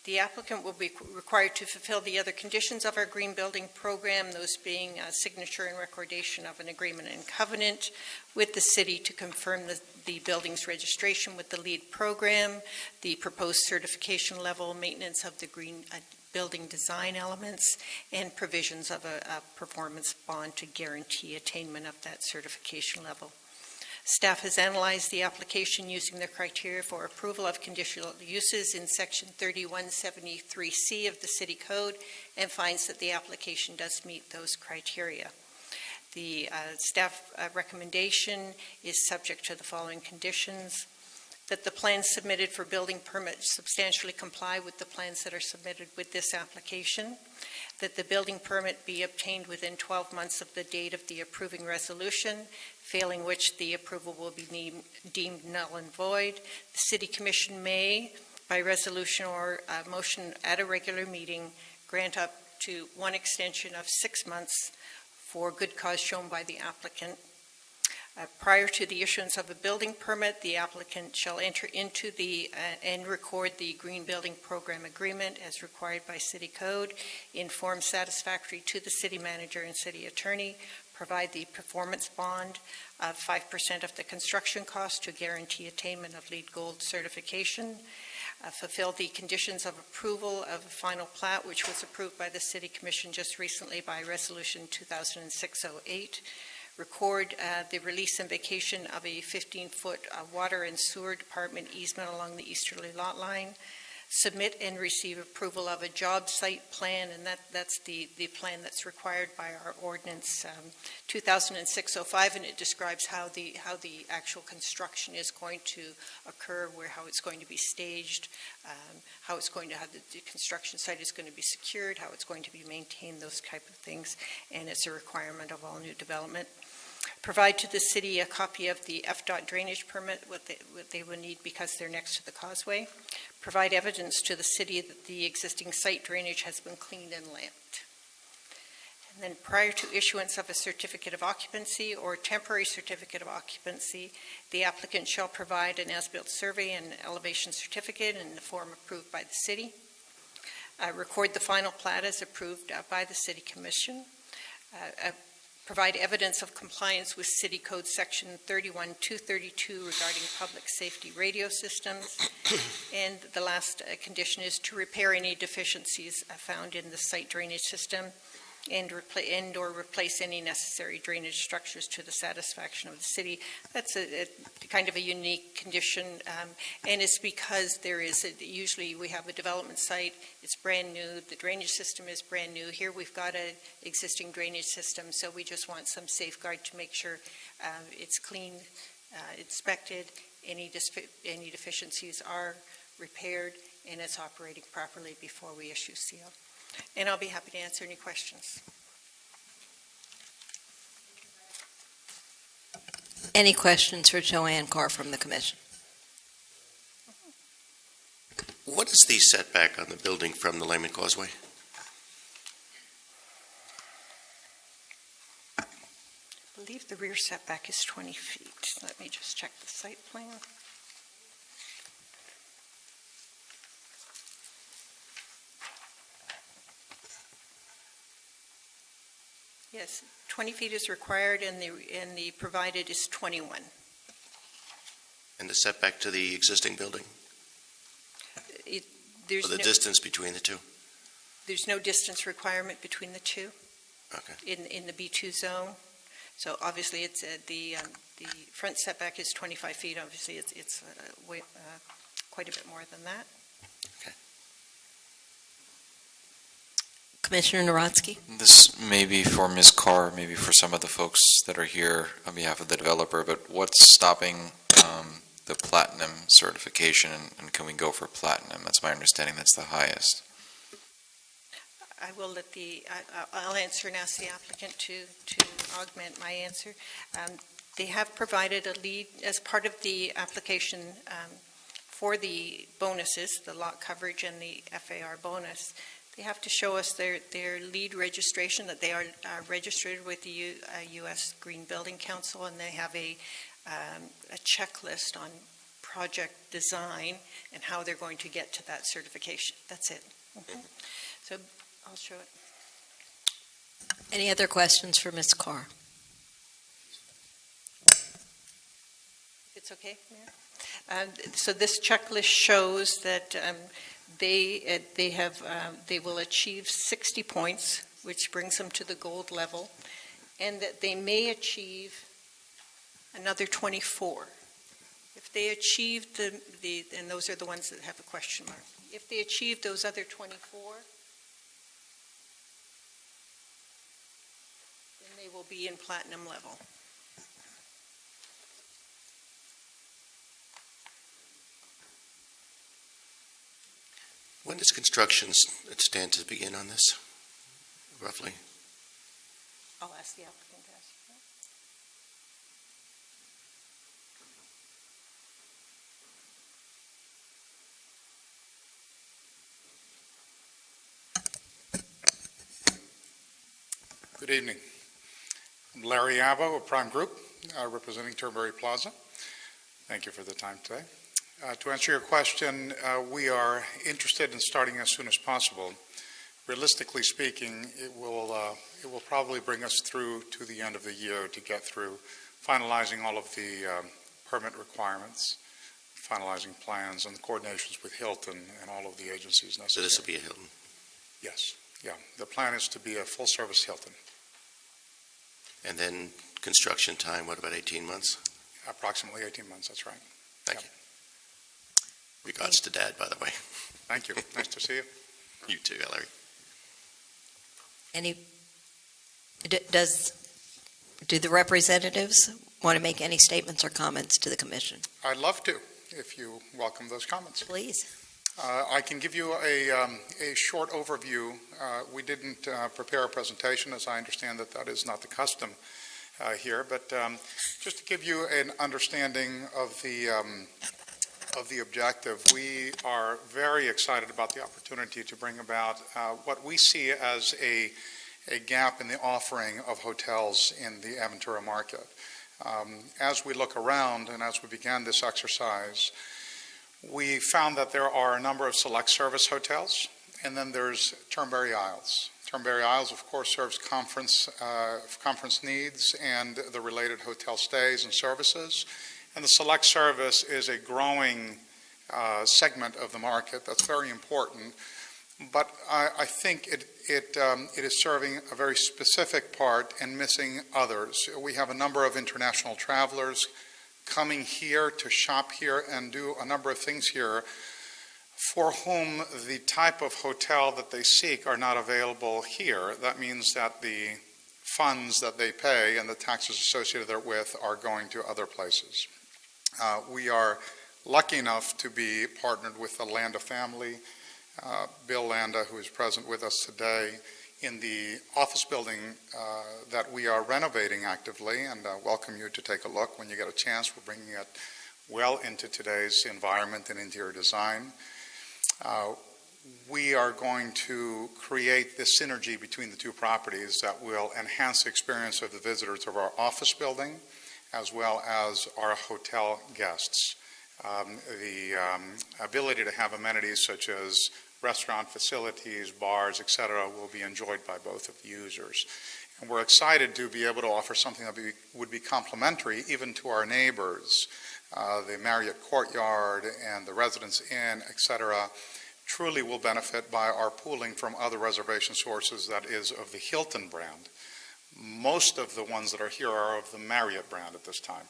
Speaker 17: The applicant will be required to fulfill the other conditions of our green building program, those being a signature and recordation of an agreement and covenant with the city to confirm the building's registration with the LEED program, the proposed certification level, maintenance of the green building design elements, and provisions of a performance bond to guarantee attainment of that certification level. Staff has analyzed the application using the criteria for approval of conditional uses in Section 3173C of the City Code and finds that the application does meet those criteria. The staff recommendation is subject to the following conditions: that the plans submitted for building permit substantially comply with the plans that are submitted with this application, that the building permit be obtained within 12 months of the date of the approving resolution, failing which the approval will be deemed null and void. The City Commission may, by resolution or motion at a regular meeting, grant up to one extension of 6 months for good cause shown by the applicant. Prior to the issuance of a building permit, the applicant shall enter into and record the Green Building Program Agreement as required by City Code in form satisfactory to the City Manager and City Attorney, provide the performance bond of 5% of the construction cost to guarantee attainment of LEED Gold certification, fulfill the conditions of approval of a final plat, which was approved by the City Commission just recently by Resolution 2006-08, record the release and vacation of a 15-foot water and sewer department easement along the easterly lot line, submit and receive approval of a job site plan, and that's the plan that's required by our ordinance 2006-05, and it describes how the actual construction is going to occur, how it's going to be staged, how the construction site is going to be secured, how it's going to be maintained, those type of things, and it's a requirement of all new development. Provide to the city a copy of the FDOT drainage permit, what they will need because they're next to the causeway. Provide evidence to the city that the existing site drainage has been cleaned and lamped. And then prior to issuance of a certificate of occupancy or temporary certificate of occupancy, the applicant shall provide an as-built survey and elevation certificate in the form approved by the city. Record the final plat as approved by the City Commission. Provide evidence of compliance with City Code Section 31232 regarding public safety radio systems. And the last condition is to repair any deficiencies found in the site drainage system and or replace any necessary drainage structures to the satisfaction of the city. That's a kind of a unique condition, and it's because usually we have a development site, it's brand new, the drainage system is brand new. Here we've got an existing drainage system, so we just want some safeguard to make sure it's clean, inspected, any deficiencies are repaired, and it's operating properly before we issue CO. And I'll be happy to answer any questions.
Speaker 1: Any questions for Joanne Carr from the commission?
Speaker 2: What is the setback on the building from the Lehman Causeway?
Speaker 17: I believe the rear setback is 20 feet. Let me just check the site plan. Yes, 20 feet is required, and the provided is 21.
Speaker 2: And the setback to the existing building?
Speaker 17: There's
Speaker 2: Or the
Speaker 17: no,
Speaker 2: distance between the two?
Speaker 17: there's no distance requirement between the two
Speaker 2: Okay.
Speaker 17: in the B2 zone. So obviously, it's the front setback is 25 feet. Obviously, it's quite a bit more than that.
Speaker 1: Commissioner Narodsky?
Speaker 22: This may be for Ms. Carr, maybe for some of the folks that are here on behalf of the developer, but what's stopping the platinum certification, and can we go for platinum? That's my understanding, that's the highest.
Speaker 17: I will let I'll answer and ask the applicant to augment my answer. They have provided a lead as part of the application for the bonuses, the lot coverage and the FAR bonus. They have to show us their lead registration, that they are registered with the U.S. Green Building Council, and they have a checklist on project design and how they're going to get to that certification. That's it. Mm-hmm. So I'll show it.
Speaker 1: Any other questions for Ms. Carr?
Speaker 17: If it's okay, Mayor? So this checklist shows that they will achieve 60 points, which brings them to the gold level, and that they may achieve another 24. If they achieve and those are the ones that have a question mark. If they achieve those other 24, then they will be in platinum level.
Speaker 2: When does construction stand to begin on this, roughly?
Speaker 17: I'll ask the applicant to ask you that.
Speaker 18: Good evening. I'm Larry Abbo of Prime Group, representing Turnberry Plaza. Thank you for the time today. To answer your question, we are interested in starting as soon as possible. Realistically speaking, it will probably bring us through to the end of the year to get through finalizing all of the permit requirements, finalizing plans, and the coordinations with Hilton and all of the agencies necessary.
Speaker 2: So this will be a Hilton?
Speaker 18: Yes, yeah. The plan is to be a full-service Hilton.
Speaker 2: And then construction time, what about 18 months?
Speaker 18: Approximately 18 months, that's right.
Speaker 2: Thank you. Regards to Dad, by the way.
Speaker 18: Thank you. Nice to see you.
Speaker 2: You too, Larry.
Speaker 1: Do the representatives want to make any statements or comments to the commission?
Speaker 18: I'd love to, if you welcome those comments.
Speaker 1: Please.
Speaker 18: I can give you a short overview. We didn't prepare a presentation, as I understand that is not the custom here, but just to give you an understanding of the objective, we are very excited about the opportunity to bring about what we see as a gap in the offering of hotels in the Aventura market. As we look around and as we began this exercise, we found that there are a number of select service hotels, and then there's Turnberry Isles. Turnberry Isles, of course, serves conference needs and the related hotel stays and services. And the select service is a growing segment of the market that's very important. But I think it is serving a very specific part and missing others. We have a number of international travelers coming here to shop here and do a number of things here for whom the type of hotel that they seek are not available here. That means that the funds that they pay and the taxes associated therewith are going to other places. We are lucky enough to be partnered with the Landa family, Bill Landa, who is present with us today, in the office building that we are renovating actively, and welcome you to take a look when you get a chance. We're bringing it well into today's environment and interior design. We are going to create this synergy between the two properties that will enhance the experience of the visitors of our office building as well as our hotel guests. The ability to have amenities such as restaurant facilities, bars, etc., will be enjoyed by both of the users. And we're excited to be able to offer something that would be complementary even to our neighbors. The Marriott Courtyard and the Residence Inn, etc., truly will benefit by our pooling from other reservation sources that is of the Hilton brand. Most of the ones that are here are of the Marriott brand at this time.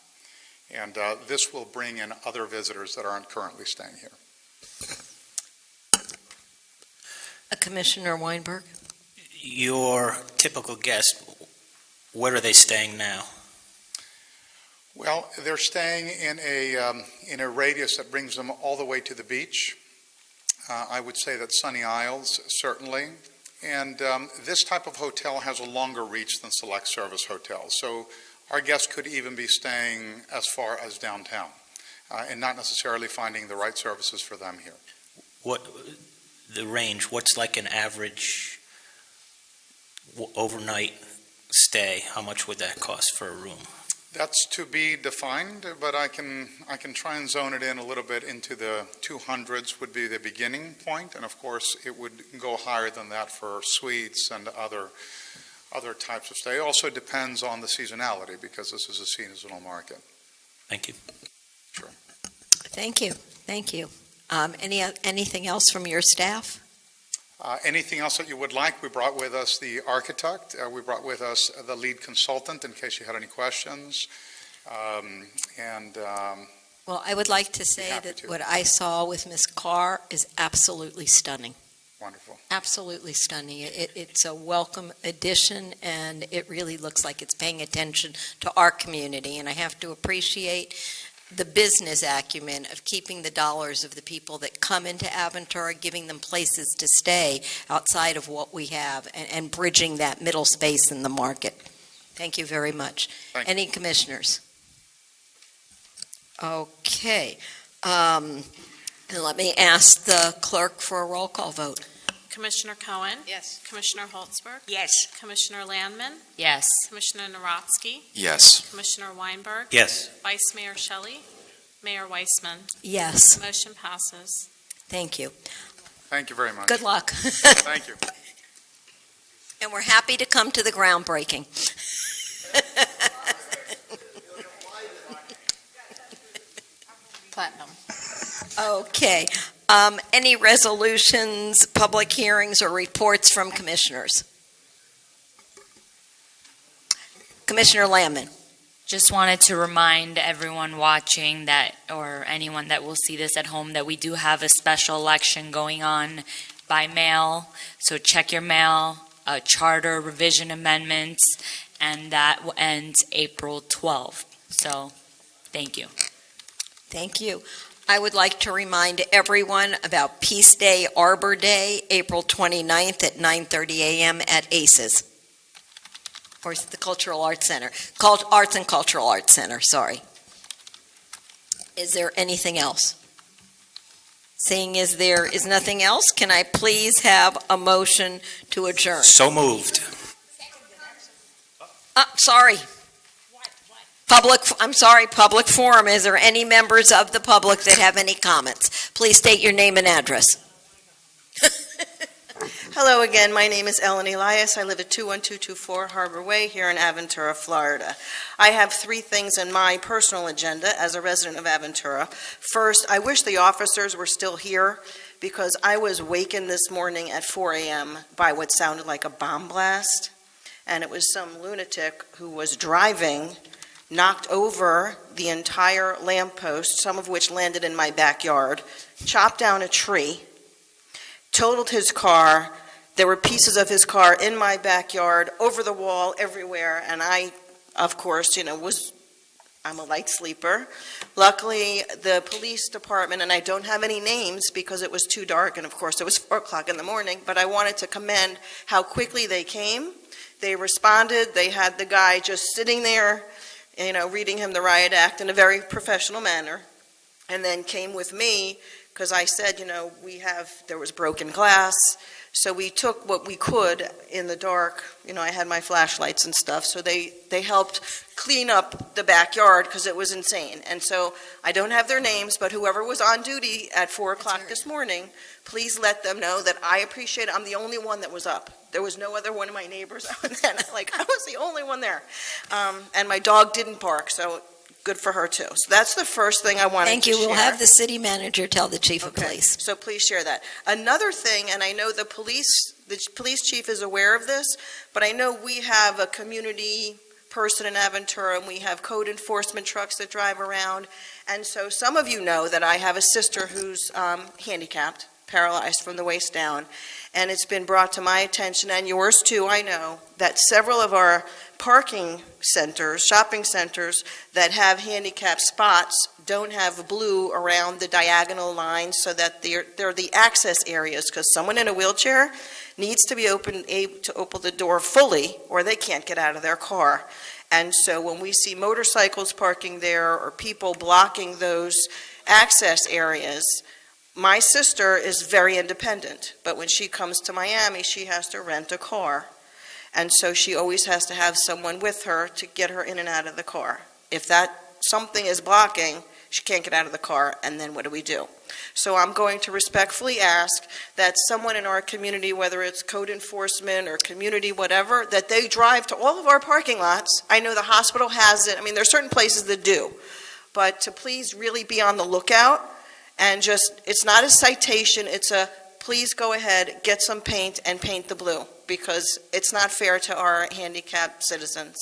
Speaker 18: And this will bring in other visitors that aren't currently staying here.
Speaker 1: Commissioner Weinberg?
Speaker 3: Your typical guest, where are they staying now?
Speaker 18: Well, they're staying in a radius that brings them all the way to the beach. I would say that Sunny Isles, certainly. And this type of hotel has a longer reach than select service hotels. So our guests could even be staying as far as downtown and not necessarily finding the right services for them here.
Speaker 3: What the range? What's like an average overnight stay? How much would that cost for a room?
Speaker 18: That's to be defined, but I can try and zone it in a little bit into the 200s would be the beginning point, and of course it would go higher than that for suites and other types of stay. It also depends on the seasonality because this is a seasonal market.
Speaker 3: Thank you.
Speaker 18: Sure.
Speaker 1: Thank you. Thank you. Anything else from your staff?
Speaker 18: Anything else that you would like? We brought with us the architect. We brought with us the lead consultant in case you had any questions.
Speaker 1: Well, I would like to say that what I saw with Ms. Carr is absolutely stunning.
Speaker 18: Wonderful.
Speaker 1: Absolutely stunning. It's a welcome addition, and it really looks like it's paying attention to our community. And I have to appreciate the business acumen of keeping the dollars of the people that come into Aventura, giving them places to stay outside of what we have, and bridging that middle space in the market. Thank you very much. Any commissioners? Okay. And let me ask the clerk for a roll call vote.
Speaker 11: Commissioner Cohen?
Speaker 16: Yes.
Speaker 11: Commissioner Holtzberg?
Speaker 9: Yes.
Speaker 11: Commissioner Landman?
Speaker 10: Yes.
Speaker 11: Commissioner Narotsky?
Speaker 22: Yes.
Speaker 11: Commissioner Weinberg?
Speaker 3: Yes.
Speaker 11: Vice Mayor Shelley? Mayor Weissman?
Speaker 1: Yes.
Speaker 11: Motion passes.
Speaker 1: Thank you.
Speaker 18: Thank you very much.
Speaker 1: Good luck.
Speaker 18: Thank you.
Speaker 1: And we're happy to come to the groundbreaking.
Speaker 16: Platinum.
Speaker 1: Okay. Any resolutions, public hearings, or reports from commissioners? Commissioner Landman.
Speaker 10: Just wanted to remind everyone watching that, or anyone that will see this at home, that we do have a special election going on by mail. So check your mail, charter revision amendments, and that will end April 12th. So thank you.
Speaker 1: Thank you. I would like to remind everyone about Peace Day, Arbor Day, April 29th at 9:30 a.m. at ACES, or the Cultural Arts Center, Arts and Cultural Arts Center, sorry. Is there anything else? Seeing as there is nothing else, can I please have a motion to adjourn?
Speaker 3: So moved.
Speaker 1: Sorry. Public forum. Is there any members of the public that have any comments? Please state your name and address.
Speaker 4: Hello again, my name is Ellen Elias. I live at 21224 Harbor Way here in Aventura, Florida. I have 3 things in my personal agenda as a resident of Aventura. First, I wish the officers were still here because I was wakened this morning at 4 a.m. by what sounded like a bomb blast. And it was some lunatic who was driving, knocked over the entire lamppost, some of which landed in my backyard, chopped down a tree, totaled his car. There were pieces of his car in my backyard, over the wall, everywhere, and I, of course, I'm a light sleeper. Luckily, the police department, and I don't have any names because it was too dark, and of course it was 4 o'clock in the morning, but I wanted to commend how quickly they came. They responded. They had the guy just sitting there, reading him the riot act in a very professional manner, and then came with me because I said, there was broken glass. So we took what we could in the dark. I had my flashlights and stuff. So they helped clean up the backyard because it was insane. And so I don't have their names, but whoever was on duty at 4 o'clock this morning, please let them know that I appreciate it. I'm the only one that was up. There was no other one of my neighbors. I was the only one there. And my dog didn't bark, so good for her too. So that's the first thing I wanted to share.
Speaker 1: Thank you. We'll have the city manager tell the chief of police.
Speaker 4: So please share that. Another thing, and I know the police chief is aware of this, but I know we have a community person in Aventura, and we have code enforcement trucks that drive around. And so some of you know that I have a sister who's handicapped, paralyzed from the waist down. And it's been brought to my attention, and yours too, I know, that several of our parking centers, shopping centers that have handicap spots don't have blue around the diagonal lines so that they're the access areas, because someone in a wheelchair needs to be able to open the door fully or they can't get out of their car. And so when we see motorcycles parking there or people blocking those access areas, my sister is very independent, but when she comes to Miami, she has to rent a car. And so she always has to have someone with her to get her in and out of the car. If that something is blocking, she can't get out of the car, and then what do we do? So I'm going to respectfully ask that someone in our community, whether it's code enforcement or community, whatever, that they drive to all of our parking lots. I know the hospital has it. I mean, there's certain places that do. But to please really be on the lookout and it's not a citation, it's a please go ahead, get some paint and paint the blue, because it's not fair to our handicapped citizens.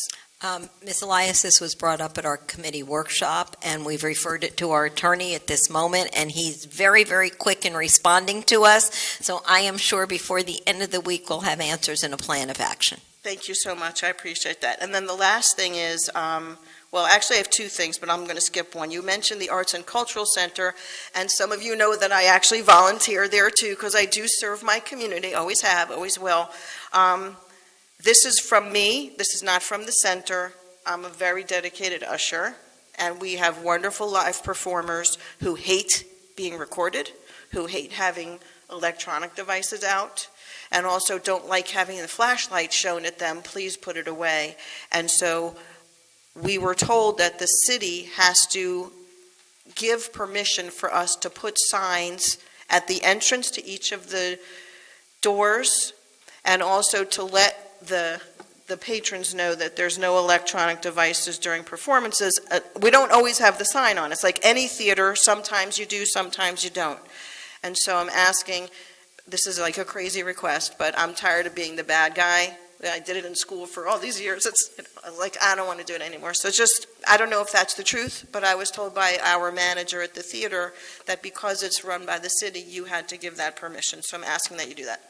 Speaker 1: Ms. Elias, this was brought up at our committee workshop, and we've referred it to our attorney at this moment, and he's very, very quick in responding to us. So I am sure before the end of the week, we'll have answers and a plan of action.
Speaker 4: Thank you so much. I appreciate that. And then the last thing is, actually I have 2 things, but I'm going to skip one. You mentioned the Arts and Cultural Center, and some of you know that I actually volunteer there too, because I do serve my community, always have, always will. This is from me. This is not from the center. I'm a very dedicated usher, and we have wonderful live performers who hate being recorded, who hate having electronic devices out, and also don't like having the flashlight shown at them. Please put it away. And so we were told that the city has to give permission for us to put signs at the entrance to each of the doors, and also to let the patrons know that there's no electronic devices during performances. We don't always have the sign on. It's like any theater. Sometimes you do, sometimes you don't. And so I'm asking, this is like a crazy request, but I'm tired of being the bad guy. I did it in school for all these years. It's like, I don't want to do it anymore. So I don't know if that's the truth, but I was told by our manager at the theater that because it's run by the city, you had to give that permission. So I'm asking that you do that.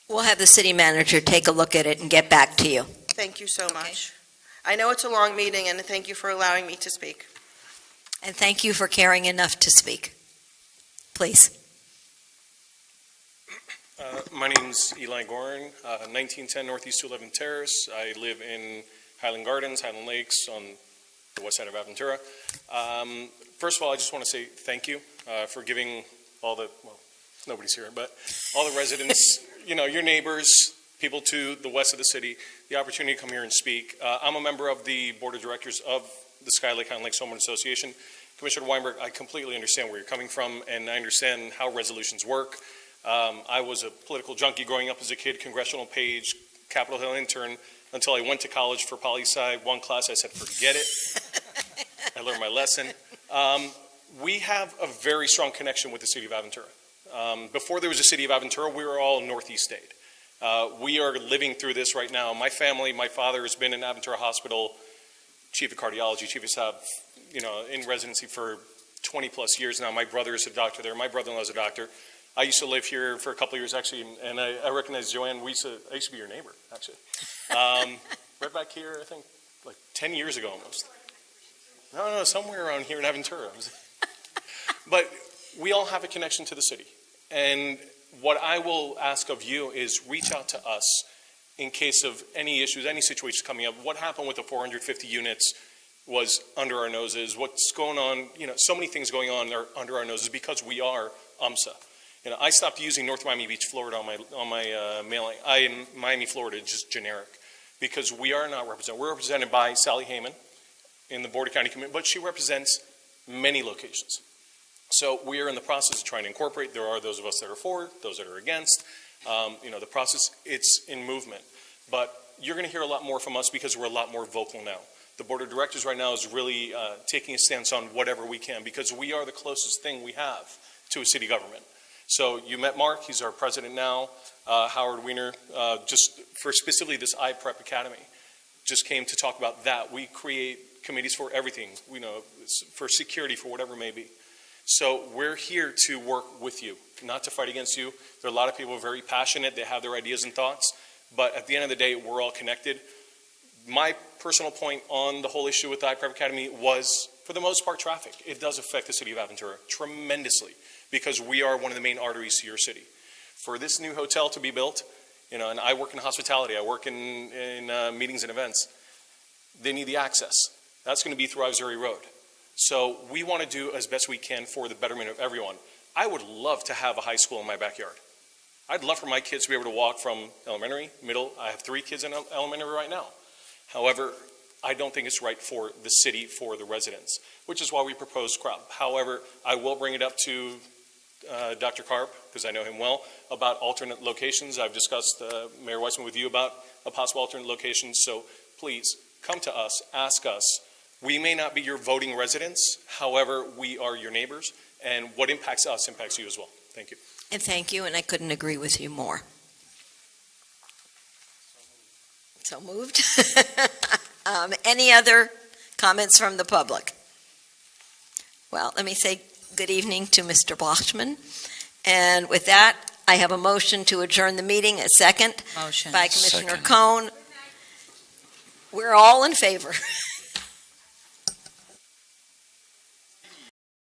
Speaker 1: We'll have the city manager take a look at it and get back to you.
Speaker 4: Thank you so much. I know it's a long meeting, and thank you for allowing me to speak.
Speaker 1: And thank you for caring enough to speak. Please.
Speaker 19: My name's Eli Gorin, 1910 Northeast 211 Terrace. I live in Highland Gardens, Highland Lakes, on the west side of Aventura. First of all, I just want to say thank you for giving all the, well, nobody's here, but all the residents, your neighbors, people to the west of the city the opportunity to come here and speak. I'm a member of the board of directors of the Sky Lake Highland Lakes Homeowners Association. Commissioner Weinberg, I completely understand where you're coming from, and I understand how resolutions work. I was a political junkie growing up as a kid, congressional page, Capitol Hill intern, until I went to college for poli-sci. One class, I said, forget it. I learned my lesson. We have a very strong connection with the city of Aventura. Before there was a city of Aventura, we were all Northeast State. We are living through this right now. My family, my father has been in Aventura Hospital, chief of cardiology, chief of staff, in residency for 20 plus years now. My brother is a doctor there. My brother-in-law is a doctor. I used to live here for a couple of years, actually, and I recognize Joanne. I used to be your neighbor, actually. Right back here, I think, like 10 years ago almost. No, somewhere around here in Aventura. But we all have a connection to the city. And what I will ask of you is reach out to us in case of any issues, any situations coming up. What happened with the 450 units was under our noses. What's going on, so many things going on are under our noses because we are UMSA. I stopped using North Miami Beach, Florida on my mailing. In Miami, Florida, just generic, because we are not represented. We're represented by Sally Heyman in the Board of County Committee, but she represents many locations. So we are in the process of trying to incorporate. There are those of us that are for, those that are against. The process, it's in movement. But you're going to hear a lot more from us because we're a lot more vocal now. The Board of Directors right now is really taking a stance on whatever we can because we are the closest thing we have to a city government. So you met Mark, he's our president now. Howard Weiner, just for specifically this iPrep Academy, just came to talk about that. We create committees for everything, for security, for whatever it may be. So we're here to work with you, not to fight against you. There are a lot of people who are very passionate, they have their ideas and thoughts, but at the end of the day, we're all connected. My personal point on the whole issue with the iPrep Academy was, for the most part, traffic. It does affect the city of Aventura tremendously, because we are one of the main arteries to your city. For this new hotel to be built, and I work in hospitality, I work in meetings and events, they need the access. That's going to be through Ivory Road. So we want to do as best we can for the betterment of everyone. I would love to have a high school in my backyard. I'd love for my kids to be able to walk from elementary, middle. I have 3 kids in elementary right now. However, I don't think it's right for the city, for the residents, which is why we proposed CROP. However, I will bring it up to Dr. Karp, because I know him well, about alternate locations. I've discussed, Mayor Weissman, with you about a possible alternate location. So please come to us, ask us. We may not be your voting residents. However, we are your neighbors, and what impacts us impacts you as well. Thank you.
Speaker 1: And thank you, and I couldn't agree with you more. So moved. Any other comments from the public? Well, let me say good evening to Mr. Blochman. And with that, I have a motion to adjourn the meeting, a second
Speaker 10: Motion.
Speaker 1: by Commissioner
Speaker 22: Second.
Speaker 1: Cohn. We're all in favor.